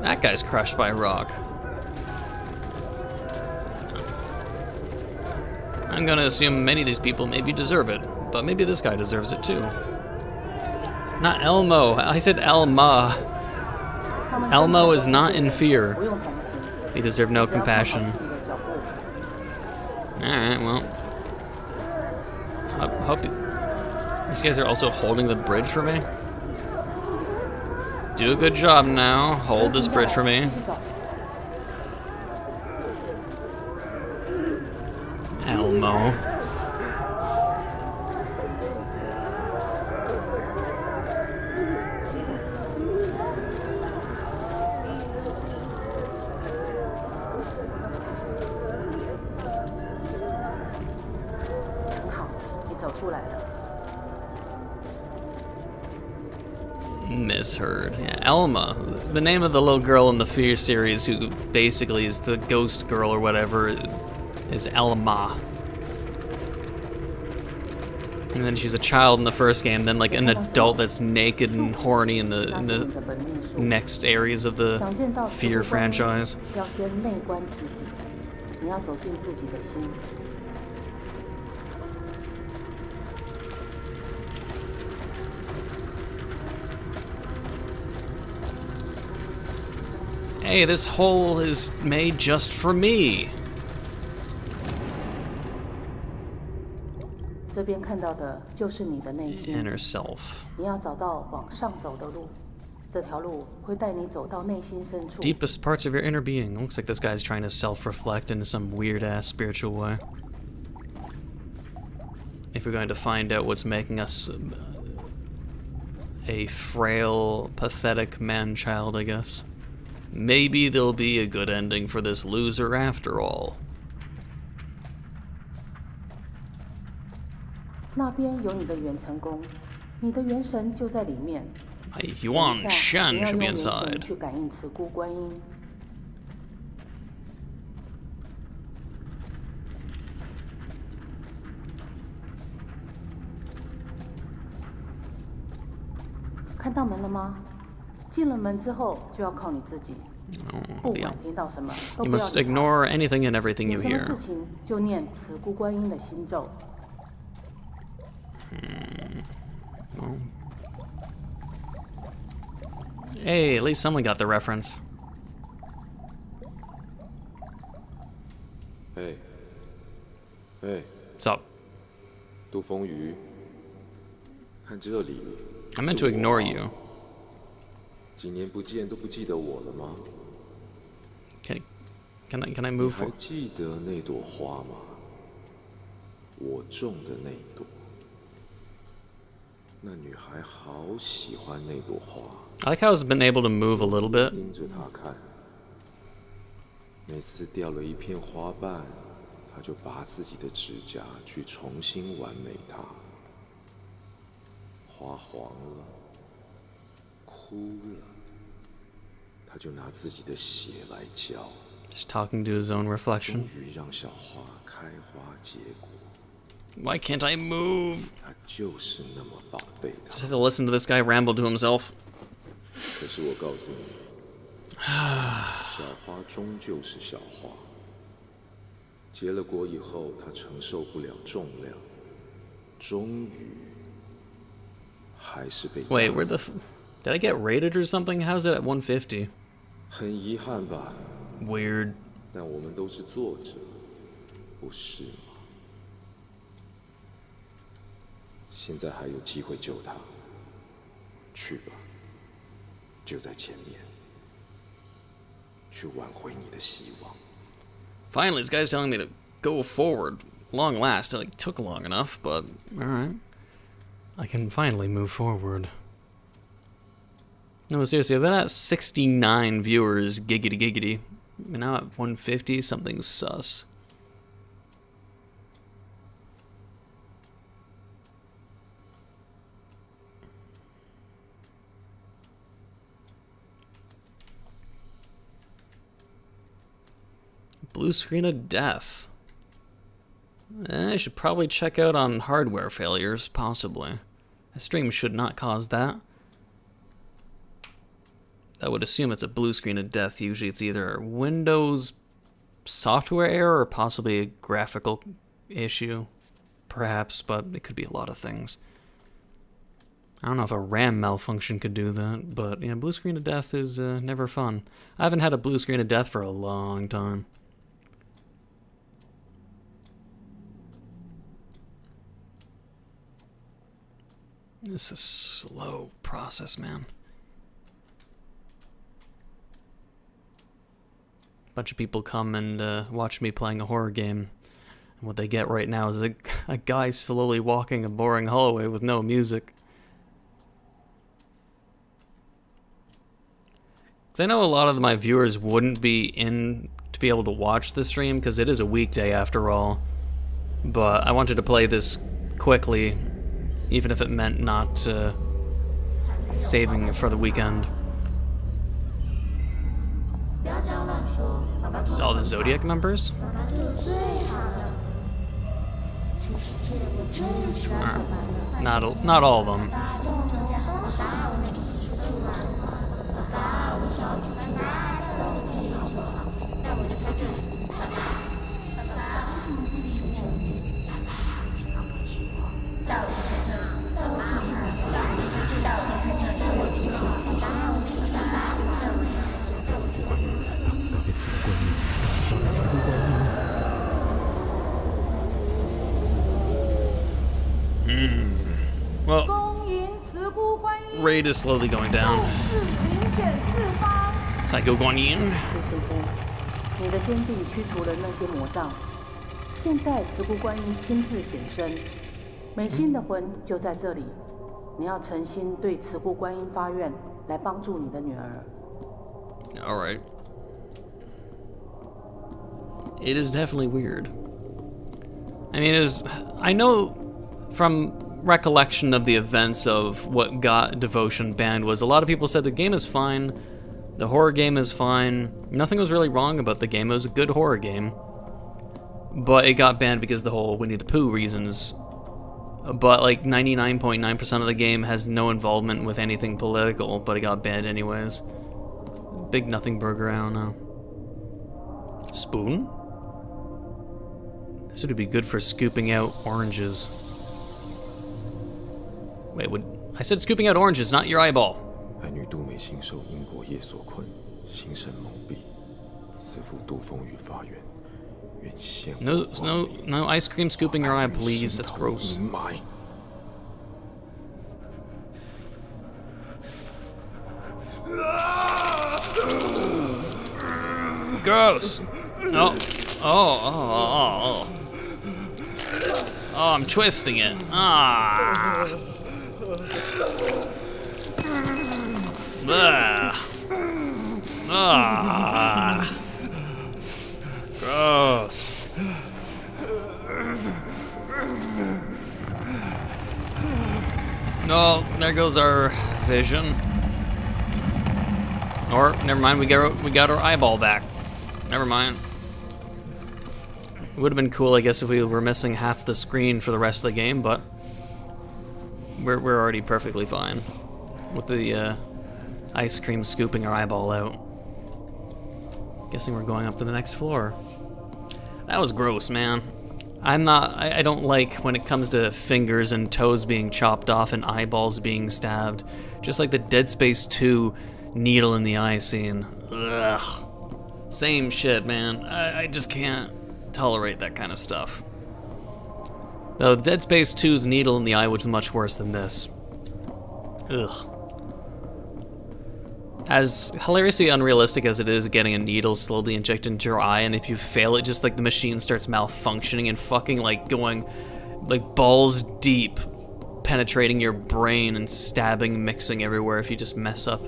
That guy's crushed by a rock. I'm gonna assume many of these people maybe deserve it, but maybe this guy deserves it too. Not Elmo. I said Elma. Elmo is not in fear. He deserved no compassion. Alright, well. Hope these guys are also holding the bridge for me. Do a good job now. Hold this bridge for me. Elmo. Misheard. Yeah, Elma. The name of the little girl in the Fear series who basically is the ghost girl or whatever is Elma. And then she's a child in the first game, then like an adult that's naked and horny in the next areas of the Fear franchise. Hey, this hole is made just for me. 这边看到的就是你的内心。 Inner self. 你要找到往上走的路，这条路会带你走到内心深处。 Deepest parts of your inner being. Looks like this guy's trying to self-reflect in some weird-ass spiritual way. If we're going to find out what's making us a frail, pathetic man-child, I guess. Maybe there'll be a good ending for this loser after all. 那边有你的元成功，你的元神就在里面。Yuan Shan should be 你要用元神 inside. 去感应慈姑观音。看到门了吗？进了门之后就要靠你自己。 Oh, yeah. You must ignore anything and everything you hear. Well. Hey, at least someone got the reference. Hey. Hey. What's up? 杜风雨，看这里。 I meant to ignore you. 几年不见都不记得我了吗？ Can I move? 还记得那朵花吗？我种的那朵。那女孩好喜欢那朵花。I like how it's been able to move a little bit. 盯着她看，每次掉了一片花瓣，她就拔自己的指甲去重新完美它。花黄了，枯了，他就拿自己的血来浇。 Just talking to his own reflection. 终于让小花开花结果。 Why can't I move? 他就是那么宝贝她。 Just have to listen to this guy ramble to himself. 可是我告诉你，小花终究是小花。结了果以后，她承受不了重量，终于还是被。Wait, where the? Did I get rated or something? How's it at 150? 很遗憾吧。 Weird. 但我们都是作者，不是吗？现在还有机会救他，去吧，就在前面，去挽回你的希望。 Finally, this guy's telling me to go forward. Long last. It took long enough, but all right. I can finally move forward. No, seriously, I've been at 69 viewers, giggity giggity. And now at 150, something's sus. Blue screen of death. I should probably check out on hardware failures, possibly. A stream should not cause that. I would assume it's a blue screen of death. Usually it's either a Windows software error or possibly a graphical issue, perhaps, but it could be a lot of things. I don't know if a RAM malfunction could do that, but yeah, blue screen of death is never fun. I haven't had a blue screen of death for a long time. This is a slow process, man. A bunch of people come and watch me playing a horror game. And what they get right now is a guy slowly walking a boring hallway with no music. Because I know a lot of my viewers wouldn't be in to be able to watch the stream because it is a weekday after all. But I wanted to play this quickly, even if it meant not saving for the weekend. All the Zodiac members? Not all of them. Well, raid is slowly going down. Psycho Guanyin. 先生，你的坚定驱除了那些魔障，现在慈姑观音亲自显身，美心的魂就在这里。你要诚心对慈姑观音发愿，来帮助你的女儿。All right. It is definitely weird. I mean, I know from recollection of the events of what got Devotion banned was a lot of people said the game is fine, the horror game is fine, nothing was really wrong about the game, it was a good horror game, but it got banned because of the whole Winnie the Pooh reasons. But like 99.9% of the game has no involvement with anything political, but it got banned anyways. Big nothing burger, I don't know. Spoon? This would be good for scooping out oranges. Wait, I said scooping out oranges, not your eyeball. No ice cream scooping your eye, please. That's gross. Gross. Oh, I'm twisting it. Ah. Gross. No, there goes our vision. Or never mind, we got our eyeball back. Never mind. It would have been cool, I guess, if we were missing half the screen for the rest of the game, but we're already perfectly fine with the ice cream scooping our eyeball out. Guessing we're going up to the next floor. That was gross, man. I don't like when it comes to fingers and toes being chopped off and eyeballs being stabbed. Just like the Dead Space 2 needle in the eye scene. Ugh. Same shit, man. I just can't tolerate that kind of stuff. Though Dead Space 2's needle in the eye was much worse than this. Ugh. As hilariously unrealistic as it is getting a needle slowly injected into your eye, and if you fail it, just like the machine starts malfunctioning and fucking like going like balls deep penetrating your brain and stabbing, mixing everywhere if you just mess up.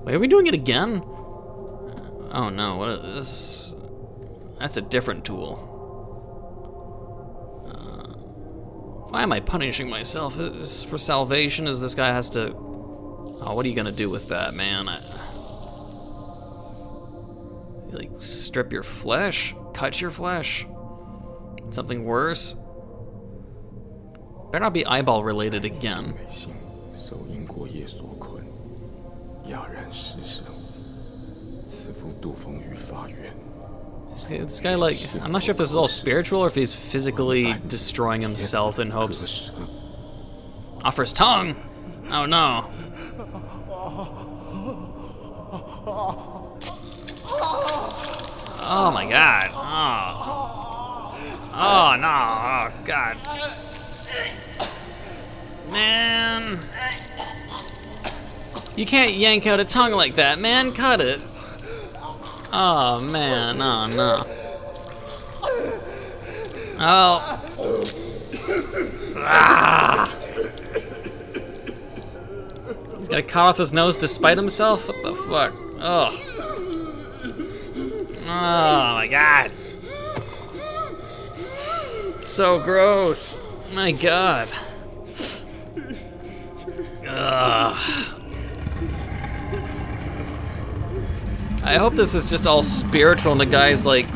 Wait, are we doing it again? Oh no, what is this? That's a different tool. Why am I punishing myself? Is this for salvation? Is this guy has to... Oh, what are you gonna do with that, man? Like, strip your flesh? Cut your flesh? Something worse? Better not be eyeball related again. This guy, like, I'm not sure if this is all spiritual or if he's physically destroying himself in hopes. Off his tongue! Oh no. Oh my god. Oh. Oh no. Oh god. Man. You can't yank out a tongue like that, man. Cut it. Oh man, oh no. Oh. Ah. He's gotta cut off his nose to spite himself? What the fuck? Oh. Oh my god. So gross. My god. Ugh. I hope this is just all spiritual and the guy's like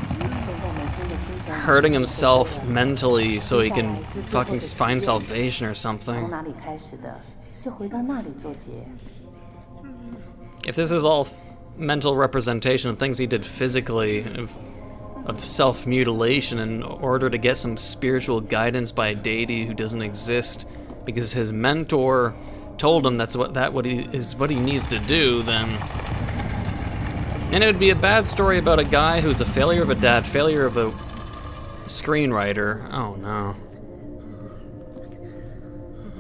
hurting himself mentally so he can fucking find salvation or something. If this is all mental representation of things he did physically, of self-mutilation in order to get some spiritual guidance by a deity who doesn't exist because his mentor told him that's what he needs to do, then... And it would be a bad story about a guy who's a failure of a dad, failure of a screenwriter. Oh no.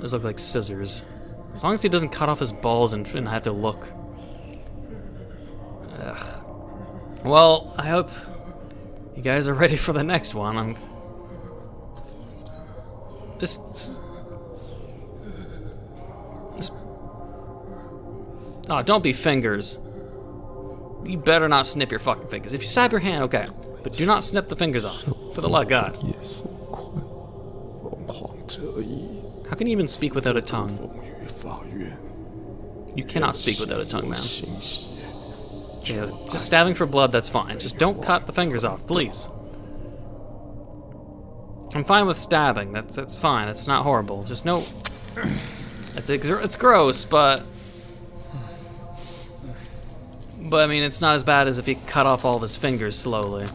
Those look like scissors. As long as he doesn't cut off his balls and have to look. Ugh. Well, I hope you guys are ready for the next one. I'm just oh, don't be fingers. You better not snip your fucking fingers. If you stab your hand, okay. But do not snip the fingers off. For the love of God. How can you even speak without a tongue? You cannot speak without a tongue, man. Yeah, just stabbing for blood, that's fine. Just don't cut the fingers off, please. I'm fine with stabbing. That's fine. That's not horrible. Just no... It's gross, but I mean, it's not as bad as if he cut off all of his fingers slowly.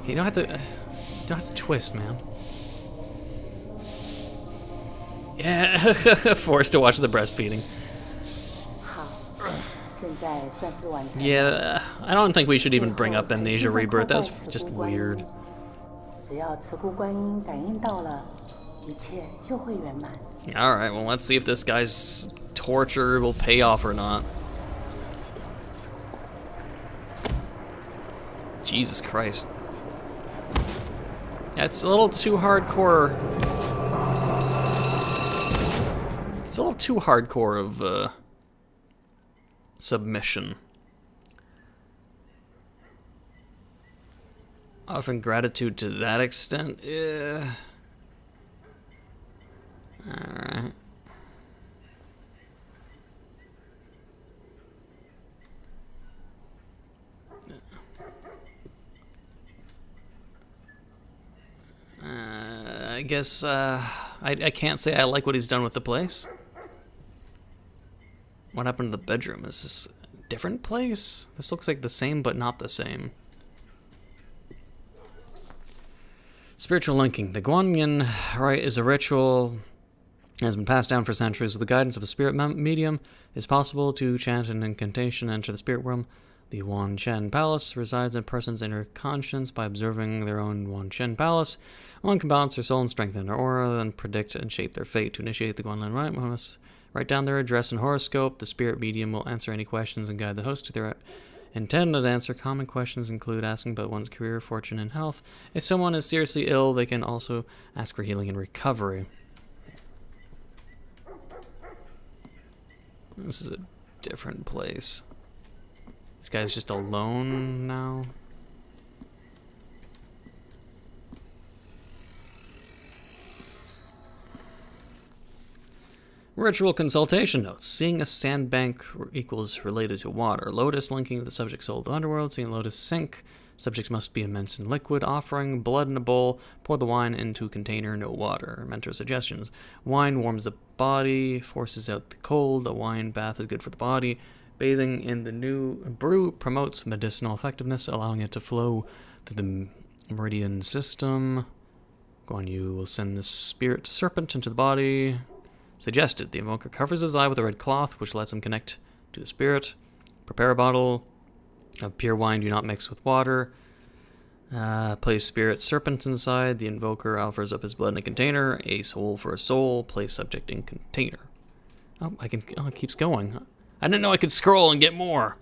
You don't have to twist, man. Yeah, forced to watch the breastfeeding. Yeah, I don't think we should even bring up Amnesia Rebirth. That was just weird. Alright, well, let's see if this guy's torture will pay off or not. Jesus Christ. That's a little too hardcore. It's a little too hardcore of submission. Offering gratitude to that extent? Yeah. Alright. I guess I can't say I like what he's done with the place. What happened to the bedroom? Is this a different place? This looks like the same, but not the same. Spiritual linking. The Guanyin rite is a ritual that has been passed down for centuries. With the guidance of a spirit medium, it is possible to chant an incantation and enter the spirit realm. The Wanchen Palace resides in a person's inner conscience. By observing their own Wanchen Palace, one can balance their soul and strengthen their aura, then predict and shape their fate. To initiate the Guanyin rite, one must write down their address and horoscope. The spirit medium will answer any questions and guide the host to their intended answer. Common questions include asking about one's career, fortune, and health. If someone is seriously ill, they can also ask for healing and recovery. This is a different place. This guy's just alone now. Ritual consultation notes. Seeing a sandbank equals related to water. Lotus linking the subject's soul to the underworld. Seeing Lotus sink. Subject must be immense in liquid. Offering blood in a bowl. Pour the wine into a container. No water. Mentor suggestions. Wine warms the body. Forces out the cold. A wine bath is good for the body. Bathing in the new brew promotes medicinal effectiveness, allowing it to flow through the meridian system. Guan Yu will send the spirit serpent into the body. Suggested. The invoker covers his eye with a red cloth, which lets him connect to the spirit. Prepare a bottle of pure wine. Do not mix with water. Place spirit serpent inside. The invoker offers up his blood in a container. A soul for a soul. Place subject in container. Oh, I can. Oh, it keeps going. I didn't know I could scroll and get more.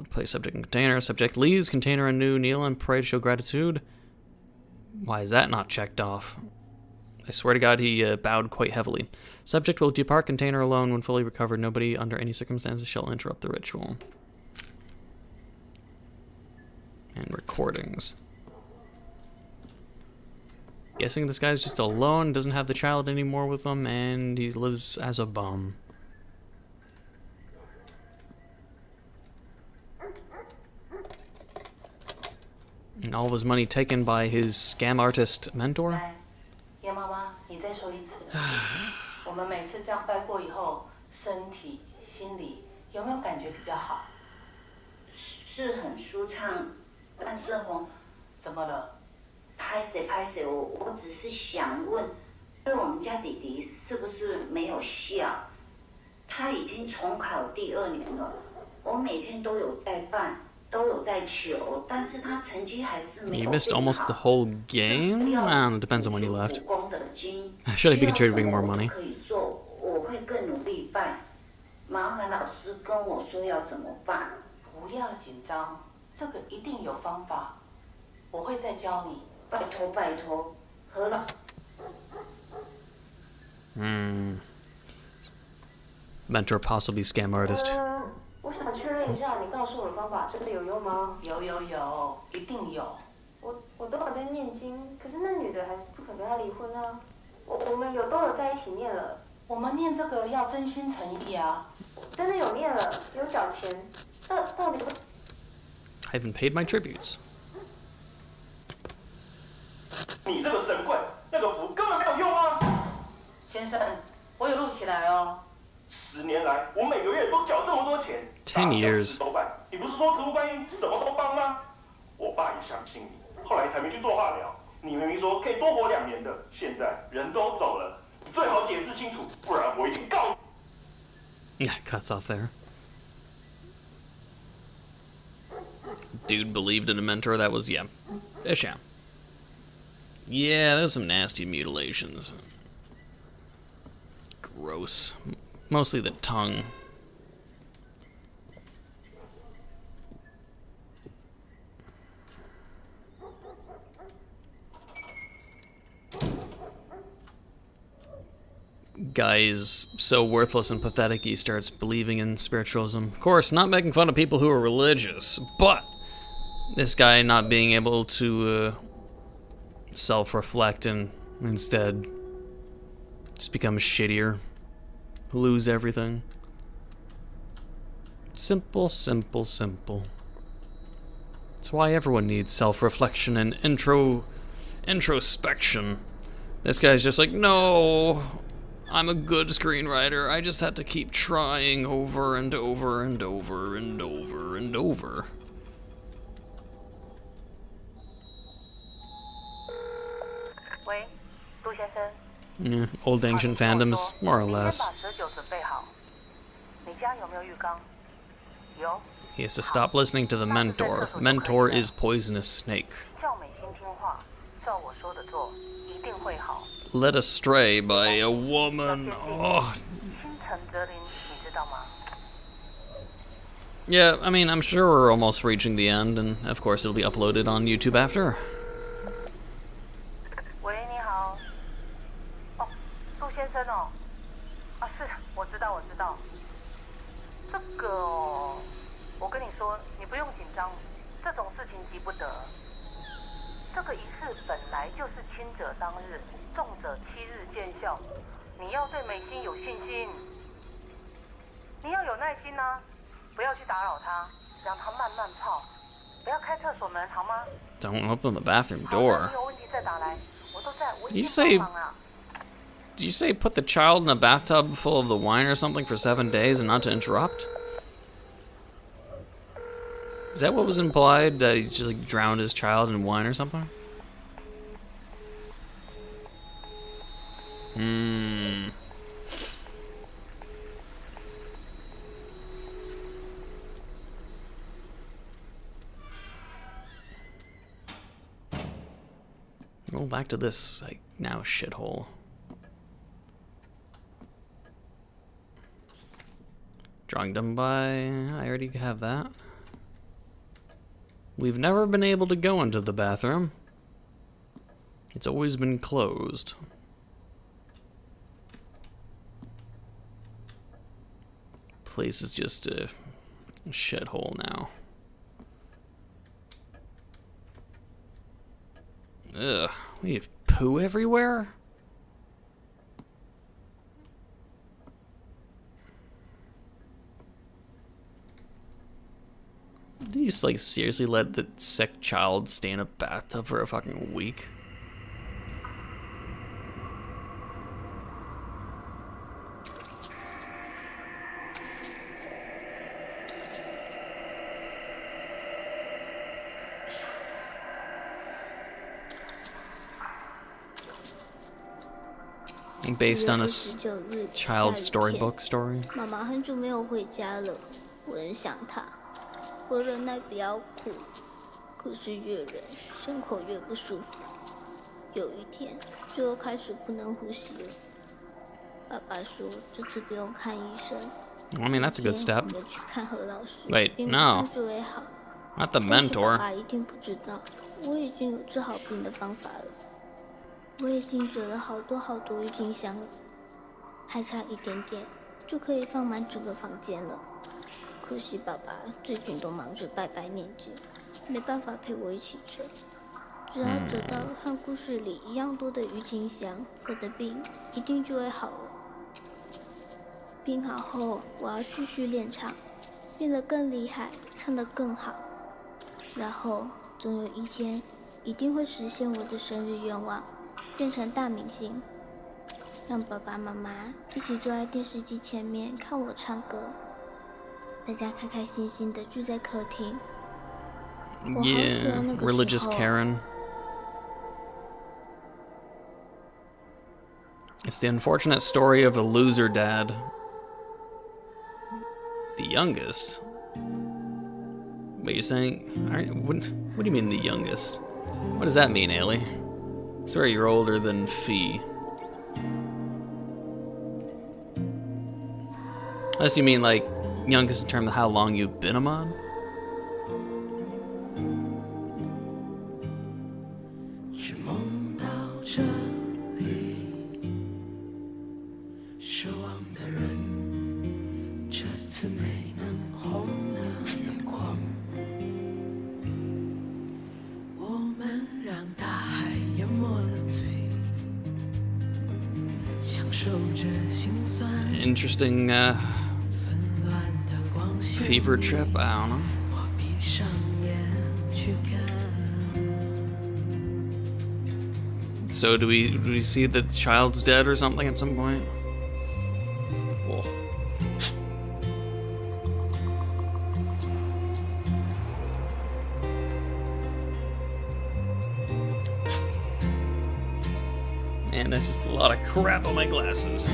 Place subject in container. Subject leaves container anew. Kneel and pray to show gratitude. Why is that not checked off? I swear to God, he bowed quite heavily. Subject will depart container alone when fully recovered. Nobody under any circumstances shall interrupt the ritual. And recordings. Guessing this guy's just alone, doesn't have the child anymore with him, and he lives as a bum. And all of his money taken by his scam artist mentor. 叶妈妈，你再说一次。我们每次这样拜过以后，身体、心理有没有感觉比较好？是很舒畅，但是怎么了？拍谁，我只是想问，对我们家弟弟是不是没有效？他已经重考第2年了，我每天都有在办。 都有在求，但是他成绩还是没有 You missed almost the whole game? It depends on when you left. Should I be contributing more money? 可以做，我会更努力办。麻烦老师跟我说要怎么办。不要紧张，这个一定有方法，我会再教你。拜托，何老。Mentor, possibly scam artist. 我想确认一下，你告诉我的方法真的有用吗？有，一定有。我都有在念经，可是那女的还是不肯跟他离婚啊。我们都有在一起念了。我们念这个要真心诚意啊。真的有念了，有缴钱。到底I haven't paid my tributes. 你这个神棍，那个符根本没有用啊！先生，我有录起来哦。 10年来，我每个月都缴这么多钱。 10 years. 都办，你不是说慈湖观音什么都帮吗？我爸也相信你，后来才没去做化疗。你明明说可以多活2年的，现在人都走了，你最好解释清楚，不然我一定告你。Yeah, cuts off there. Dude believed in a mentor. That was, yeah, a sham. Yeah, there's some nasty mutilations. Gross. Mostly the tongue. Guy is so worthless and pathetic he starts believing in spiritualism. Of course, not making fun of people who are religious, but this guy not being able to self-reflect and instead just become shittier. Lose everything. Simple. That's why everyone needs self-reflection and introspection. This guy's just like, no, I'm a good screenwriter. I just had to keep trying over and over and over and over and over. Yeah, old ancient fandoms, more or less. He has to stop listening to the mentor. Mentor is poisonous snake. Led astray by a woman. Oh. Yeah, I mean, I'm sure we're almost reaching the end, and of course it'll be uploaded on YouTube after. 这个仪式本来就是轻者当日，重者7日见效。你要对美心有信心，你要有耐心啊，不要去打扰她，让她慢慢泡，不要开厕所门，好吗？ Don't open the bathroom door. 你有问题再打来，我都在，我一 You 定 say 帮忙啊。 Did you say put the child in a bathtub full of the wine or something for 7 days and not to interrupt? Is that what was implied? That he just like drowned his child in wine or something? Go back to this, like, now shithole. Drawing done by... I already have that. We've never been able to go into the bathroom. It's always been closed. Place is just a shithole now. Ugh, we have poo everywhere? Did you just, like, seriously let the sick child stay in a bathtub for a fucking week? Based on a child's storybook story. 妈妈很久没有回家了，我很想她。我忍耐不要哭，可是越忍，胸口越不舒服。有一天，就又开始不能呼吸了。爸爸说这次不用看医生。I mean, that's a good step. 我们去看何老师， Wait, 病 no. 马上就会好。 Not the 但是 mentor. 爸爸一定不知道，我已经有治好病的方法了。我已经折了好多郁金香了，还差一点点就可以放满整个房间了。可惜爸爸最近都忙着拜拜念经，没办法陪我一起折。只要折到和故事里一样多的郁金香，我的病一定就会好了。病好后，我要继续练唱，变得更厉害，唱得更好。然后总有一天，一定会实现我的生日愿望。变成大明星，让爸爸妈妈一起坐在电视机前面看我唱歌，大家开开心心的聚在客厅。Yeah, religious Karen. It's the unfortunate story of a loser dad. The youngest? Wait, you're saying... Alright, what do you mean the youngest? What does that mean, Ailey? I swear you're older than Fee. Unless you mean, like, youngest in terms of how long you've been a mod? Interesting fever trip, I don't know. So do we see that the child's dead or something at some point? Whoa. Man, that's just a lot of crap on my glasses.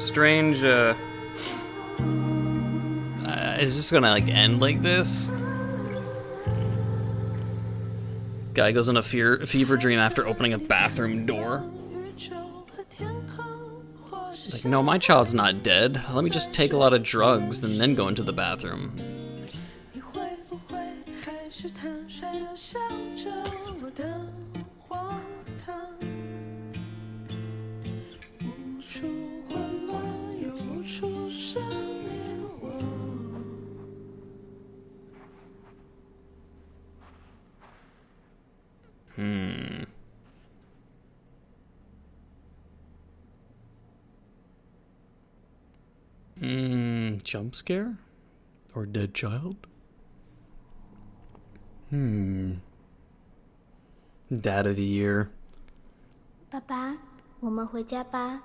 strange, is just gonna like end like this? Guy goes in a fever dream after opening a bathroom door. Like, no, my child's not dead. Let me just take a lot of drugs and then go into the bathroom. Jump scare? Or dead child? Dad of the year. 爸爸，我们回家吧。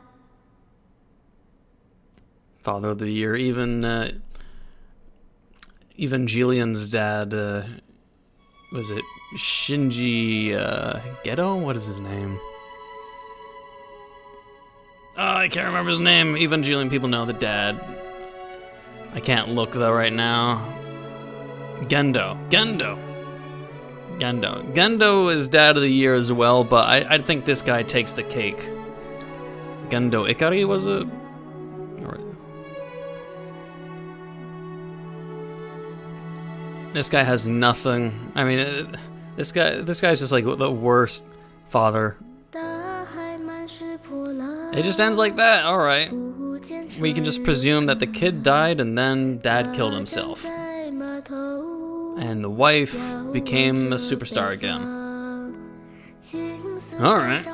Father of the year. Even Evangelian's dad, was it Shinji Geto? What is his name? Oh, I can't remember his name. Evangelion people know the dad. I can't look though right now. Gendo is dad of the year as well, but I think this guy takes the cake. Gendo Ikari, was it? This guy has nothing. I mean, this guy's just like the worst father. It just ends like that. All right. We can just presume that the kid died and then dad killed himself. And the wife became a superstar again. All right.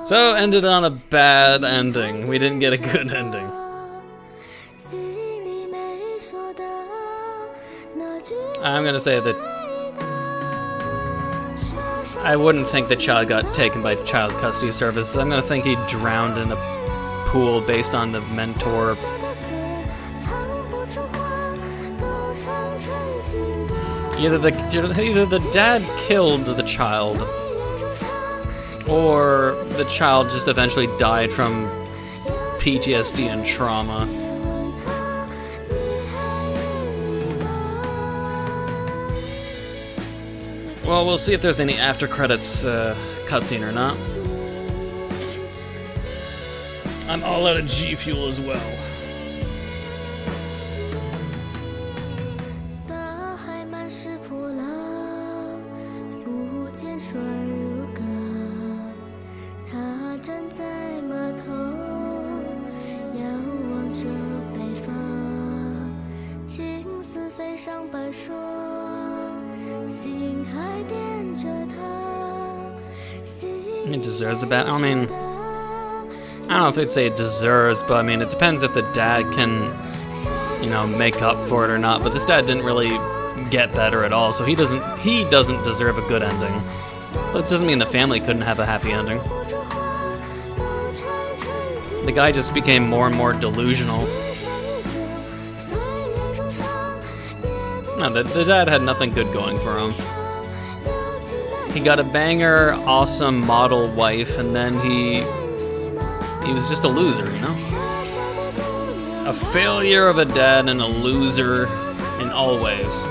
So ended on a bad ending. We didn't get a good ending. I'm gonna say that I wouldn't think the child got taken by child custody services. I'm gonna think he drowned in the pool based on the mentor. Either the dad killed the child, or the child just eventually died from PTSD and trauma. Well, we'll see if there's any after credits cutscene or not. I'm all out of G Fuel as well. It deserves a bad. I mean, I don't know if they'd say it deserves, but I mean, it depends if the dad can, you know, make up for it or not. But this dad didn't really get better at all, so he doesn't deserve a good ending. But it doesn't mean the family couldn't have a happy ending. The guy just became more and more delusional. No, the dad had nothing good going for him. He got a banger, awesome model wife, and then he was just a loser, you know? A failure of a dad and a loser in all ways.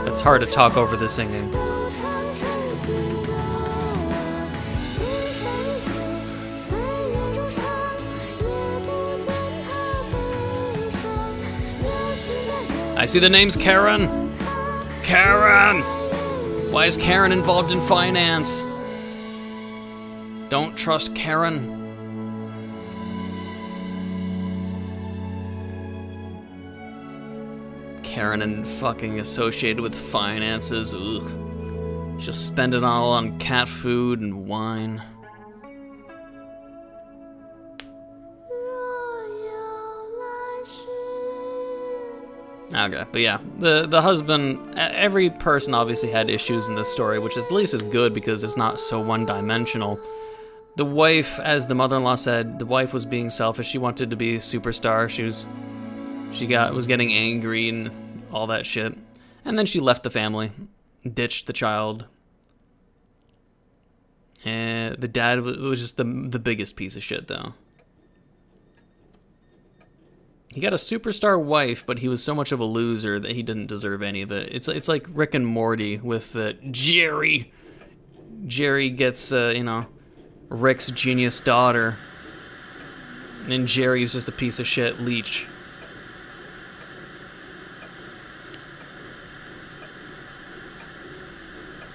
It's hard to talk over the singing. I see the name's Karen. Karen! Why is Karen involved in finance? Don't trust Karen. Karen and fucking associated with finances. Ugh. She'll spend it all on cat food and wine. Okay, but yeah, the husband, every person obviously had issues in this story, which at least is good because it's not so one-dimensional. The wife, as the mother-in-law said, the wife was being selfish. She wanted to be a superstar. She was getting angry and all that shit. And then she left the family, ditched the child. The dad was just the biggest piece of shit, though. He got a superstar wife, but he was so much of a loser that he didn't deserve any of it. It's like Rick and Morty with Jerry. Jerry gets, you know, Rick's genius daughter, and Jerry's just a piece of shit leech.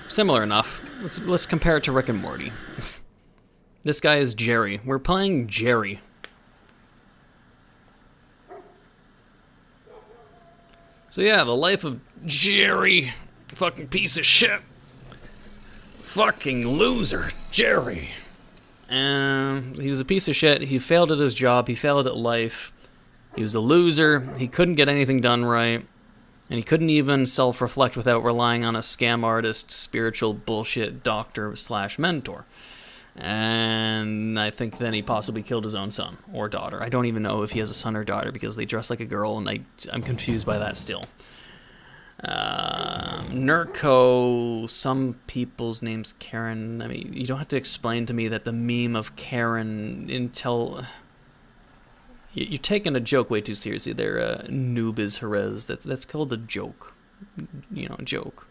Similar enough. Let's compare it to Rick and Morty. This guy is Jerry. We're playing Jerry. So yeah, the life of Jerry. Fucking piece of shit. Fucking loser, Jerry. And he was a piece of shit. He failed at his job. He failed at life. He was a loser. He couldn't get anything done right. And he couldn't even self-reflect without relying on a scam artist, spiritual bullshit doctor / mentor. And I think then he possibly killed his own son or daughter. I don't even know if he has a son or daughter because they dress like a girl, and I'm confused by that still. Neco, some people's name's Karen. I mean, you don't have to explain to me that the meme of Karen until... You're taking a joke way too seriously there, Noob is Jerez. That's called a joke. You know, joke.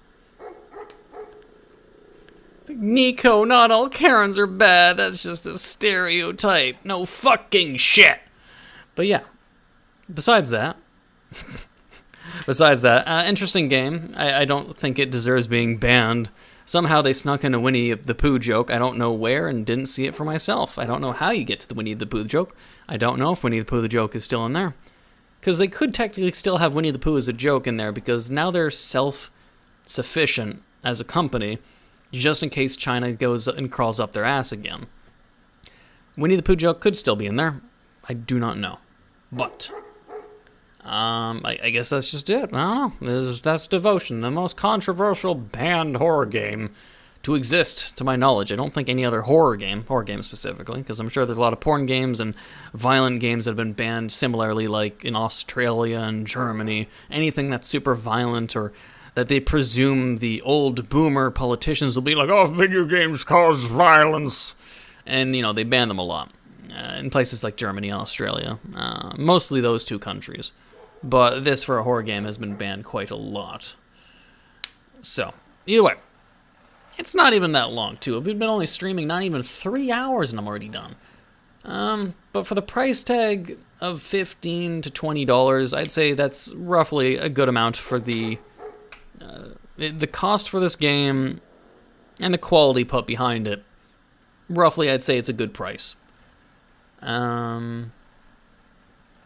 Neco, not all Karens are bad. That's just a stereotype. No fucking shit. But yeah, besides that, interesting game. I don't think it deserves being banned. Somehow they snuck in a Winnie the Pooh joke. I don't know where and didn't see it for myself. I don't know how you get to the Winnie the Pooh joke. I don't know if Winnie the Pooh the joke is still in there. Because they could technically still have Winnie the Pooh as a joke in there because now they're self-sufficient as a company just in case China goes and crawls up their ass again. Winnie the Pooh joke could still be in there. I do not know. But I guess that's just it. I don't know. That's Devotion, the most controversial banned horror game to exist, to my knowledge. I don't think any other horror game specifically, because I'm sure there's a lot of porn games and violent games that have been banned similarly, like in Australia and Germany. Anything that's super violent or that they presume the old boomer politicians will be like, oh, video games cause violence. And, you know, they ban them a lot. In places like Germany and Australia. Mostly those two countries. But this, for a horror game, has been banned quite a lot. So, either way. It's not even that long, too. We've been only streaming not even 3 hours and I'm already done. But for the price tag of $15 to $20, I'd say that's roughly a good amount for the cost for this game and the quality put behind it. Roughly, I'd say it's a good price.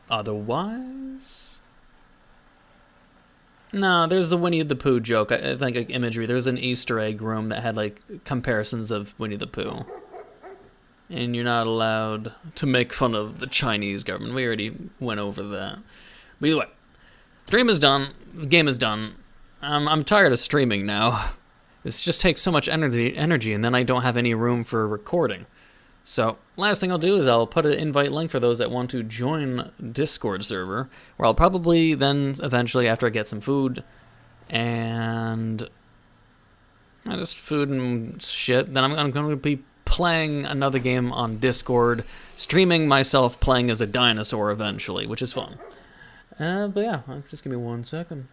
Otherwise... No, there's the Winnie the Pooh joke. I think like imagery. There's an Easter egg room that had like comparisons of Winnie the Pooh. And you're not allowed to make fun of the Chinese government. We already went over that. But either way, stream is done. The game is done. I'm tired of streaming now. This just takes so much energy, and then I don't have any room for recording. So, last thing I'll do is I'll put an invite link for those that want to join Discord server, where I'll probably then, eventually, after I get some food, and just food and shit, then I'm going to be playing another game on Discord, streaming myself playing as a dinosaur eventually, which is fun. But yeah, just give me 1 second.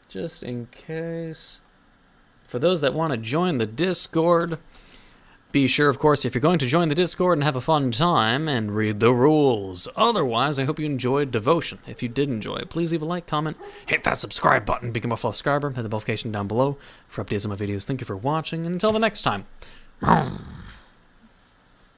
Just in case. For those that want to join the Discord... Be sure, of course, if you're going to join the Discord and have a fun time, and read the rules. Otherwise, I hope you enjoyed Devotion. If you did enjoy it, please leave a like, comment, hit that subscribe button, become a full subscriber, hit the notification down below for updates on my videos. Thank you for watching, and until the next time.